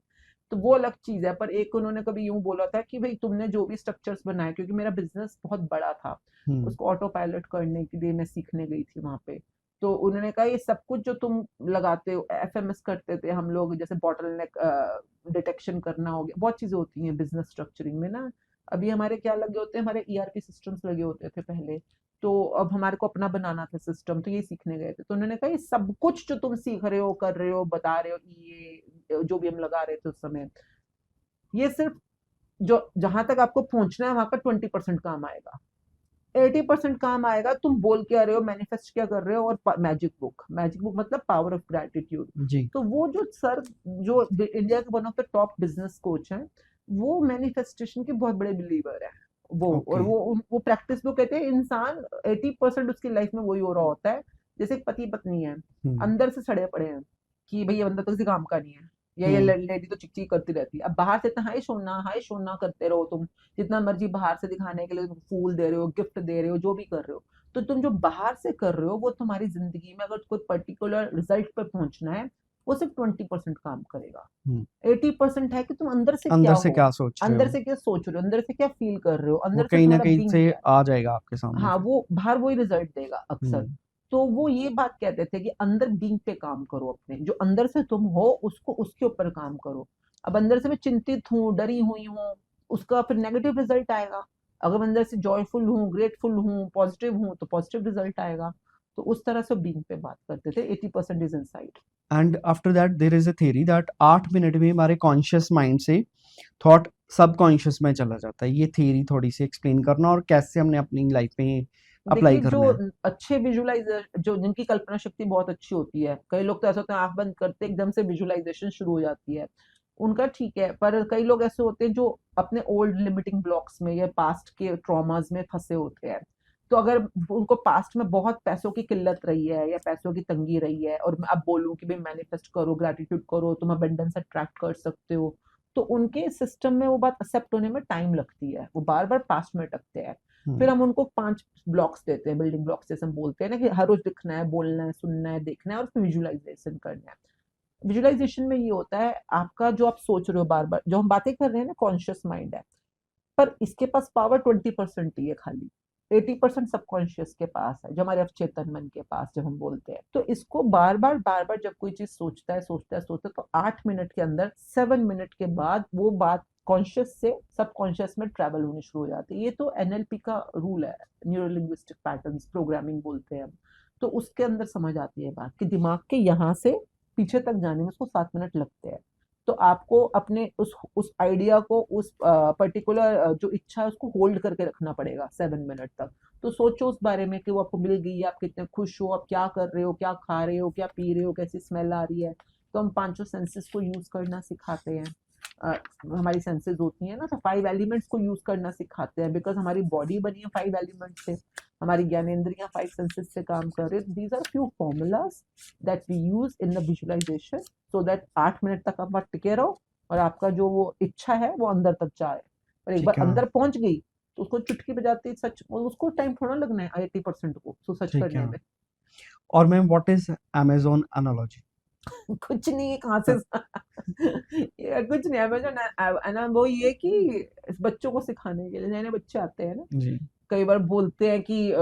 [SPEAKER 2] तो वो अलग चीज है। पर एक उन्होंने कभी यूं बोला था कि भाई तुमने जो भी स्ट्रक्चर्स बनाए, क्योंकि मेरा बिजनेस बहुत बड़ा था,
[SPEAKER 1] हम्म।
[SPEAKER 2] उसको ऑटो पायलट करने के लिए मैं सीखने गई थी वहां पे। तो उन्होंने कहा ये सब कुछ जो तुम लगाते हो, एफएमएस करते थे हम लोग, जैसे बॉटल नेक डिटेक्शन करना हो गया, बहुत चीजें होती हैं बिजनेस स्ट्रक्चरिंग में ना। अभी हमारे क्या लगे होते हैं, हमारे ईआरपी सिस्टम्स लगे होते थे पहले, तो अब हमारे को अपना बनाना था सिस्टम, तो ये सीखने गए थे। तो उन्होंने कहा ये सब कुछ जो तुम सीख रहे हो, कर रहे हो, बता रहे हो, ये जो भी हम लगा रहे थे उस समय, ये सिर्फ जो जहां तक आपको पहुंचना है वहां का 20% काम आएगा। 80% काम आएगा तुम बोल क्या रहे हो, मैनिफेस्ट क्या कर रहे हो, और मैजिक बुक, मैजिक बुक मतलब पावर ऑफ ग्रेटिट्यूड।
[SPEAKER 1] जी।
[SPEAKER 2] तो वो जो सर, जो इंडिया के one of the top business coach हैं, वो मैनिफेस्टेशन के बहुत बड़े बिलीवर है। वो और
[SPEAKER 1] ओके।
[SPEAKER 2] वो प्रैक्टिस, वो कहते हैं इंसान 80% उसकी लाइफ में वही हो रहा होता है। जैसे एक पति पत्नी है,
[SPEAKER 1] हम्म।
[SPEAKER 2] अंदर से सड़े पड़े हैं कि भाई ये बंदा तो किसी काम का नहीं है, या ये
[SPEAKER 1] हम्म।
[SPEAKER 2] लेडी तो चिक चिक करती रहती है। अब बाहर से इतना हाय शोना करते रहो तुम, जितना मर्जी बाहर से दिखाने के लिए तुम फूल दे रहे हो, गिफ्ट दे रहे हो, जो भी कर रहे हो, तो तुम जो बाहर से कर रहे हो वो तुम्हारी जिंदगी में अगर कोई पर्टिकुलर रिजल्ट पर पहुंचना है, वो सिर्फ 20% काम करेगा।
[SPEAKER 1] हम्म।
[SPEAKER 2] 80% है कि तुम अंदर से क्या
[SPEAKER 1] अंदर से
[SPEAKER 2] हो,
[SPEAKER 1] क्या सोच रहे
[SPEAKER 2] अंदर
[SPEAKER 1] हो,
[SPEAKER 2] से क्या सोच रहे हो, अंदर से क्या फील कर रहे हो,
[SPEAKER 1] वो
[SPEAKER 2] अंदर से
[SPEAKER 1] कहीं ना
[SPEAKER 2] तुम्हारा
[SPEAKER 1] कहीं
[SPEAKER 2] बीइंग
[SPEAKER 1] से
[SPEAKER 2] क्या है।
[SPEAKER 1] आ जाएगा आपके सामने
[SPEAKER 2] हाँ,
[SPEAKER 1] फिर।
[SPEAKER 2] वो बाहर वही रिजल्ट देगा अक्सर।
[SPEAKER 1] हम्म।
[SPEAKER 2] तो वो ये बात कहते थे कि अंदर बीइंग पे काम करो, अपने जो अंदर से तुम हो उसको, उसके ऊपर काम करो। अब अंदर से मैं चिंतित हूँ, डरी हुई हूँ, उसका फिर नेगेटिव रिजल्ट आएगा। अगर मैं अंदर से जॉयफुल हूँ, ग्रेटफुल हूँ, पॉजिटिव हूँ, तो पॉजिटिव रिजल्ट आएगा। तो उस तरह से बीइंग पे बात करते थे। 80% is inside.
[SPEAKER 1] And after that there is a theory that 8 minute में हमारे कॉन्शियस माइंड से थॉट सबकॉन्शियस में चला जाता है। ये थ्योरी थोड़ी सी एक्सप्लेन करना, और कैसे हमने अपनी लाइफ में अप्लाई
[SPEAKER 2] देखिए, जो
[SPEAKER 1] करना है।
[SPEAKER 2] अच्छे विजुलाइजर, जो जिनकी कल्पना शक्ति बहुत अच्छी होती है, कई लोग तो ऐसा होता है आंख बंद करते एकदम से विजुलाइजेशन शुरू हो जाती है, उनका ठीक है। पर कई लोग ऐसे होते हैं जो अपने ओल्ड लिमिटिंग ब्लॉक्स में या पास्ट के ट्रॉमास में फंसे होते हैं। तो अगर उनको पास्ट में बहुत पैसों की किल्लत रही है या पैसों की तंगी रही है, और मैं अब बोलूं कि भाई मैनिफेस्ट करो, ग्रेटिट्यूड करो, तुम अबंडेंस अट्रैक्ट कर सकते हो, तो उनके सिस्टम में वो बात एक्सेप्ट होने में टाइम लगती है, वो बार बार पास्ट में अटकते हैं। फिर
[SPEAKER 1] हम्म।
[SPEAKER 2] हम उनको 5 ब्लॉक्स देते हैं, बिल्डिंग ब्लॉक्स जैसे हम बोलते हैं ना, कि हर रोज लिखना है, बोलना है, सुनना है, देखना है, और फिर विजुअलाइजेशन करना है। विजुअलाइजेशन में ये होता है, आपका जो आप सोच रहे हो बार बार, जो हम बातें कर रहे हैं ना, कॉन्शियस माइंड है, पर इसके पास पावर 20% ही है खाली। 80% सबकॉन्शियस के पास है, जो हमारे अवचेतन मन के पास, जब हम बोलते हैं। तो इसको बार बार जब कोई चीज सोचता है, तो 8 मिनट के अंदर, 7 मिनट के बाद वो बात कॉन्शियस से सबकॉन्शियस में ट्रेवल होनी शुरू हो जाती है। ये तो एनएलपी का रूल है, न्यूरो लिंग्विस्टिक पैटर्न्स प्रोग्रामिंग बोलते हैं हम। तो उसके अंदर समझ आती है बात कि दिमाग के यहाँ से पीछे तक जाने में उसको 7 मिनट लगते हैं। तो आपको अपने उस आइडिया को, उस पर्टिकुलर जो इच्छा है उसको होल्ड करके रखना पड़ेगा 7 मिनट तक। तो सोचो उस बारे में कि वो आपको मिल गई है, आप कितने खुश हो, आप क्या कर रहे हो, क्या खा रहे हो, क्या पी रहे हो, कैसी स्मेल आ रही है। तो हम पांचों सेंसेस को यूज करना सिखाते हैं। हमारी सेंसेस होती है ना, तो 5 एलिमेंट्स को यूज करना सिखाते हैं, बिकॉज हमारी बॉडी बनी है 5 एलिमेंट से, हमारी ज्ञानेंद्रियां 5 सेंसेस से काम कर रहे हैं। These are few formulas that we use in the visualisation, so that 8 minute तक आप टिके रहो, और आपका जो वो इच्छा है वो अंदर तक जाए। और एक बार
[SPEAKER 1] ठीक है।
[SPEAKER 2] अंदर पहुंच गई, तो उसको चुटकी बजाते ही सच, उसको टाइम थोड़ा लगना है 80% को तो सच
[SPEAKER 1] ठीक है।
[SPEAKER 2] करने में।
[SPEAKER 1] और ma'am what is Amazon analogy?
[SPEAKER 2] कुछ नहीं है, कहाँ से ये कुछ नहीं, अमेजोन है ना, वो ये कि इस बच्चों को सिखाने के लिए, नए नए बच्चे आते हैं ना,
[SPEAKER 1] जी।
[SPEAKER 2] कई बार बोलते हैं कि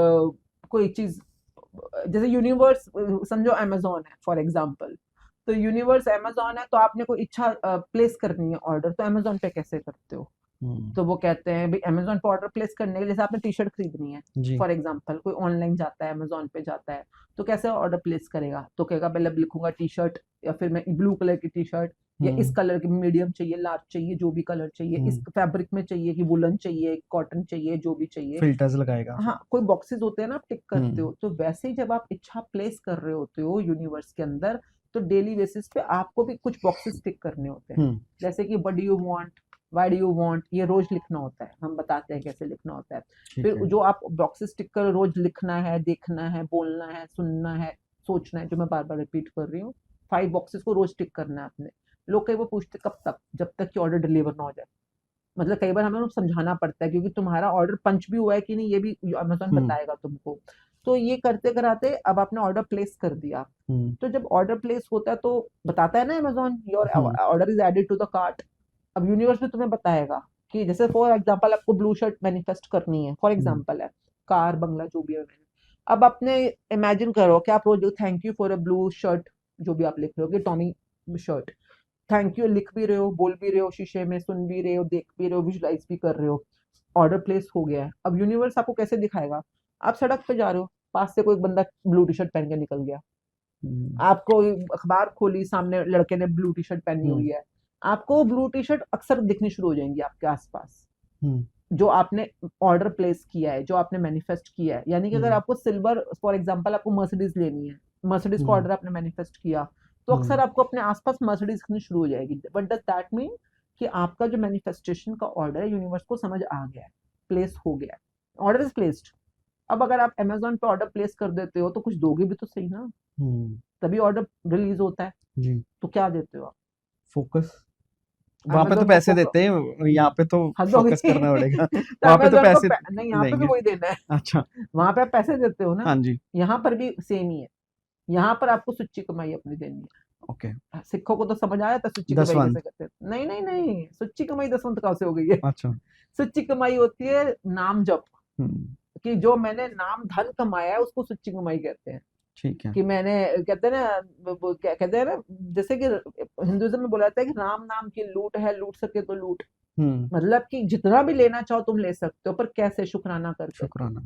[SPEAKER 2] कोई चीज, जैसे यूनिवर्स, समझो अमेजोन है फॉर एग्जांपल, तो यूनिवर्स अमेजोन है, तो आपने कोई इच्छा प्लेस करनी है, ऑर्डर, तो अमेजोन पे कैसे करते हो?
[SPEAKER 1] हम्म।
[SPEAKER 2] तो वो कहते हैं भाई अमेजोन पे ऑर्डर प्लेस करने के लिए, जैसे आपने टी शर्ट खरीदनी है
[SPEAKER 1] जी।
[SPEAKER 2] फॉर एग्जांपल, कोई ऑनलाइन जाता है, अमेजोन पे जाता है, तो कैसे ऑर्डर प्लेस करेगा? तो कहेगा पहले लिखूंगा टी शर्ट, या फिर मैं ब्लू कलर की टी शर्ट, या इस
[SPEAKER 1] हम्म।
[SPEAKER 2] कलर की, मीडियम चाहिए, लार्ज चाहिए, जो भी कलर चाहिए, इस
[SPEAKER 1] हम्म।
[SPEAKER 2] फैब्रिक में चाहिए, कि वुलन चाहिए, कॉटन चाहिए, जो भी चाहिए।
[SPEAKER 1] फिल्टर्स लगाएगा फिर।
[SPEAKER 2] हाँ, कोई बॉक्सेस होते हैं ना, आप टिक करते
[SPEAKER 1] हम्म।
[SPEAKER 2] हो। तो वैसे ही जब आप इच्छा प्लेस कर रहे होते हो यूनिवर्स के अंदर, तो डेली बेसिस पे आपको भी कुछ बॉक्सेस टिक करने होते हैं।
[SPEAKER 1] हम्म।
[SPEAKER 2] जैसे कि what do you want, why do you want, ये रोज लिखना होता है, हम बताते हैं कैसे लिखना होता है।
[SPEAKER 1] ठीक
[SPEAKER 2] फिर
[SPEAKER 1] है।
[SPEAKER 2] जो आप बॉक्सेस टिक कर रोज लिखना है, देखना है, बोलना है, सुनना है, सोचना है, जो मैं बार बार रिपीट कर रही हूँ, 5 बॉक्सेस को रोज टिक करना है आपने। लोग कई बार पूछते कब तक, जब तक कि ऑर्डर डिलीवर ना हो जाए। मतलब कई बार हमें उनको समझाना पड़ता है, क्योंकि तुम्हारा ऑर्डर पंच भी हुआ है कि नहीं, ये भी अमेजोन
[SPEAKER 1] हम्म।
[SPEAKER 2] बताएगा तुमको। तो ये करते कराते अब आपने ऑर्डर प्लेस कर दिया।
[SPEAKER 1] हम्म।
[SPEAKER 2] तो जब ऑर्डर प्लेस होता है तो बताता है ना Amazon, your
[SPEAKER 1] hmm.
[SPEAKER 2] Order is added to the cart. अब यूनिवर्स भी तुम्हें बताएगा कि जैसे फॉर एग्जांपल आपको ब्लू शर्ट मैनिफेस्ट करनी है, फॉर
[SPEAKER 1] हुँ,
[SPEAKER 2] एग्जांपल है, कार बंगला जो भी है। अब आपने इमेजिन करो कि आप रोज thank you for a blue shirt, जो भी आप लिख रहे हो कि टॉमी शर्ट, थैंक यू लिख भी रहे हो, बोल भी रहे हो, शीशे में सुन भी रहे हो, देख भी रहे हो, विजुलाइज भी कर रहे हो, ऑर्डर प्लेस हो गया है। अब यूनिवर्स आपको कैसे दिखाएगा? आप सड़क पे जा रहे हो, पास से कोई बंदा ब्लू टी शर्ट पहन के निकल गया,
[SPEAKER 1] हुँ,
[SPEAKER 2] आपको अखबार खोली, सामने लड़के ने ब्लू टी शर्ट पहनी
[SPEAKER 1] हुँ,
[SPEAKER 2] हुई है, आपको ब्लू टी शर्ट अक्सर दिखनी शुरू हो जाएंगी आपके आसपास,
[SPEAKER 1] हुँ,
[SPEAKER 2] जो आपने ऑर्डर प्लेस किया है, जो आपने मैनिफेस्ट किया है। यानी कि अगर
[SPEAKER 1] हुँ,
[SPEAKER 2] आपको सिल्वर, फॉर एग्जांपल आपको मर्सिडीज लेनी है, मर्सिडीज का
[SPEAKER 1] हुँ,
[SPEAKER 2] ऑर्डर आपने मैनिफेस्ट किया, तो अक्सर
[SPEAKER 1] हुँ,
[SPEAKER 2] आपको अपने आसपास मर्सिडीज दिखनी शुरू हो जाएगी। बट डज दैट मीन कि आपका जो मैनिफेस्टेशन का ऑर्डर है यूनिवर्स को समझ आ गया है, प्लेस हो गया है, ऑर्डर इज प्लेस्ड। अब अगर आप अमेजोन पे ऑर्डर प्लेस कर देते हो तो कुछ दोगे भी तो सही ना,
[SPEAKER 1] हुँ,
[SPEAKER 2] तभी ऑर्डर रिलीज होता है।
[SPEAKER 1] जी,
[SPEAKER 2] तो क्या देते हो आप?
[SPEAKER 1] फ़ोकस वहाँ पे तो
[SPEAKER 2] अमेजोन को
[SPEAKER 1] पैसे देते हैं, यहाँ पे तो
[SPEAKER 2] हद हो
[SPEAKER 1] फ़ोकस
[SPEAKER 2] गई।
[SPEAKER 1] करना पड़ेगा।
[SPEAKER 2] तो
[SPEAKER 1] वहाँ पे तो
[SPEAKER 2] अमेजोन को
[SPEAKER 1] पैसे
[SPEAKER 2] नहीं, यहाँ पे भी
[SPEAKER 1] देंगे।
[SPEAKER 2] वही देना है।
[SPEAKER 1] अच्छा,
[SPEAKER 2] वहां पे आप पैसे देते हो ना,
[SPEAKER 1] हाँ जी,
[SPEAKER 2] यहाँ पर भी सेम ही है। यहाँ पर आपको सुच्ची कमाई अपनी देनी
[SPEAKER 1] ओके,
[SPEAKER 2] है। सिक्खों को तो समझ आया था सुच्ची कमाई कैसे
[SPEAKER 1] दसवंत,
[SPEAKER 2] करते हैं। नहीं नहीं नहीं, सुच्ची कमाई दसवंत कहाँ से हो गई है?
[SPEAKER 1] अच्छा,
[SPEAKER 2] सुच्ची कमाई होती है नाम जप,
[SPEAKER 1] हुँ,
[SPEAKER 2] कि जो मैंने नाम धन कमाया है उसको सुच्ची कमाई कहते हैं।
[SPEAKER 1] ठीक है।
[SPEAKER 2] कि मैंने, कहते हैं ना, क्या कहते हैं ना, जैसे कि हिंदुइज्म में बोला जाता है कि राम नाम की लूट है, लूट सके तो लूट।
[SPEAKER 1] हुँ,
[SPEAKER 2] मतलब कि जितना भी लेना चाहो तुम ले सकते हो, पर कैसे? शुक्राना करके।
[SPEAKER 1] शुक्राना।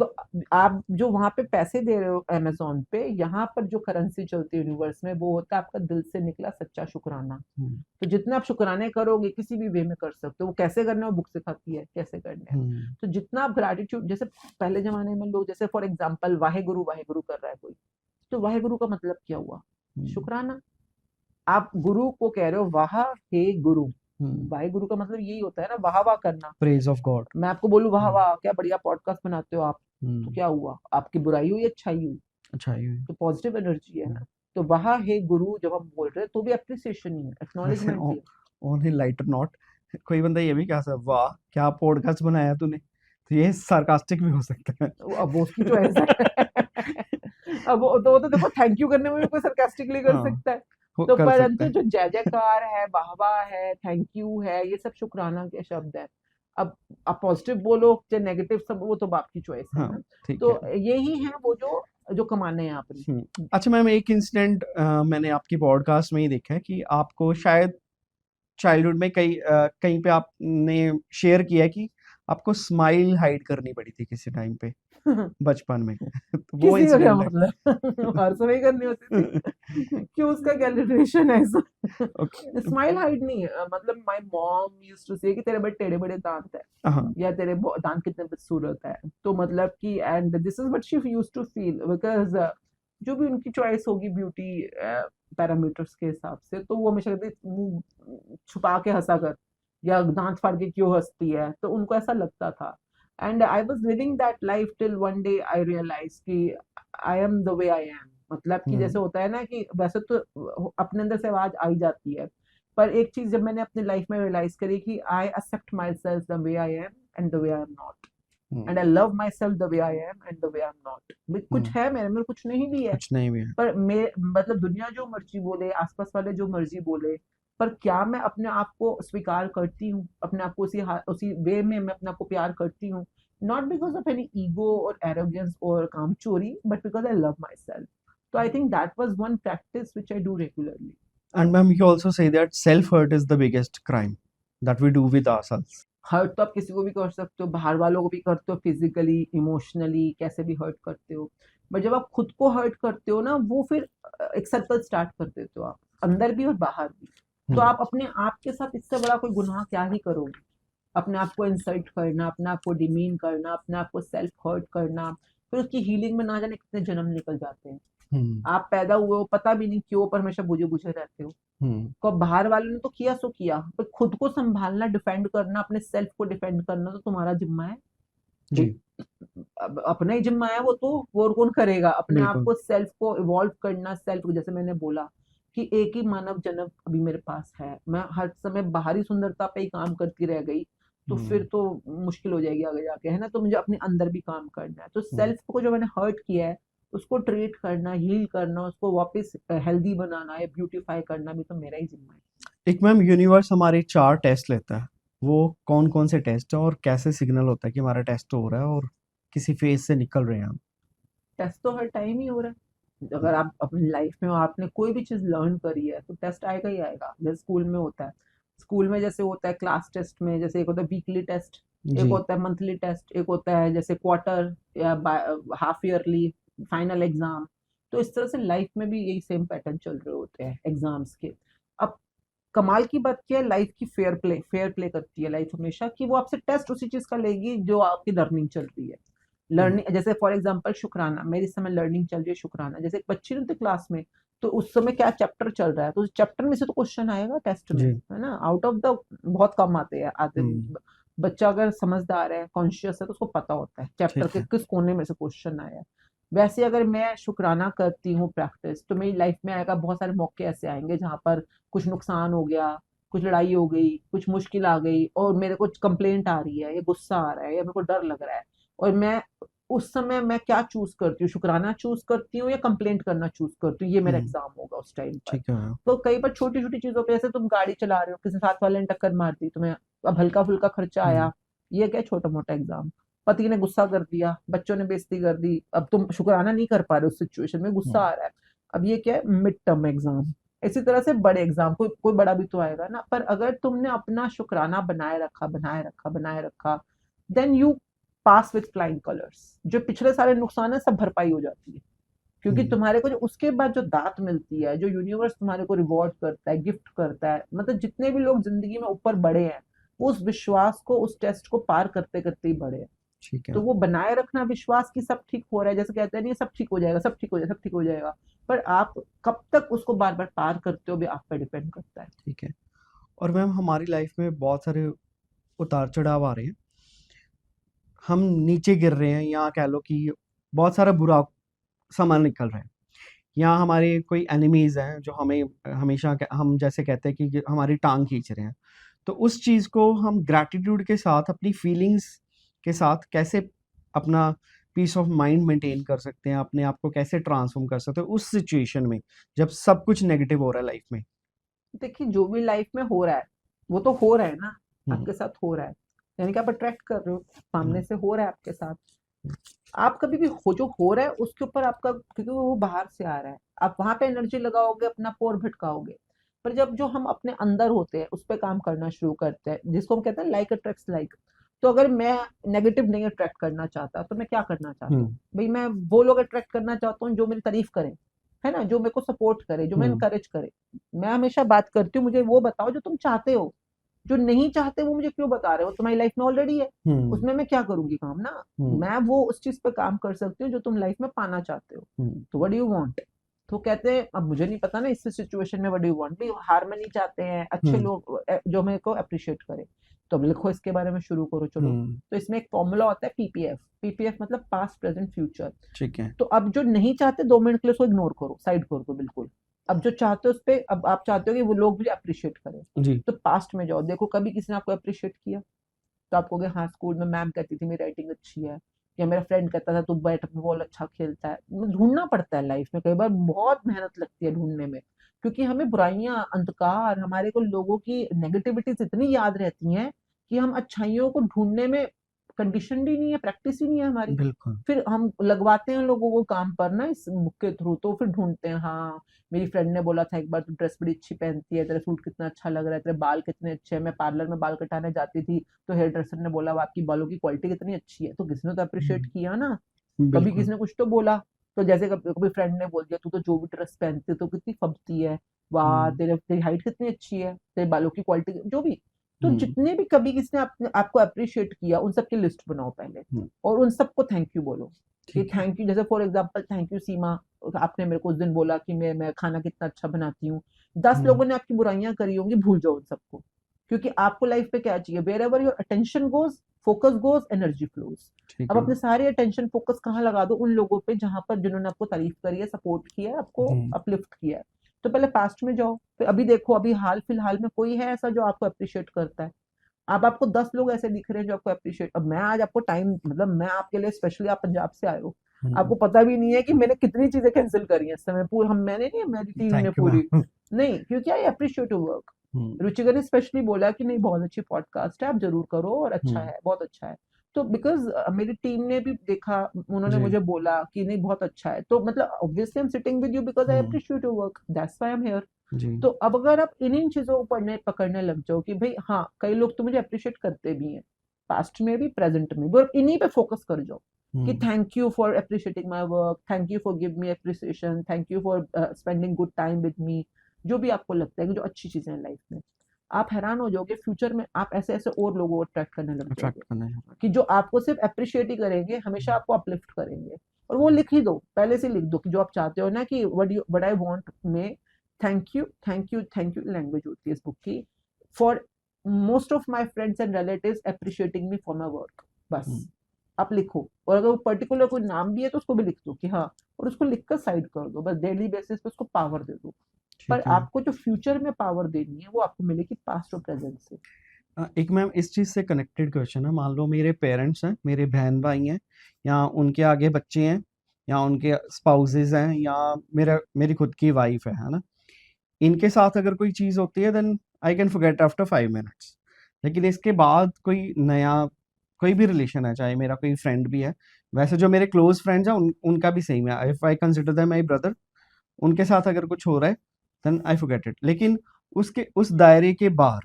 [SPEAKER 2] तो आप जो वहां पे पैसे दे रहे हो अमेजोन पे, यहाँ पर जो करेंसी चलती है यूनिवर्स में, वो होता है आपका दिल से निकला सच्चा शुक्राना।
[SPEAKER 1] हुँ,
[SPEAKER 2] तो जितने आप शुक्राने करोगे किसी भी वे में कर सकते हो। वो कैसे करने हैं वो बुक सिखाती है कैसे करने हैं।
[SPEAKER 1] हुँ,
[SPEAKER 2] तो जितना आप ग्रेटिट्यूड, जैसे पहले जमाने में लोग, जैसे फॉर एग्जाम्पल वाहे गुरु कर रहा है कोई, तो वाहे गुरु का मतलब क्या हुआ?
[SPEAKER 1] हुँ,
[SPEAKER 2] शुक्राना। आप गुरु को कह रहे हो वाह हे गुरु,
[SPEAKER 1] हुँ,
[SPEAKER 2] वाहे गुरु का मतलब यही होता है ना, वाह वाह करना।
[SPEAKER 1] Praise of God.
[SPEAKER 2] मैं आपको बोलूं वाह
[SPEAKER 1] हुँ,
[SPEAKER 2] वाह क्या बढ़िया पॉडकास्ट बनाते हो आप, तो
[SPEAKER 1] हुँ,
[SPEAKER 2] क्या हुआ? आपकी बुराई हुई, अच्छाई हुई?
[SPEAKER 1] अच्छा ये
[SPEAKER 2] तो पॉजिटिव एनर्जी है
[SPEAKER 1] हुँ,
[SPEAKER 2] ना। तो वाह हे गुरु जब हम बोल रहे हैं तो भी अप्रिसिएशन ही है,
[SPEAKER 1] वैसे
[SPEAKER 2] एक्नॉलेजमेंट ही है।
[SPEAKER 1] ऑन ए लाइटर नोट कोई बंदा ये भी कह सकता है, वाह! क्या पॉडकास्ट बनाया तूने। तो ये सार्कास्टिक भी हो सकता है।
[SPEAKER 2] अब वो उसकी चॉइस है। अब वो तो देखो, थैंक यू करने में भी कोई सरकास्टिकली कर
[SPEAKER 1] हाँ,
[SPEAKER 2] सकता है।
[SPEAKER 1] वो
[SPEAKER 2] तो
[SPEAKER 1] कर सकते
[SPEAKER 2] परंतु
[SPEAKER 1] हैं।
[SPEAKER 2] जो जय जयकार है, वाह वाह है, थैंक यू है, ये सब शुक्राना के शब्द है। अब आप पॉजिटिव बोलो चाहे नेगेटिव, सब वो तो आपकी चॉइस है
[SPEAKER 1] हाँ,
[SPEAKER 2] ना।
[SPEAKER 1] ठीक
[SPEAKER 2] तो
[SPEAKER 1] है।
[SPEAKER 2] यही है वो जो जो कमाने हैं आपने।
[SPEAKER 1] अच्छा मैम एक इंसिडेंट मैंने आपकी पॉडकास्ट में ही देखा है कि आपको शायद चाइल्डहुड में कहीं पे आपने शेयर किया है कि आपको स्माइल हाइड करनी पड़ी थी किसी टाइम पे, बचपन में। तो वो
[SPEAKER 2] किसी का क्या
[SPEAKER 1] इंसिडेंट
[SPEAKER 2] मतलब? हर समय करनी होती
[SPEAKER 1] है।
[SPEAKER 2] थी। क्यों, उसका क्या रिलेशन है ऐसा?
[SPEAKER 1] ओके,
[SPEAKER 2] स्माइल हाइड नहीं है, मतलब माय मॉम यूज्ड टू से कि तेरे बड़े टेढ़े बड़े दांत है,
[SPEAKER 1] हाँ,
[SPEAKER 2] या तेरे दांत कितने बदसूरत है। तो मतलब कि, and this is what she used to feel, because जो भी उनकी चॉइस होगी ब्यूटी पैरामीटर्स के हिसाब से, तो वो हमेशा कहती मुंह छुपा के हंसा कर, या दांत फाड़ के क्यों हंसती है, तो उनको ऐसा लगता था। And I was living that life till one day I realise कि I am the way I am. मतलब कि
[SPEAKER 1] हुँ,
[SPEAKER 2] जैसे होता है ना कि वैसे तो अपने अंदर से आवाज आई जाती है, पर एक चीज जब मैंने अपनी लाइफ में रियलाइज करी कि I accept myself the way I am and the way I am not, and I
[SPEAKER 1] um,
[SPEAKER 2] love myself the way I am and the way I am not. कुछ
[SPEAKER 1] हुँ,
[SPEAKER 2] है मेरे में, कुछ नहीं भी है,
[SPEAKER 1] कुछ नहीं भी है।
[SPEAKER 2] पर मैं, मतलब दुनिया जो मर्जी बोले, आसपास वाले जो मर्जी बोले, पर क्या मैं अपने आप को स्वीकार करती हूँ? अपने आप को उसी वे में मैं अपने आप को प्यार करती हूँ? Not because of any ego और एरोगेंस और कामचोरी, but because I love myself. तो I think that was one practice which I do regularly.
[SPEAKER 1] And ma'am you also say that self hurt is the biggest crime that we do with ourselves.
[SPEAKER 2] Hurt तो आप किसी को भी कर सकते हो, बाहर वालों को भी करते हो, फिजिकली इमोशनली कैसे भी हर्ट करते हो। बट जब आप खुद को हर्ट करते हो ना, वो फिर एक सर्कल स्टार्ट कर देते हो आप, अंदर भी और बाहर भी। तो
[SPEAKER 1] हुँ,
[SPEAKER 2] आप अपने आप के साथ इससे बड़ा कोई गुनाह क्या ही करोगे? अपने आप को इंसल्ट करना, अपने आप को डिमीन करना, अपने आप को सेल्फ हर्ट करना, फिर उसकी हीलिंग में ना जाने कितने जन्म निकल जाते हैं।
[SPEAKER 1] हुँ,
[SPEAKER 2] आप पैदा हुए हो पता भी नहीं क्यों, पर हमेशा बुझे बुझे रहते हो।
[SPEAKER 1] हुँ,
[SPEAKER 2] को बाहर वालों ने तो किया सो किया, पर खुद को संभालना, डिफेंड करना, अपने सेल्फ को डिफेंड करना तो तुम्हारा जिम्मा है।
[SPEAKER 1] जी,
[SPEAKER 2] ठीक, अब अपना ही जिम्मा है वो, तो वो और कौन करेगा? अपने आप
[SPEAKER 1] बिल्कुल।
[SPEAKER 2] को, सेल्फ को इवॉल्व करना, सेल्फ, जैसे मैंने बोला कि एक ही मानव जन्म अभी मेरे पास है, मैं हर समय बाहरी सुंदरता पे ही काम करती रह गई तो फिर
[SPEAKER 1] हुँ,
[SPEAKER 2] तो मुश्किल हो जाएगी आगे जाके, है ना। तो मुझे अपने अंदर भी काम करना है। तो
[SPEAKER 1] हुँ,
[SPEAKER 2] सेल्फ को जो मैंने हर्ट किया है उसको ट्रीट करना, हील करना, उसको वापस हेल्दी बनाना या ब्यूटीफाई करना भी तो मेरा ही जिम्मा है।
[SPEAKER 1] एक मैम यूनिवर्स हमारे 4 टेस्ट लेता है। वो कौन-कौन से टेस्ट हैं और कैसे सिग्नल होता है कि हमारा टेस्ट हो रहा है और किसी फेज़ से निकल रहे हैं हम?
[SPEAKER 2] टेस्ट तो हर टाइम ही हो रहा है।
[SPEAKER 1] हुँ,
[SPEAKER 2] अगर आप अपनी लाइफ में हो, आपने कोई भी चीज लर्न करी है तो टेस्ट आएगा ही आएगा। जैसे स्कूल में होता है, स्कूल में जैसे होता है क्लास टेस्ट में, जैसे एक होता है वीकली टेस्ट, एक
[SPEAKER 1] जी,
[SPEAKER 2] होता है मंथली टेस्ट, एक होता है जैसे क्वार्टर या हाफ ईयरली फाइनल एग्जाम। तो इस तरह से लाइफ में भी यही सेम पैटर्न चल रहे होते हैं एग्जाम्स के। अब कमाल की बात क्या है, लाइफ की फेयर प्ले करती है लाइफ हमेशा, कि वो आपसे टेस्ट उसी चीज का लेगी जो आपकी लर्निंग चल रही है।
[SPEAKER 1] हुँ,
[SPEAKER 2] लर्निंग जैसे फॉर एग्जांपल शुक्राना, मेरी इस समय लर्निंग चल रही है शुक्राना, जैसे एक बच्ची रहती क्लास में, तो उस समय क्या चैप्टर चल रहा है, तो उस चैप्टर में से तो क्वेश्चन आएगा टेस्ट में,
[SPEAKER 1] जी,
[SPEAKER 2] है ना। आउट ऑफ द बहुत कम आते
[SPEAKER 1] हुँ,
[SPEAKER 2] बच्चा अगर समझदार है, कॉन्शियस है, तो उसको पता होता है चैप्टर
[SPEAKER 1] ठीक
[SPEAKER 2] के
[SPEAKER 1] है।
[SPEAKER 2] किस कोने में से क्वेश्चन आया है। वैसे अगर मैं शुक्राना करती हूँ प्रैक्टिस, तो मेरी लाइफ में आएगा बहुत सारे मौके ऐसे आएंगे जहां पर कुछ नुकसान हो गया, कुछ लड़ाई हो गई, कुछ मुश्किल आ गई, और मेरे को कंप्लेंट आ रही है, या गुस्सा आ रहा है, या मेरे को डर लग रहा है, और मैं उस समय मैं क्या चूज करती हूँ, शुक्राना चूज करती हूँ या कंप्लेंट करना चूज करती हूँ, ये मेरा
[SPEAKER 1] हुँ,
[SPEAKER 2] एग्जाम होगा उस टाइम पर।
[SPEAKER 1] ठीक है मैम।
[SPEAKER 2] तो कई बार छोटी छोटी चीजों पे, जैसे तुम गाड़ी चला रहे हो, किसी साथ वाले ने टक्कर मार दी तुम्हें, अब हल्का फुल्का खर्चा
[SPEAKER 1] हुँ,
[SPEAKER 2] आया, ये क्या छोटा मोटा एग्जाम। पति ने गुस्सा कर दिया, बच्चों ने बेइज्जती कर दी, अब तुम शुक्राना नहीं कर पा रहे उस सिचुएशन में, गुस्सा
[SPEAKER 1] हुँ,
[SPEAKER 2] आ रहा है, अब ये क्या है, मिड टर्म एग्जाम। इसी तरह से बड़े एग्जाम, कोई कोई बड़ा भी तो आएगा ना, पर अगर तुमने अपना शुक्राना बनाए रखा, then you pass with flying colours. जो पिछले सारे नुकसान है सब भरपाई हो जाती है, क्योंकि
[SPEAKER 1] हुँ,
[SPEAKER 2] तुम्हारे को जो उसके बाद जो दात मिलती है, जो यूनिवर्स तुम्हारे को रिवॉर्ड करता है, गिफ्ट करता है, मतलब जितने भी लोग जिंदगी में ऊपर बढ़े हैं, वो उस विश्वास को, उस टेस्ट को पार करते करते ही बढ़े हैं।
[SPEAKER 1] ठीक है,
[SPEAKER 2] तो वो बनाए रखना विश्वास की सब ठीक हो रहा है, जैसे कहते हैं नहीं सब ठीक हो जाएगा, सब ठीक हो जाएगा, सब ठीक हो जाएगा, पर आप कब तक उसको बार बार पार करते हो भी आप पे डिपेंड करता है।
[SPEAKER 1] ठीक है। और मैम हमारी लाइफ़ में बहुत सारे उतार-चढ़ाव आ रहे हैं। हम नीचे गिर रहे हैं या कह लो कि बहुत सारा बुरा समय निकल रहा है। या हमारे कोई एनिमीज़ हैं जो हमें हमेशा हम जैसे कहते हैं कि हमारी टाँग खींच रहे हैं। तो उस चीज़ को हम ग्रैटिट्यूड के साथ अपनी फीलिंग्स के साथ कैसे अपना पीस ऑफ माइंड मेंटेन कर सकते हैं, अपने आप को कैसे ट्रांसफ़ॉर्म कर सकते हैं उस सिचुएशन में जब सब कुछ नेगेटिव हो रहा है लाइफ़ में?
[SPEAKER 2] देखिए जो भी लाइफ में हो रहा है, वो तो हो रहा है ना,
[SPEAKER 1] हुँ,
[SPEAKER 2] आपके साथ हो रहा है, यानी कि आप अट्रैक्ट कर रहे हो,
[SPEAKER 1] हुँ,
[SPEAKER 2] सामने से हो रहा है आपके साथ।
[SPEAKER 1] हुँ,
[SPEAKER 2] आप कभी भी हो, जो हो रहा है उसके ऊपर आपका, क्योंकि वो बाहर से आ रहा है, आप वहां पे एनर्जी लगाओगे, अपना पोर भटकाओगे। पर जब जो हम अपने अंदर होते हैं उस पर काम करना शुरू करते हैं, जिसको हम कहते हैं लाइक अट्रैक्ट्स लाइक। तो अगर मैं नेगेटिव नहीं अट्रैक्ट करना चाहता, तो मैं क्या करना चाहता हूँ
[SPEAKER 1] हुँ,
[SPEAKER 2] भाई, मैं वो लोग अट्रैक्ट करना चाहता हूँ जो मेरी तारीफ करें, है ना, जो मेरे को सपोर्ट करे, जो मैं
[SPEAKER 1] हुँ,
[SPEAKER 2] इनकरेज करे। मैं हमेशा बात करती हूँ, मुझे वो बताओ जो तुम चाहते हो, जो नहीं चाहते वो मुझे क्यों बता रहे हो, तुम्हारी लाइफ में ऑलरेडी है,
[SPEAKER 1] हुँ,
[SPEAKER 2] उसमें मैं क्या करूंगी काम ना।
[SPEAKER 1] हुँ,
[SPEAKER 2] मैं वो उस चीज पे काम कर सकती हूँ जो तुम लाइफ में पाना चाहते हो।
[SPEAKER 1] हुँ,
[SPEAKER 2] तो व्हाट डू यू वांट। तो कहते हैं, अब मुझे नहीं पता ना इस सिचुएशन में व्हाट डू यू वांट, भी हारमनी चाहते हैं, अच्छे
[SPEAKER 1] हुँ,
[SPEAKER 2] लोग जो मेरे को अप्रिशिएट करे। तो अब लिखो इसके बारे में, शुरू करो चलो।
[SPEAKER 1] हुँ,
[SPEAKER 2] तो इसमें एक फॉर्मूला होता है पीपीएफ। पीपीएफ मतलब पास्ट प्रेजेंट फ्यूचर।
[SPEAKER 1] ठीक है।
[SPEAKER 2] तो अब जो नहीं चाहते 2 मिनट के लिए उसको इग्नोर करो, साइड कर दो बिल्कुल। अब जो चाहते हो उस पे, अब आप चाहते हो कि वो लोग भी अप्रिशिएट करें,
[SPEAKER 1] जी,
[SPEAKER 2] तो पास्ट में जाओ, देखो कभी किसी ने आपको अप्रिशिएट किया। तो आप कहोगे हाँ, स्कूल में मैम कहती थी मेरी राइटिंग अच्छी है, या मेरा फ्रेंड कहता था तू बैट बॉल अच्छा खेलता है। ढूंढना पड़ता है लाइफ में, कई बार बहुत मेहनत लगती है ढूंढने में, क्योंकि हमें बुराइयां, अंधकार, हमारे को लोगों की नेगेटिविटीज इतनी याद रहती हैं कि हम अच्छाइयों को ढूंढने में कंडीशन ही नहीं है, प्रैक्टिस ही नहीं है हमारी।
[SPEAKER 1] बिल्कुल।
[SPEAKER 2] फिर हम लगवाते हैं लोगों को काम पर ना इस बुक के थ्रू, तो फिर ढूंढते हैं, हाँ मेरी फ्रेंड ने बोला था एक बार तू ड्रेस बड़ी अच्छी पहनती है, तेरा सूट कितना अच्छा लग रहा है, तेरे बाल कितने अच्छे हैं, मैं पार्लर में बाल कटाने जाती थी तो हेयर ड्रेसर ने बोला आपकी बालों की क्वालिटी कितनी अच्छी है, तो किसी ने तो अप्रिशिएट
[SPEAKER 1] हुँ,
[SPEAKER 2] किया ना। कभी
[SPEAKER 1] बिल्कुल।
[SPEAKER 2] किसी ने कुछ तो बोला। तो जैसे कभी कभी फ्रेंड ने बोल दिया तू तो जो भी ड्रेस पहनती है तो कितनी फबती है, वाह
[SPEAKER 1] हुँ,
[SPEAKER 2] तेरे तेरी हाइट कितनी अच्छी है, तेरे बालों की क्वालिटी जो भी। तो
[SPEAKER 1] हुँ,
[SPEAKER 2] जितने भी कभी किसी ने आपको अप्रिशिएट किया, उन सबकी लिस्ट बनाओ पहले,
[SPEAKER 1] हुँ,
[SPEAKER 2] और उन सबको थैंक यू बोलो। कि
[SPEAKER 1] ठीक है।
[SPEAKER 2] थैंक यू, जैसे फॉर एग्जांपल थैंक यू सीमा, आपने मेरे को उस दिन बोला कि मैं खाना कितना अच्छा बनाती हूँ। 10
[SPEAKER 1] हुँ,
[SPEAKER 2] लोगों ने आपकी बुराइयां करी होंगी, भूल जाओ उन सबको, क्योंकि आपको लाइफ पे क्या चाहिए, wherever your attention goes, focus goes, energy flows.
[SPEAKER 1] ठीक
[SPEAKER 2] अब
[SPEAKER 1] है।
[SPEAKER 2] अपने सारे अटेंशन फोकस कहाँ लगा दो, उन लोगों पे जहां पर जिन्होंने आपको तारीफ करी है, सपोर्ट किया है, आपको
[SPEAKER 1] हुँ,
[SPEAKER 2] अपलिफ्ट किया है। तो पहले पास्ट में जाओ, फिर अभी देखो, अभी हाल फिलहाल में कोई है ऐसा जो आपको अप्रिशिएट करता है। अब आपको 10 लोग ऐसे दिख रहे हैं जो आपको अप्रिशिएट, अब मैं आज आपको टाइम, मतलब मैं आपके लिए स्पेशली, आप पंजाब से आए हो,
[SPEAKER 1] हुँ,
[SPEAKER 2] आपको पता भी नहीं है कि मैंने कितनी चीजें कैंसिल करी हैं इस समय, पूरी हम, मैंने नहीं, मेरी टीम ने
[SPEAKER 1] थैंक यू
[SPEAKER 2] पूरी।
[SPEAKER 1] मैम।
[SPEAKER 2] नहीं, क्योंकि I appreciate your work. Ruchika ने स्पेशली बोला कि नहीं बहुत अच्छी पॉडकास्ट है, आप जरूर करो और अच्छा
[SPEAKER 1] हम्म,
[SPEAKER 2] है, बहुत अच्छा है। तो बिकॉज मेरी टीम ने भी देखा, उन्होंने
[SPEAKER 1] जी,
[SPEAKER 2] मुझे बोला कि नहीं बहुत अच्छा है, तो मतलब obviously I am sitting with you because I
[SPEAKER 1] hmm,
[SPEAKER 2] appreciate your work, that's why I am here.
[SPEAKER 1] जी,
[SPEAKER 2] तो अब अगर आप इन्हीं चीजों को पढ़ने पकड़ने लग जाओ कि भाई हाँ कई लोग तो मुझे अप्रिशिएट करते भी हैं, पास्ट में भी प्रेजेंट में भी, और इन्हीं पे फोकस कर जाओ कि
[SPEAKER 1] hmm,
[SPEAKER 2] thank you for appreciating my work, thank you for give me appreciation, thank you for spending good time with me, जो भी आपको लगता है कि जो अच्छी चीजें हैं लाइफ में, आप हैरान हो जाओगे फ्यूचर में आप ऐसे ऐसे और लोगों को अट्रैक्ट करने लग
[SPEAKER 1] अट्रैक्ट
[SPEAKER 2] जाओगे
[SPEAKER 1] करना है।
[SPEAKER 2] कि जो आपको सिर्फ अप्रिशिएट ही करेंगे, हमेशा आपको अपलिफ्ट करेंगे। और वो लिख ही दो, पहले से लिख दो कि जो आप चाहते हो ना कि व्हाट आई वांट में thank you thank you thank you language होती है इस बुक की, for most of my friends and relatives appreciating me for my work, बस
[SPEAKER 1] हम्म,
[SPEAKER 2] आप लिखो। और अगर वो पर्टिकुलर कोई नाम भी है तो उसको भी लिख दो कि हाँ, और उसको लिखकर साइड कर दो, बस डेली बेसिस पे उसको पावर दे दो। पर
[SPEAKER 1] ठीक है।
[SPEAKER 2] आपको जो फ्यूचर में पावर देनी है वो आपको मिलेगी पास्ट और प्रेजेंट से।
[SPEAKER 1] एक मैम इस चीज़ से कनेक्टेड क्वेश्चन है, मान लो मेरे पेरेंट्स हैं, मेरे बहन भाई हैं, या उनके आगे बच्चे हैं, या उनके स्पाउसेस हैं, या मेरी खुद की वाइफ है ना, इनके साथ अगर कोई चीज़ होती है then I can forget after 5 minutes. लेकिन इसके बाद कोई नया कोई भी रिलेशन है, चाहे मेरा कोई फ्रेंड भी है, वैसे जो मेरे क्लोज फ्रेंड्स हैं उनका भी सेम है, if I consider them my brother, उनके साथ अगर कुछ हो रहा है देन आई फॉरगेट इट। लेकिन उसके उस दायरे के बाहर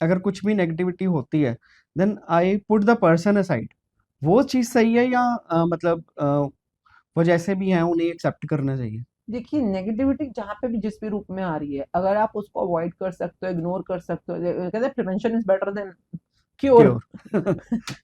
[SPEAKER 1] अगर कुछ भी नेगेटिविटी होती है then I put the person aside. वो चीज़ सही है या मतलब वो जैसे भी हैं उन्हें एक्सेप्ट करना चाहिए?
[SPEAKER 2] देखिए नेगेटिविटी जहाँ पे भी जिस भी रूप में आ रही है, अगर आप उसको अवॉइड कर सकते हो, इग्नोर कर सकते हो, कहते हैं prevention is better than cure.
[SPEAKER 1] Cure.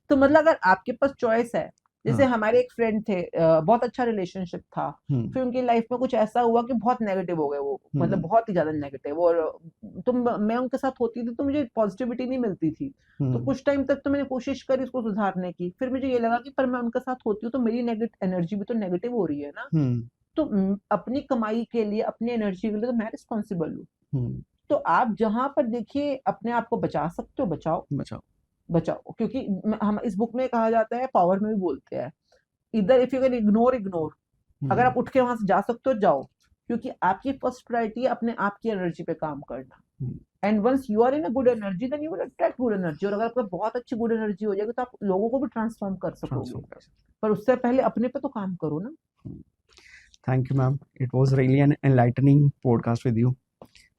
[SPEAKER 2] तो मतलब अगर आपके पास चॉइस है, जैसे
[SPEAKER 1] हाँ।
[SPEAKER 2] हमारे एक फ्रेंड थे, बहुत अच्छा रिलेशनशिप था,
[SPEAKER 1] हम्म,
[SPEAKER 2] फिर उनकी लाइफ में कुछ ऐसा हुआ कि बहुत नेगेटिव हो गए वो, मतलब
[SPEAKER 1] हम्म,
[SPEAKER 2] बहुत ही ज्यादा नेगेटिव। और मैं उनके साथ होती थी तो मुझे पॉजिटिविटी नहीं मिलती थी। तो
[SPEAKER 1] हम्म,
[SPEAKER 2] कुछ टाइम तक तो मैंने कोशिश करी उसको सुधारने की, फिर मुझे ये लगा कि पर मैं उनके साथ होती हूँ तो मेरी नेगेटिव एनर्जी भी तो नेगेटिव हो रही है ना।
[SPEAKER 1] हम्म,
[SPEAKER 2] तो अपनी कमाई के लिए, अपनी एनर्जी के लिए तो मैं रिस्पॉन्सिबल हूँ।
[SPEAKER 1] हम्म,
[SPEAKER 2] तो आप जहां पर देखिए अपने आप को बचा सकते हो बचाओ,
[SPEAKER 1] बचाओ।
[SPEAKER 2] बचाओ, क्योंकि हम इस बुक में कहा जाता है, पावर में भी बोलते हैं, इधर if you can ignore ignore, अगर
[SPEAKER 1] हम्म,
[SPEAKER 2] आप उठ के वहां से जा सकते हो जाओ, क्योंकि आपकी फर्स्ट प्रायोरिटी है अपने आप की एनर्जी पे काम करना।
[SPEAKER 1] Hmm,
[SPEAKER 2] and once you are in a good energy then you will attract good energy, और अगर आपका बहुत अच्छी गुड एनर्जी हो जाएगी तो आप लोगों को भी ट्रांसफॉर्म कर सकोगे।
[SPEAKER 1] ट्रांसफॉर्म कर
[SPEAKER 2] पर उससे पहले अपने पे तो काम करो ना।
[SPEAKER 1] सकते। Thank you ma'am, it was really an enlightening podcast with you.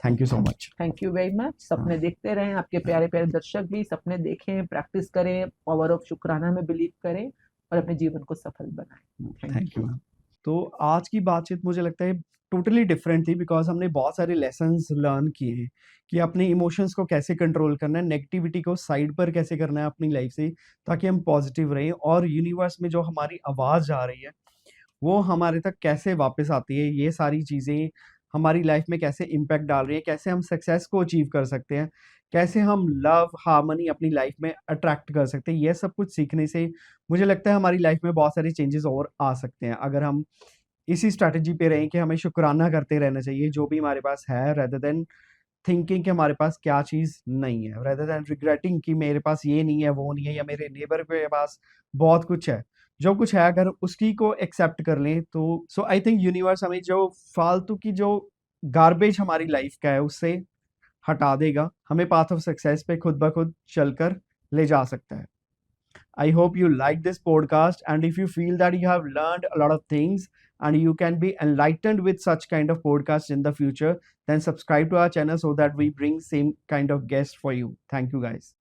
[SPEAKER 1] Thank you so much.
[SPEAKER 2] Thank you very much.
[SPEAKER 1] हाँ,
[SPEAKER 2] सपने देखते रहें, आपके प्यारे प्यारे दर्शक भी सपने देखें, प्रैक्टिस करें, पावर ऑफ शुक्राना में बिलीव करें और अपने जीवन को सफल बनाएं। Thank
[SPEAKER 1] thank you
[SPEAKER 2] you.
[SPEAKER 1] Ma'am. तो आज की बातचीत मुझे लगता है टोटली डिफरेंट थी, बिकॉज हमने बहुत सारे लेसन्स लर्न किए हैं कि अपने इमोशंस को कैसे कंट्रोल करना है, नेगेटिविटी को साइड पर कैसे करना है अपनी लाइफ से, ताकि हम पॉजिटिव रहें, और यूनिवर्स में जो हमारी आवाज़ आ रही है वो हमारे तक कैसे वापस आती है, ये सारी चीज़ें हमारी लाइफ में कैसे इम्पैक्ट डाल रही है, कैसे हम सक्सेस को अचीव कर सकते हैं, कैसे हम लव हार्मनी अपनी लाइफ में अट्रैक्ट कर सकते हैं, ये सब कुछ सीखने से मुझे लगता है हमारी लाइफ में बहुत सारे चेंजेस और आ सकते हैं, अगर हम इसी स्ट्रैटेजी पे रहें कि हमें शुक्राना करते रहना चाहिए जो भी हमारे पास है, रेदर देन थिंकिंग कि हमारे पास क्या चीज़ नहीं है, रेदर देन रिग्रेटिंग कि मेरे पास ये नहीं है, वो नहीं है, या मेरे नेबर के पास बहुत कुछ है। जो कुछ है अगर उसकी को एक्सेप्ट कर लें तो सो आई थिंक यूनिवर्स हमें जो फालतू की जो गार्बेज हमारी लाइफ का है उससे हटा देगा, हमें पाथ ऑफ सक्सेस पे खुद ब खुद चलकर ले जा सकता है। I hope you like this podcast, and if you feel that you have learned a lot of things and you can be enlightened with such kind of podcasts in the future, then subscribe to our channel so that we bring same kind of guests for you. Thank you guys.